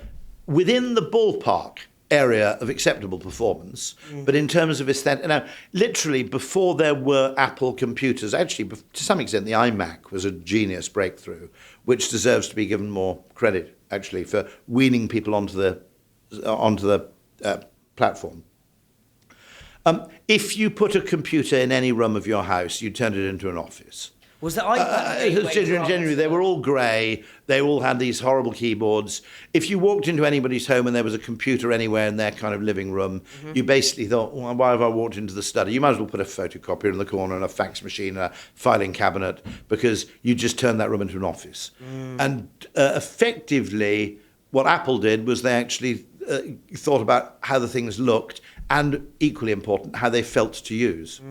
within the ballpark area of acceptable performance. But in terms of aesthetic, now literally before there were Apple computers, actually to some extent the iMac was a genius breakthrough, which deserves to be given more credit actually for weaning people onto the platform. If you put a computer in any room of your house, you turn it into an office. Was that iPad? Genuinely, they were all grey. They all had these horrible keyboards. If you walked into anybody's home and there was a computer anywhere in their kind of living room, you basically thought, well, why have I walked into the study? You might as well put a photocopier in the corner and a fax machine and a filing cabinet, because you just turned that room into an office. And effectively, what Apple did was they actually thought about how the things looked, and equally important, how they felt to use,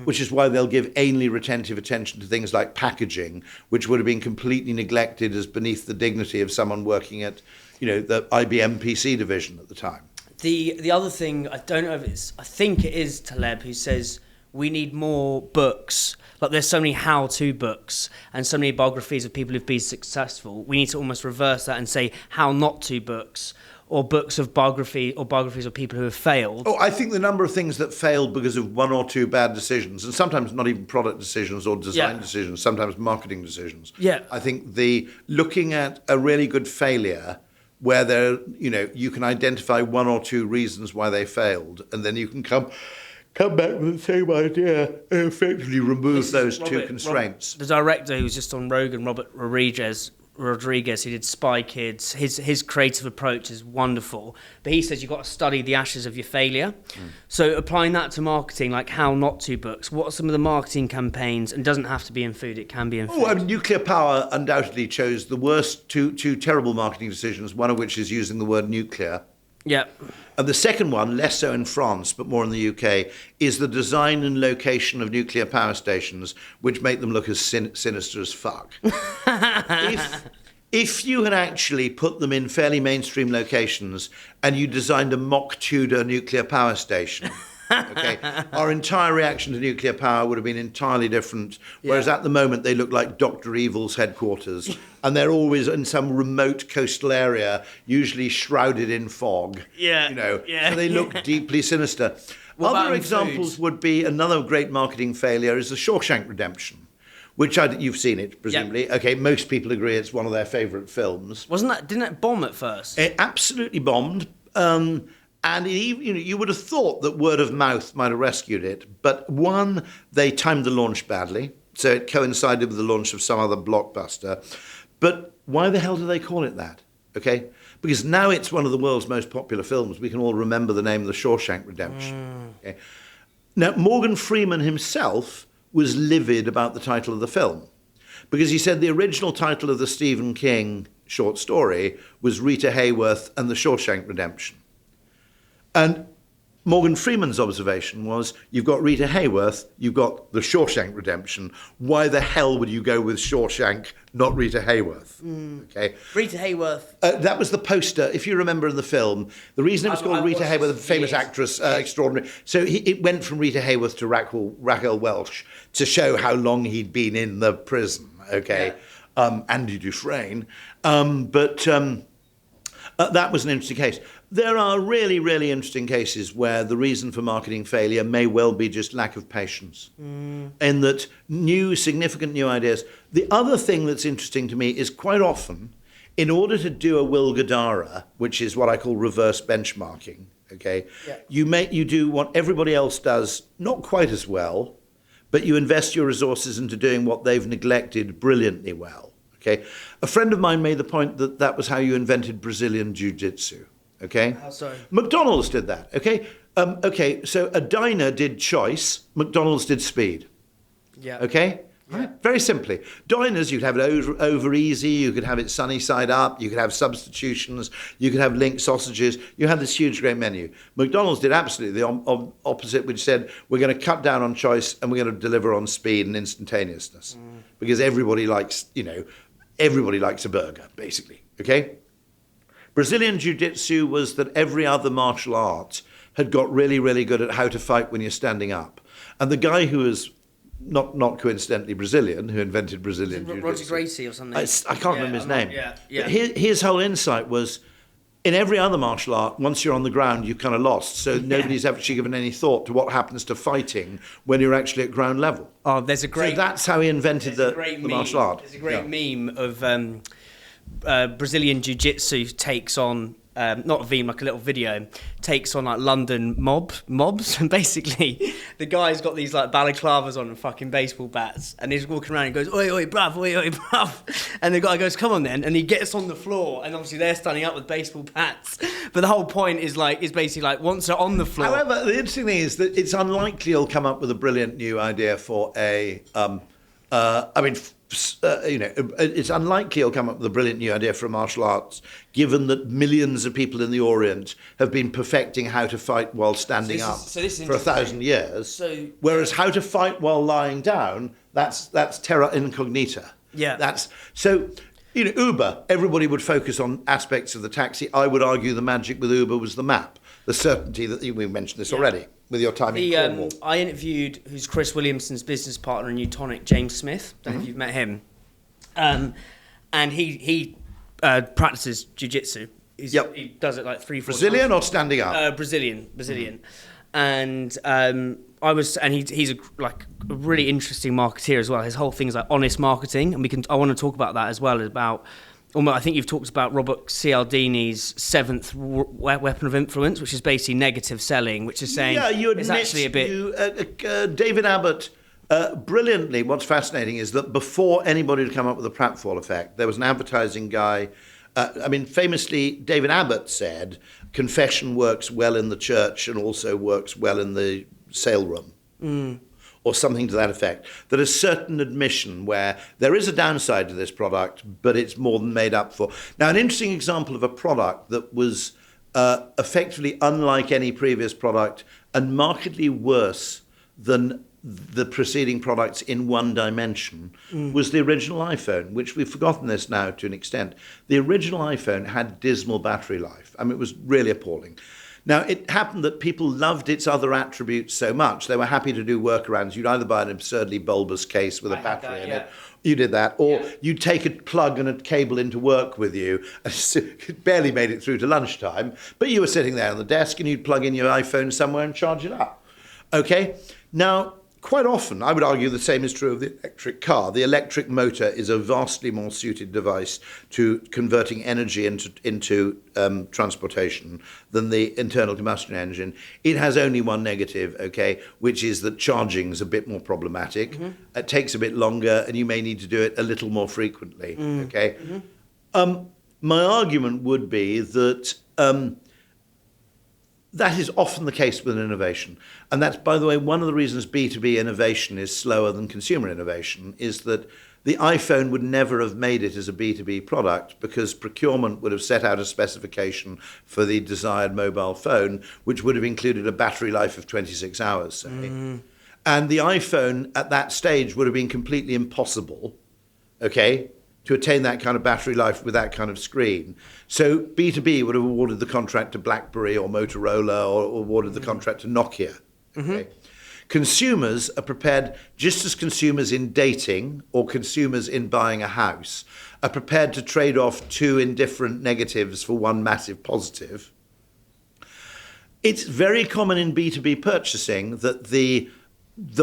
which is why they'll give anally retentive attention to things like packaging, which would have been completely neglected as beneath the dignity of someone working at, the IBM PC division at the time. The other thing, I don't know if I think it is Taleb who says we need more books. Like, there's so many how-to books and so many biographies of people who've been successful. We need to almost reverse that and say how not to books, or books of biographies of people who have failed. Oh, I think the number of things that failed because of one or two bad decisions, and sometimes not even product decisions or design decisions, sometimes marketing decisions. Yeah. I think looking at a really good failure where you can identify one or two reasons why they failed, and then you can come back with the same idea and effectively remove those two constraints. The director who was just on Rogan, Robert Rodriguez, who did Spy Kids, his creative approach is wonderful. But he says you've got to study the ashes of your failure. So applying that to marketing, like how not to books, what are some of the marketing campaigns? And it doesn't have to be in food, it can be in food. Oh, I mean, nuclear power undoubtedly chose the worst two terrible marketing decisions, one of which is using the word nuclear. Yeah. And the second one, less so in France, but more in the UK, is the design and location of nuclear power stations, which make them look as sinister as fuck. If you had actually put them in fairly mainstream locations and you designed a mock Tudor nuclear power station, okay, our entire reaction to nuclear power would have been entirely different. Whereas at the moment they look like Dr. Evil's headquarters, and they're always in some remote coastal area, usually shrouded in fog. So they look deeply sinister. Other examples would be another great marketing failure is the Shawshank Redemption, which you've seen it, presumably. Yeah. Okay, most people agree it's one of their favourite films. Didn't it bomb at first? It absolutely bombed. And you would have thought that word of mouth might have rescued it. But one, they timed the launch badly, so it coincided with the launch of some other blockbuster. But why the hell do they call it that? Okay? Because now it's one of the world's most popular films. We can all remember the name of The Shawshank Redemption. Okay? Now, Morgan Freeman himself was livid about the title of the film, because he said the original title of the Stephen King short story was Rita Hayworth and The Shawshank Redemption. And Morgan Freeman's observation was, you've got Rita Hayworth, you've got The Shawshank Redemption. Why the hell would you go with Shawshank, not Rita Hayworth? Okay. Rita Hayworth. That was the poster, if you remember in the film. The reason it was called Rita Hayworth, a famous actress, extraordinary. So it went from Rita Hayworth to Raquel Welch to show how long he'd been in the prison, okay? Yeah. Andy Dufresne. That was an interesting case. There are really, really interesting cases where the reason for marketing failure may well be just lack of patience, in that significant new ideas. The other thing that's interesting to me is quite often, in order to do a Will Guidara, which is what I call reverse benchmarking, okay, you do what everybody else does, not quite as well, but you invest your resources into doing what they've neglected brilliantly well. Okay, a friend of mine made the point that was how you invented Brazilian Jiu-Jitsu. Okay, how so? McDonald's did that. Okay, so a diner did choice, McDonald's did speed. Yeah. Okay, right. Very simply, diners you could have it over easy, you could have it sunny side up, you could have substitutions, you could have linked sausages. You had this huge great menu. McDonald's did absolutely the opposite, which said we're going to cut down on choice and we're going to deliver on speed and instantaneousness, because everybody likes a burger, basically, okay? Brazilian Jiu-Jitsu was that every other martial art had got really, really good at how to fight when you're standing up. And the guy who was, not coincidentally Brazilian, who invented Brazilian Jiu-Jitsu... Roger Gracie or something? I can't remember his name. Yeah. His whole insight was, in every other martial art, once you're on the ground, you're kind of lost. So nobody's actually given any thought to what happens to fighting when you're actually at ground level. Oh, there's a great... So that's how he invented the martial art. There's a great meme of Brazilian Jiu-Jitsu takes on not a meme, like a little video, takes on like London mobs, and basically the guy's got these like balaclavas on and fucking baseball bats, and he's walking around and goes, oi, oi, bruv, oi, oi, bruv. And the guy goes, come on then, and he gets on the floor, and obviously they're standing up with baseball bats. But the whole point is basically like once they're on the floor. However, the interesting thing is that it's unlikely he'll come up with a brilliant new idea for it's unlikely he'll come up with a brilliant new idea for martial arts, given that millions of people in the Orient have been perfecting how to fight while standing up for 1,000 years. Whereas how to fight while lying down, that's terra incognita. Yeah. Uber, everybody would focus on aspects of the taxi. I would argue the magic with Uber was the map, the certainty that we mentioned this already with your time in Cornwall. I interviewed who's Chris Williamson's business partner in Newtonic, James Smith. Don't know if you've met him. And he practices jiu-jitsu. He does it like 3-4 times. Brazilian or standing up? Brazilian. And he's a really interesting marketeer as well. His whole thing is like honest marketing, and I want to talk about that as well. I think you've talked about Robert Cialdini's 7th weapon of influence, which is basically negative selling, which is saying it's actually a bit. David Abbott. Brilliantly, what's fascinating is that before anybody had come up with the pratfall effect, there was an advertising guy. Famously, David Abbott said, confession works well in the church and also works well in the sale room, or something to that effect. That a certain admission where there is a downside to this product, but it's more than made up for. Now, an interesting example of a product that was effectively unlike any previous product and markedly worse than the preceding products in one dimension was the original iPhone, which we've forgotten this now to an extent. The original iPhone had dismal battery life. It was really appalling. Now, it happened that people loved its other attributes so much, they were happy to do workarounds. You'd either buy an absurdly bulbous case with a battery in it. You did that. Or you'd take a plug and a cable into work with you. It barely made it through to lunchtime, but you were sitting there on the desk and you'd plug in your iPhone somewhere and charge it up. Okay? Now, quite often, I would argue the same is true of the electric car. The electric motor is a vastly more suited device to converting energy into transportation than the internal combustion engine. It has only one negative, okay, which is that charging's a bit more problematic. It takes a bit longer, and you may need to do it a little more frequently, okay? My argument would be that that is often the case with innovation. And that's, by the way, one of the reasons B2B innovation is slower than consumer innovation is that the iPhone would never have made it as a B2B product because procurement would have set out a specification for the desired mobile phone, which would have included a battery life of 26 hours, say. And the iPhone at that stage would have been completely impossible, okay, to attain that kind of battery life with that kind of screen. So B2B would have awarded the contract to BlackBerry or Motorola or awarded the contract to Nokia. Okay? Consumers are prepared, just as consumers in dating or consumers in buying a house, are prepared to trade off two indifferent negatives for one massive positive. It's very common in B2B purchasing that the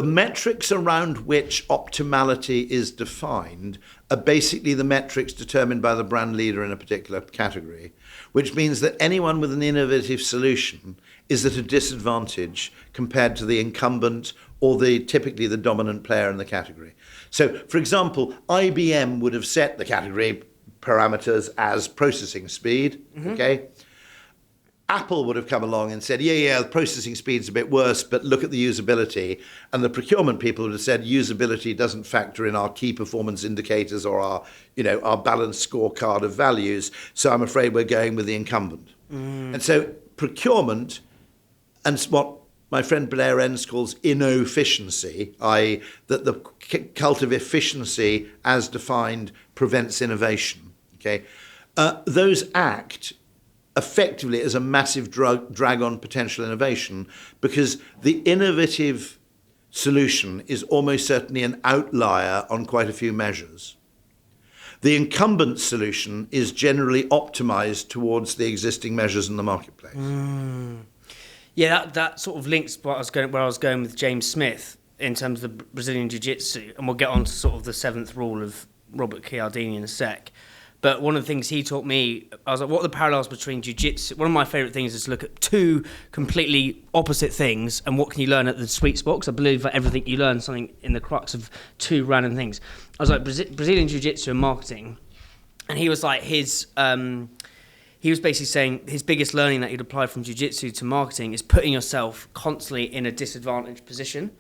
metrics around which optimality is defined are basically the metrics determined by the brand leader in a particular category, which means that anyone with an innovative solution is at a disadvantage compared to the incumbent or typically the dominant player in the category. So, for example, IBM would have set the category parameters as processing speed, okay? Apple would have come along and said, the processing speed's a bit worse, but look at the usability. And the procurement people would have said, usability doesn't factor in our key performance indicators or our balanced scorecard of values. So I'm afraid we're going with the incumbent. And so procurement and what my friend Blair Enns calls inefficiency, i.e. that the cult of efficiency as defined prevents innovation. Okay, those act effectively as a massive drag on potential innovation because the innovative solution is almost certainly an outlier on quite a few measures. The incumbent solution is generally optimized towards the existing measures in the marketplace. Yeah, that sort of links where I was going with James Smith in terms of the Brazilian Jiu-Jitsu, and we'll get on to sort of the 7th rule of Robert Cialdini in a sec. But one of the things he taught me, I was like, what are the parallels between jiu-jitsu? One of my favourite things is to look at two completely opposite things and what can you learn at the sweet spot, because I believe that everything you learn something in the crux of two random things. I was like, Brazilian jiu-jitsu and marketing. And he was like, he was basically saying his biggest learning that he'd applied from jiu-jitsu to marketing is putting yourself constantly in a disadvantaged position,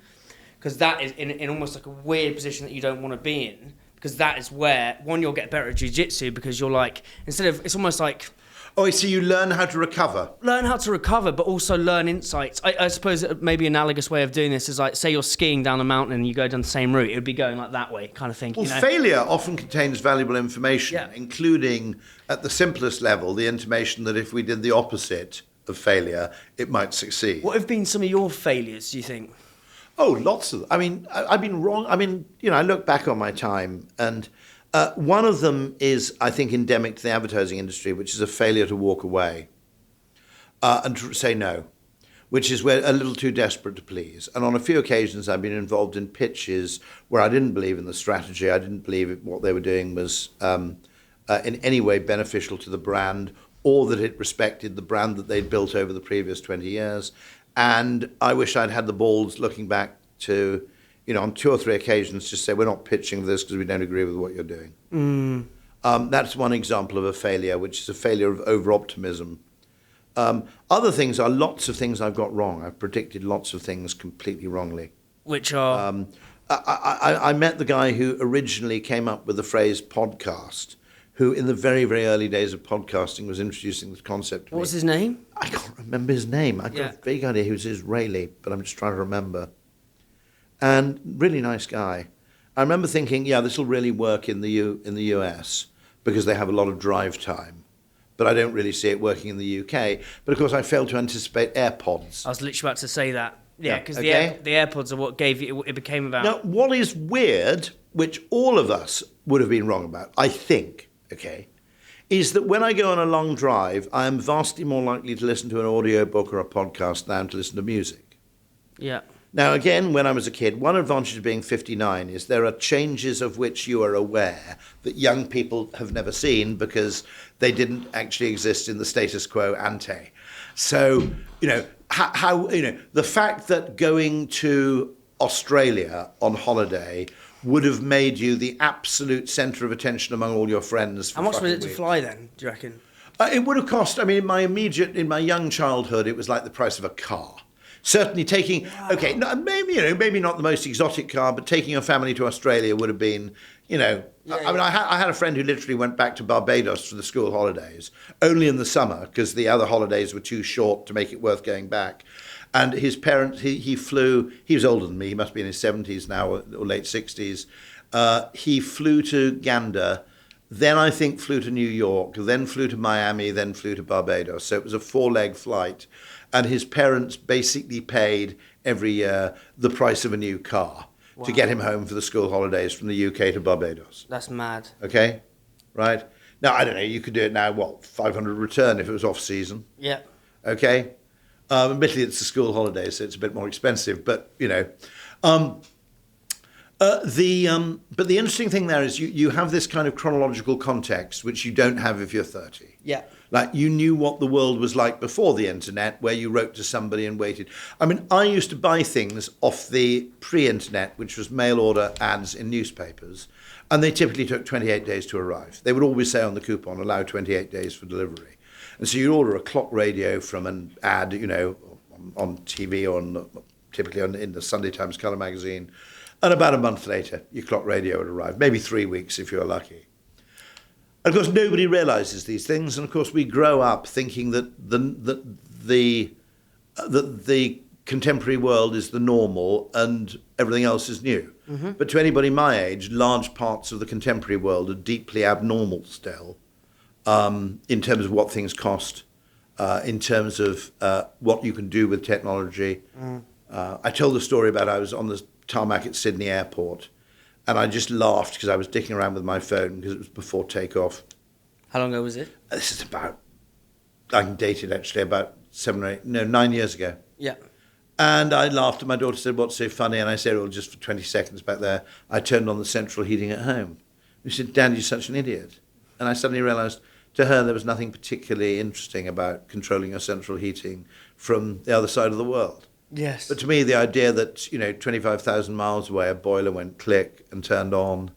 because that is in almost like a weird position that you don't want to be in, because that is where, one, you'll get better at jiu-jitsu because you're like, instead of, it's almost like... Oh, so you learn how to recover. Learn how to recover, but also learn insights. I suppose maybe an analogous way of doing this is like, say you're skiing down a mountain and you go down the same route, it would be going like that way, kind of thing. Well, you know? failure often contains valuable information, Yeah. including, at the simplest level, the intimation that if we did the opposite of failure, it might succeed. What have been some of your failures, do you think? Oh, lots of them. I mean, I've been wrong. I mean, I look back on my time, and one of them is, I think, endemic to the advertising industry, which is a failure to walk away and to say no, which is where a little too desperate to please. And on a few occasions, I've been involved in pitches where I didn't believe in the strategy. I didn't believe what they were doing was in any way beneficial to the brand, or that it respected the brand that they'd built over the previous 20 years. And I wish I'd had the balls, looking back, to, on 2 or 3 occasions, just say, we're not pitching this because we don't agree with what you're doing. That's one example of a failure, which is a failure of over-optimism. Other things are lots of things I've got wrong. I've predicted lots of things completely wrongly. Which are? I met the guy who originally came up with the phrase podcast, who in the very, very early days of podcasting was introducing the concept to me. What was his name? I can't remember his name. I've got a vague idea he was Israeli, but I'm just trying to remember. And really nice guy. I remember thinking, this will really work in the US because they have a lot of drive time. But I don't really see it working in the UK. But of course, I failed to anticipate AirPods. I was literally about to say that. Yeah, because okay. the AirPods are what gave you, it became about. Now, what is weird, which all of us would have been wrong about, I think, is that when I go on a long drive, I am vastly more likely to listen to an audiobook or a podcast than to listen to music. Yeah. Now, again, when I was a kid, one advantage of being 59 is there are changes of which you are aware that young people have never seen because they didn't actually exist in the status quo ante. So, how the fact that going to Australia on holiday would have made you the absolute centre of attention among all your friends. How much was it to fly then, do you reckon? It would have cost, in my young childhood, it was like the price of a car. Certainly taking, maybe not the most exotic car, but taking your family to Australia would have been, I had a friend who literally went back to Barbados for the school holidays, only in the summer, because the other holidays were too short to make it worth going back. And his parents, he flew, he was older than me, he must be in his 70s now, or late 60s. He flew to Gander, then I think flew to New York, then flew to Miami, then flew to Barbados. So it was a 4-leg flight. And his parents basically paid every year the price of a new car to get him home for the school holidays from the UK to Barbados. That's mad. Okay, right? Now, I don't know, you could do it now, 500 return if it was off season. Yeah. Okay? Admittedly, it's the school holidays, so it's a bit more expensive, but, But the interesting thing there is you have this kind of chronological context, which you don't have if you're 30. Yeah. Like, you knew what the world was like before the internet, where you wrote to somebody and waited. I used to buy things off the pre-internet, which was mail order ads in newspapers, and they typically took 28 days to arrive. They would always say on the coupon, allow 28 days for delivery. And so you'd order a clock radio from an ad, on TV or typically in the Sunday Times Colour magazine, and about a month later, your clock radio would arrive, maybe 3 weeks if you're lucky. And of course, nobody realises these things, and of course, we grow up thinking that the contemporary world is the normal and everything else is new. Mm-hmm. But to anybody my age, large parts of the contemporary world are deeply abnormal still, in terms of what things cost, in terms of what you can do with technology. I told the story about I was on the tarmac at Sydney Airport, and I just laughed because I was dicking around with my phone because it was before takeoff. How long ago was it? This is I can date it actually, about 9 years ago. Yeah. And I laughed, and my daughter said, "What's so funny?" And I said, "Well, just for 20 seconds back there, I turned on the central heating at home." She said, "Dad, you're such an idiot." And I suddenly realised to her there was nothing particularly interesting about controlling your central heating from the other side of the world. Yes. But to me, the idea that, 25,000 miles away, a boiler went click and turned on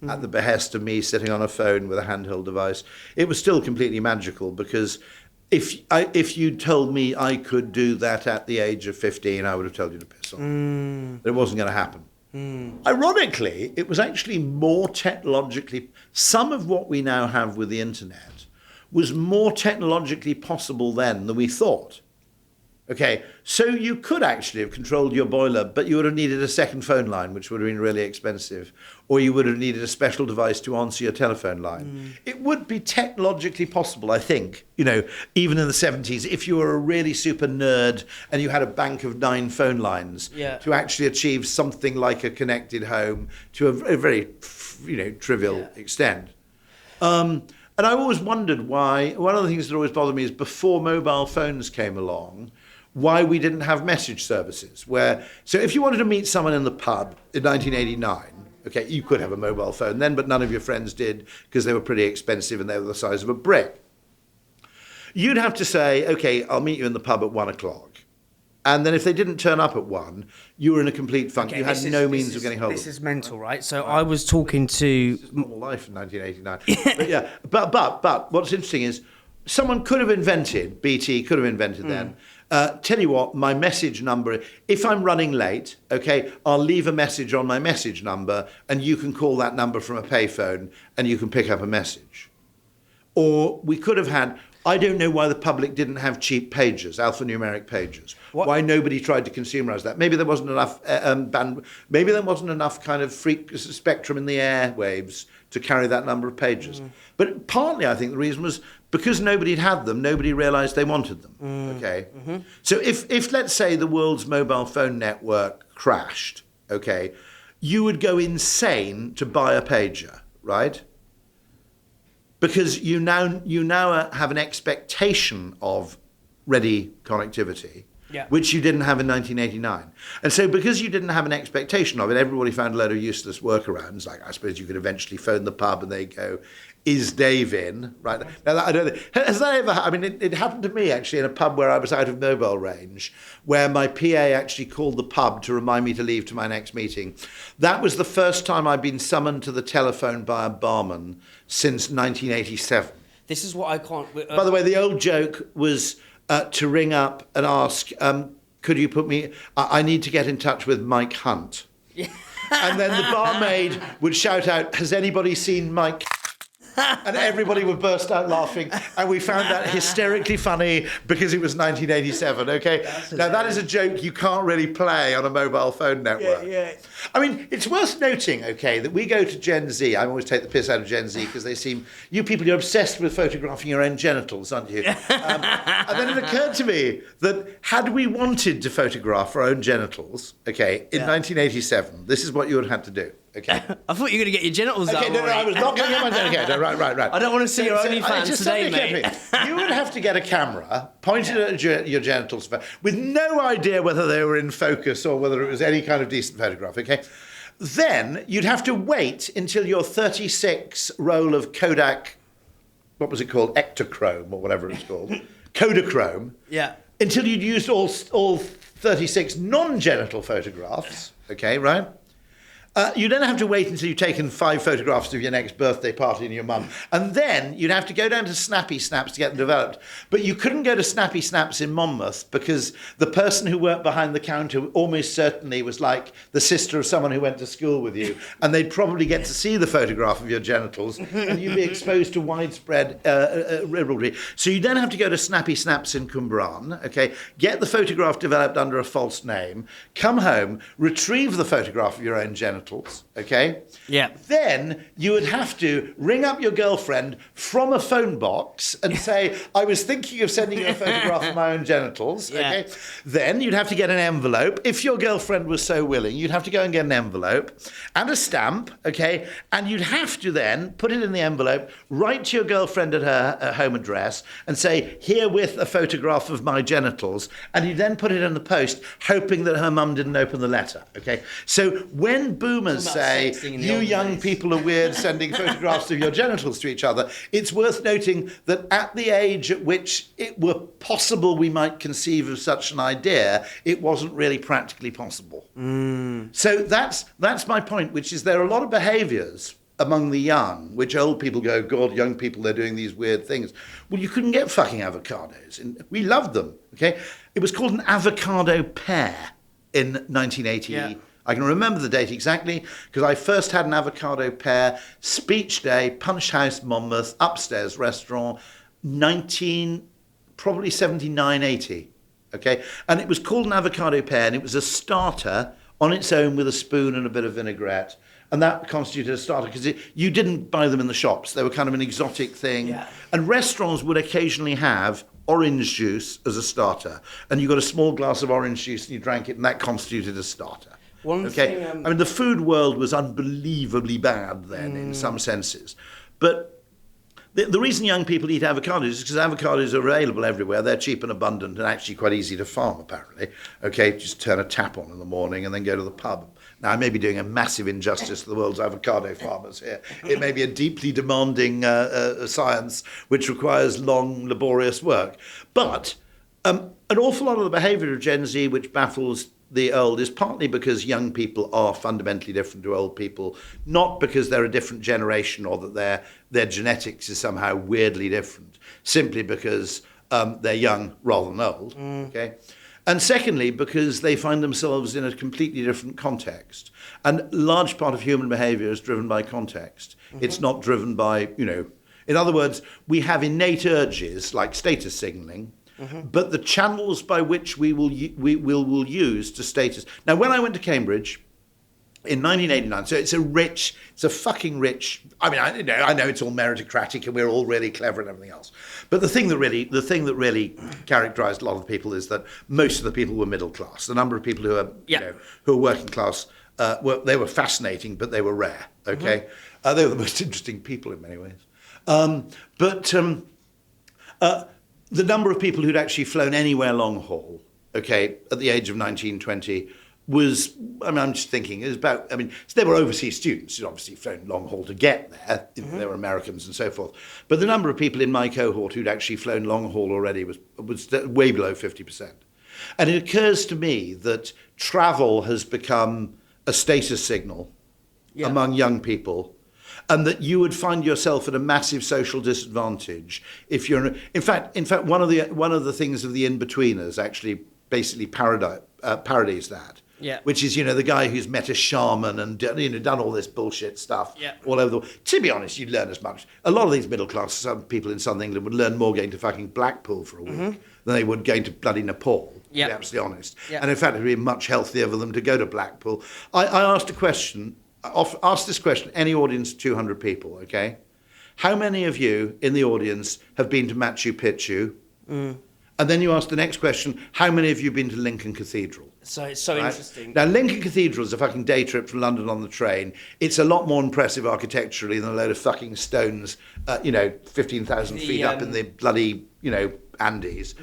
at the behest of me sitting on a phone with a handheld device, it was still completely magical, because if you'd told me I could do that at the age of 15, I would have told you to piss off. It wasn't going to happen. Ironically, it was actually more technologically, some of what we now have with the internet was more technologically possible then than we thought. Okay, so you could actually have controlled your boiler, but you would have needed a second phone line, which would have been really expensive, or you would have needed a special device to answer your telephone line. It would be technologically possible, I think, even in the 70s, if you were a really super nerd and you had a bank of 9 phone lines, to actually achieve something like a connected home to a very, trivial extent. And I always wondered why, one of the things that always bothered me is before mobile phones came along, why we didn't have message services. So if you wanted to meet someone in the pub in 1989, okay, you could have a mobile phone then, but none of your friends did because they were pretty expensive and they were the size of a brick. You'd have to say, okay, I'll meet you in the pub at 1 o'clock. And then if they didn't turn up at 1, you were in a complete funk. You had no means of getting hold of them. This is mental, right? So I was talking to... This is normal life in 1989. But what's interesting is someone could have invented, BT could have invented then, tell you what, my message number, if I'm running late, okay, I'll leave a message on my message number and you can call that number from a payphone and you can pick up a message. Or we could have had, I don't know why the public didn't have cheap pagers, alphanumeric pagers. Why nobody tried to consumerize that. Maybe there wasn't enough maybe there wasn't enough kind of spectrum in the airwaves to carry that number of pages. But partly I think the reason was because nobody had them, nobody realized they wanted them. Okay. So if let's say the world's mobile phone network crashed, okay, you would go insane to buy a pager, right? Because you now have an expectation of ready connectivity, which you didn't have in 1989. And so because you didn't have an expectation of it, everybody found a load of useless workarounds. Like, I suppose you could eventually phone the pub and they go, is Dave in? Right. Now, I don't think, has that ever happened? I mean, it happened to me, actually, in a pub where I was out of mobile range, where my PA actually called the pub to remind me to leave to my next meeting. That was the first time I'd been summoned to the telephone by a barman since 1987. This is what I can't... By the way, the old joke was to ring up and ask, could you put me... I need to get in touch with Mike Hunt. And then the barmaid would shout out, has anybody seen Mike... And everybody would burst out laughing, and we found that hysterically funny because it was 1987, okay? Now, that is a joke you can't really play on a mobile phone network. I mean, it's worth noting, okay, that we go to Gen Z. I always take the piss out of Gen Z because they seem... You people, you're obsessed with photographing your own genitals, aren't you? And then it occurred to me that had we wanted to photograph our own genitals, okay, in 1987, this is what you would have had to do. Okay. I thought you were going to get your genitals out. Okay, no, I was not going to get my genitals. Okay, no, right. I don't want to see your OnlyFans today, mate. You would have to get a camera pointed at your genitals with no idea whether they were in focus or whether it was any kind of decent photograph, okay? Then you'd have to wait until your 36 roll of Kodak, what was it called? Ektachrome or whatever it's called. Kodachrome. Yeah. Until you'd used all 36 non-genital photographs, okay, right? You then have to wait until you've taken 5 photographs of your next birthday party and your mum. And then you'd have to go down to Snappy Snaps to get them developed. But you couldn't go to Snappy Snaps in Monmouth because the person who worked behind the counter almost certainly was like the sister of someone who went to school with you. And they'd probably get to see the photograph of your genitals and you'd be exposed to widespread ribaldry. So you then have to go to Snappy Snaps in Cwmbran, okay, get the photograph developed under a false name, come home, retrieve the photograph of your own genitals, okay? Yeah. Then you would have to ring up your girlfriend from a phone box and say, I was thinking of sending you a photograph of my own genitals, okay? Then you'd have to get an envelope. If your girlfriend was so willing, you'd have to go and get an envelope and a stamp, okay? And you'd have to then put it in the envelope, write to your girlfriend at her home address and say, herewith a photograph of my genitals. And you then put it in the post, hoping that her mum didn't open the letter, okay? So when boomers Talking about say, sexting in the you olden young days." people are weird sending photographs of your genitals to each other, it's worth noting that at the age at which it were possible we might conceive of such an idea, it wasn't really practically possible. So that's my point, which is there are a lot of behaviours among the young, which old people go, God, young people, they're doing these weird things. Well, you couldn't get fucking avocados. And we loved them, okay? It was called an avocado pear in 1980. Yeah. I can remember the date exactly because I first had an avocado pear, speech day, Punch House, Monmouth, upstairs restaurant, probably 79, 80, okay? And it was called an avocado pear, and it was a starter on its own with a spoon and a bit of vinaigrette. And that constituted a starter because you didn't buy them in the shops. They were kind of an exotic thing. Yeah. And restaurants would occasionally have orange juice as a starter. And you got a small glass of orange juice and you drank it, and that constituted a starter. One thing, I mean, the food world was unbelievably bad then in some senses. But the reason young people eat avocados is because avocados are available everywhere. They're cheap and abundant and actually quite easy to farm, apparently. Okay, just turn a tap on in the morning and then go to the pub. Now, I may be doing a massive injustice to the world's avocado farmers here. It may be a deeply demanding science which requires long, laborious work. But an awful lot of the behaviour of Gen Z which baffles the old is partly because young people are fundamentally different to old people, not because they're a different generation or that their genetics is somehow weirdly different, simply because they're young rather than old, okay? And secondly, because they find themselves in a completely different context. And a large part of human behaviour is driven by context. It's not driven by, in other words, we have innate urges like status signalling, but the channels by which we will use to status. Now, when I went to Cambridge in 1989, so it's a fucking rich. I mean, I know it's all meritocratic and we're all really clever and everything else. But the thing that really characterised a lot of the people is that most of the people were middle class. The number of people who are working class, they were fascinating, but they were rare. Okay, they were the most interesting people in many ways. The number of people who'd actually flown anywhere long haul, okay, at the age of 19, 20, was, I'm just thinking, it was about, so they were overseas students who'd obviously flown long haul to get there. They were Americans and so forth. But the number of people in my cohort who'd actually flown long haul already was way below 50%. And it occurs to me that travel has become a status signal among young people, and that you would find yourself at a massive social disadvantage if you're. In fact, one of the things of the In-Betweeners actually basically parodies that. Yeah. Which is, the guy who's met a shaman and done all this bullshit stuff all over the world. To be honest, you'd learn as much. A lot of these middle class people in southern England would learn more going to fucking Blackpool for a week than they would going to bloody Nepal. Yeah. To be absolutely honest. Yeah. And in fact, it'd be much healthier for them to go to Blackpool. I asked a question. Ask this question, any audience of 200 people, okay? How many of you in the audience have been to Machu Picchu? And then you ask the next question, how many of you have been to Lincoln Cathedral? So it's so interesting. Now, Lincoln Cathedral is a fucking day trip from London on the train. It's a lot more impressive architecturally than a load of fucking stones, 15,000 feet up in the bloody, Andes.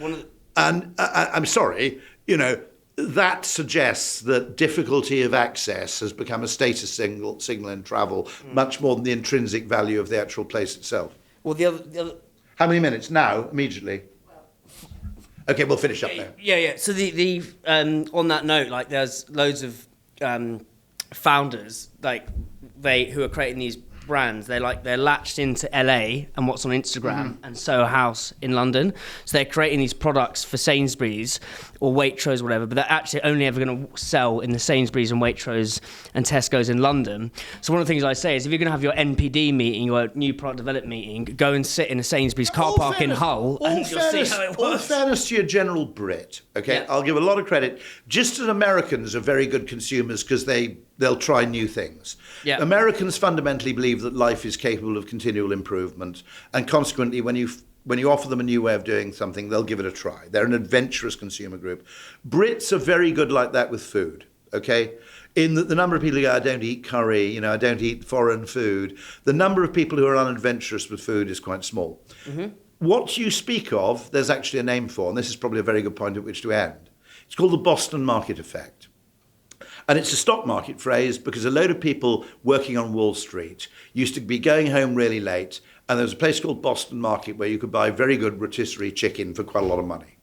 And I'm sorry, that suggests that difficulty of access has become a status signal in travel, much more than the intrinsic value of the actual place itself. Well, the other. How many minutes now? Immediately. Okay, we'll finish up there. Yeah. So the on that note, like there's loads of founders who are creating these brands. They're latched into LA and what's on Instagram and Soho House in London. So they're creating these products for Sainsbury's or Waitrose or whatever, but they're actually only ever going to sell in the Sainsbury's and Waitrose and Tesco's in London. So one of the things I say is if you're going to have your NPD meeting, your new product development meeting, go and sit in a Sainsbury's car park in Hull and you'll see how it works. All fairness to your general Brit, okay? I'll give a lot of credit. Just as Americans are very good consumers because they'll try new things. Yeah. Americans fundamentally believe that life is capable of continual improvement, and consequently, when you offer them a new way of doing something, they'll give it a try. They're an adventurous consumer group. Brits are very good like that with food, okay? In the number of people who go, I don't eat curry, I don't eat foreign food, the number of people who are unadventurous with food is quite small. What you speak of, there's actually a name for, and this is probably a very good point at which to end. It's called the Boston market effect. And it's a stock market phrase because a load of people working on Wall Street used to be going home really late, and there was a place called Boston Market where you could buy very good rotisserie chicken for quite a lot of money.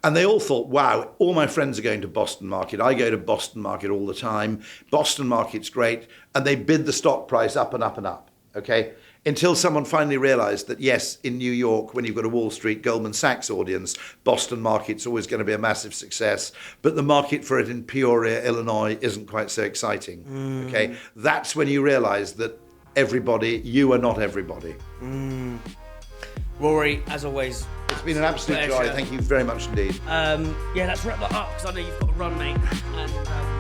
And they all thought, wow, all my friends are going to Boston Market. I go to Boston Market all the time. Boston Market's great. And they bid the stock price up and up and up, okay? Until someone finally realized that, yes, in New York, when you've got a Wall Street Goldman Sachs audience, Boston Market's always going to be a massive success. But the market for it in Peoria, Illinois, isn't quite so exciting, okay? That's when you realize that you are not everybody. Rory, as always, it's been an absolute joy. Thank you very much indeed. Yeah, let's wrap that up because I know you've got to run, mate. And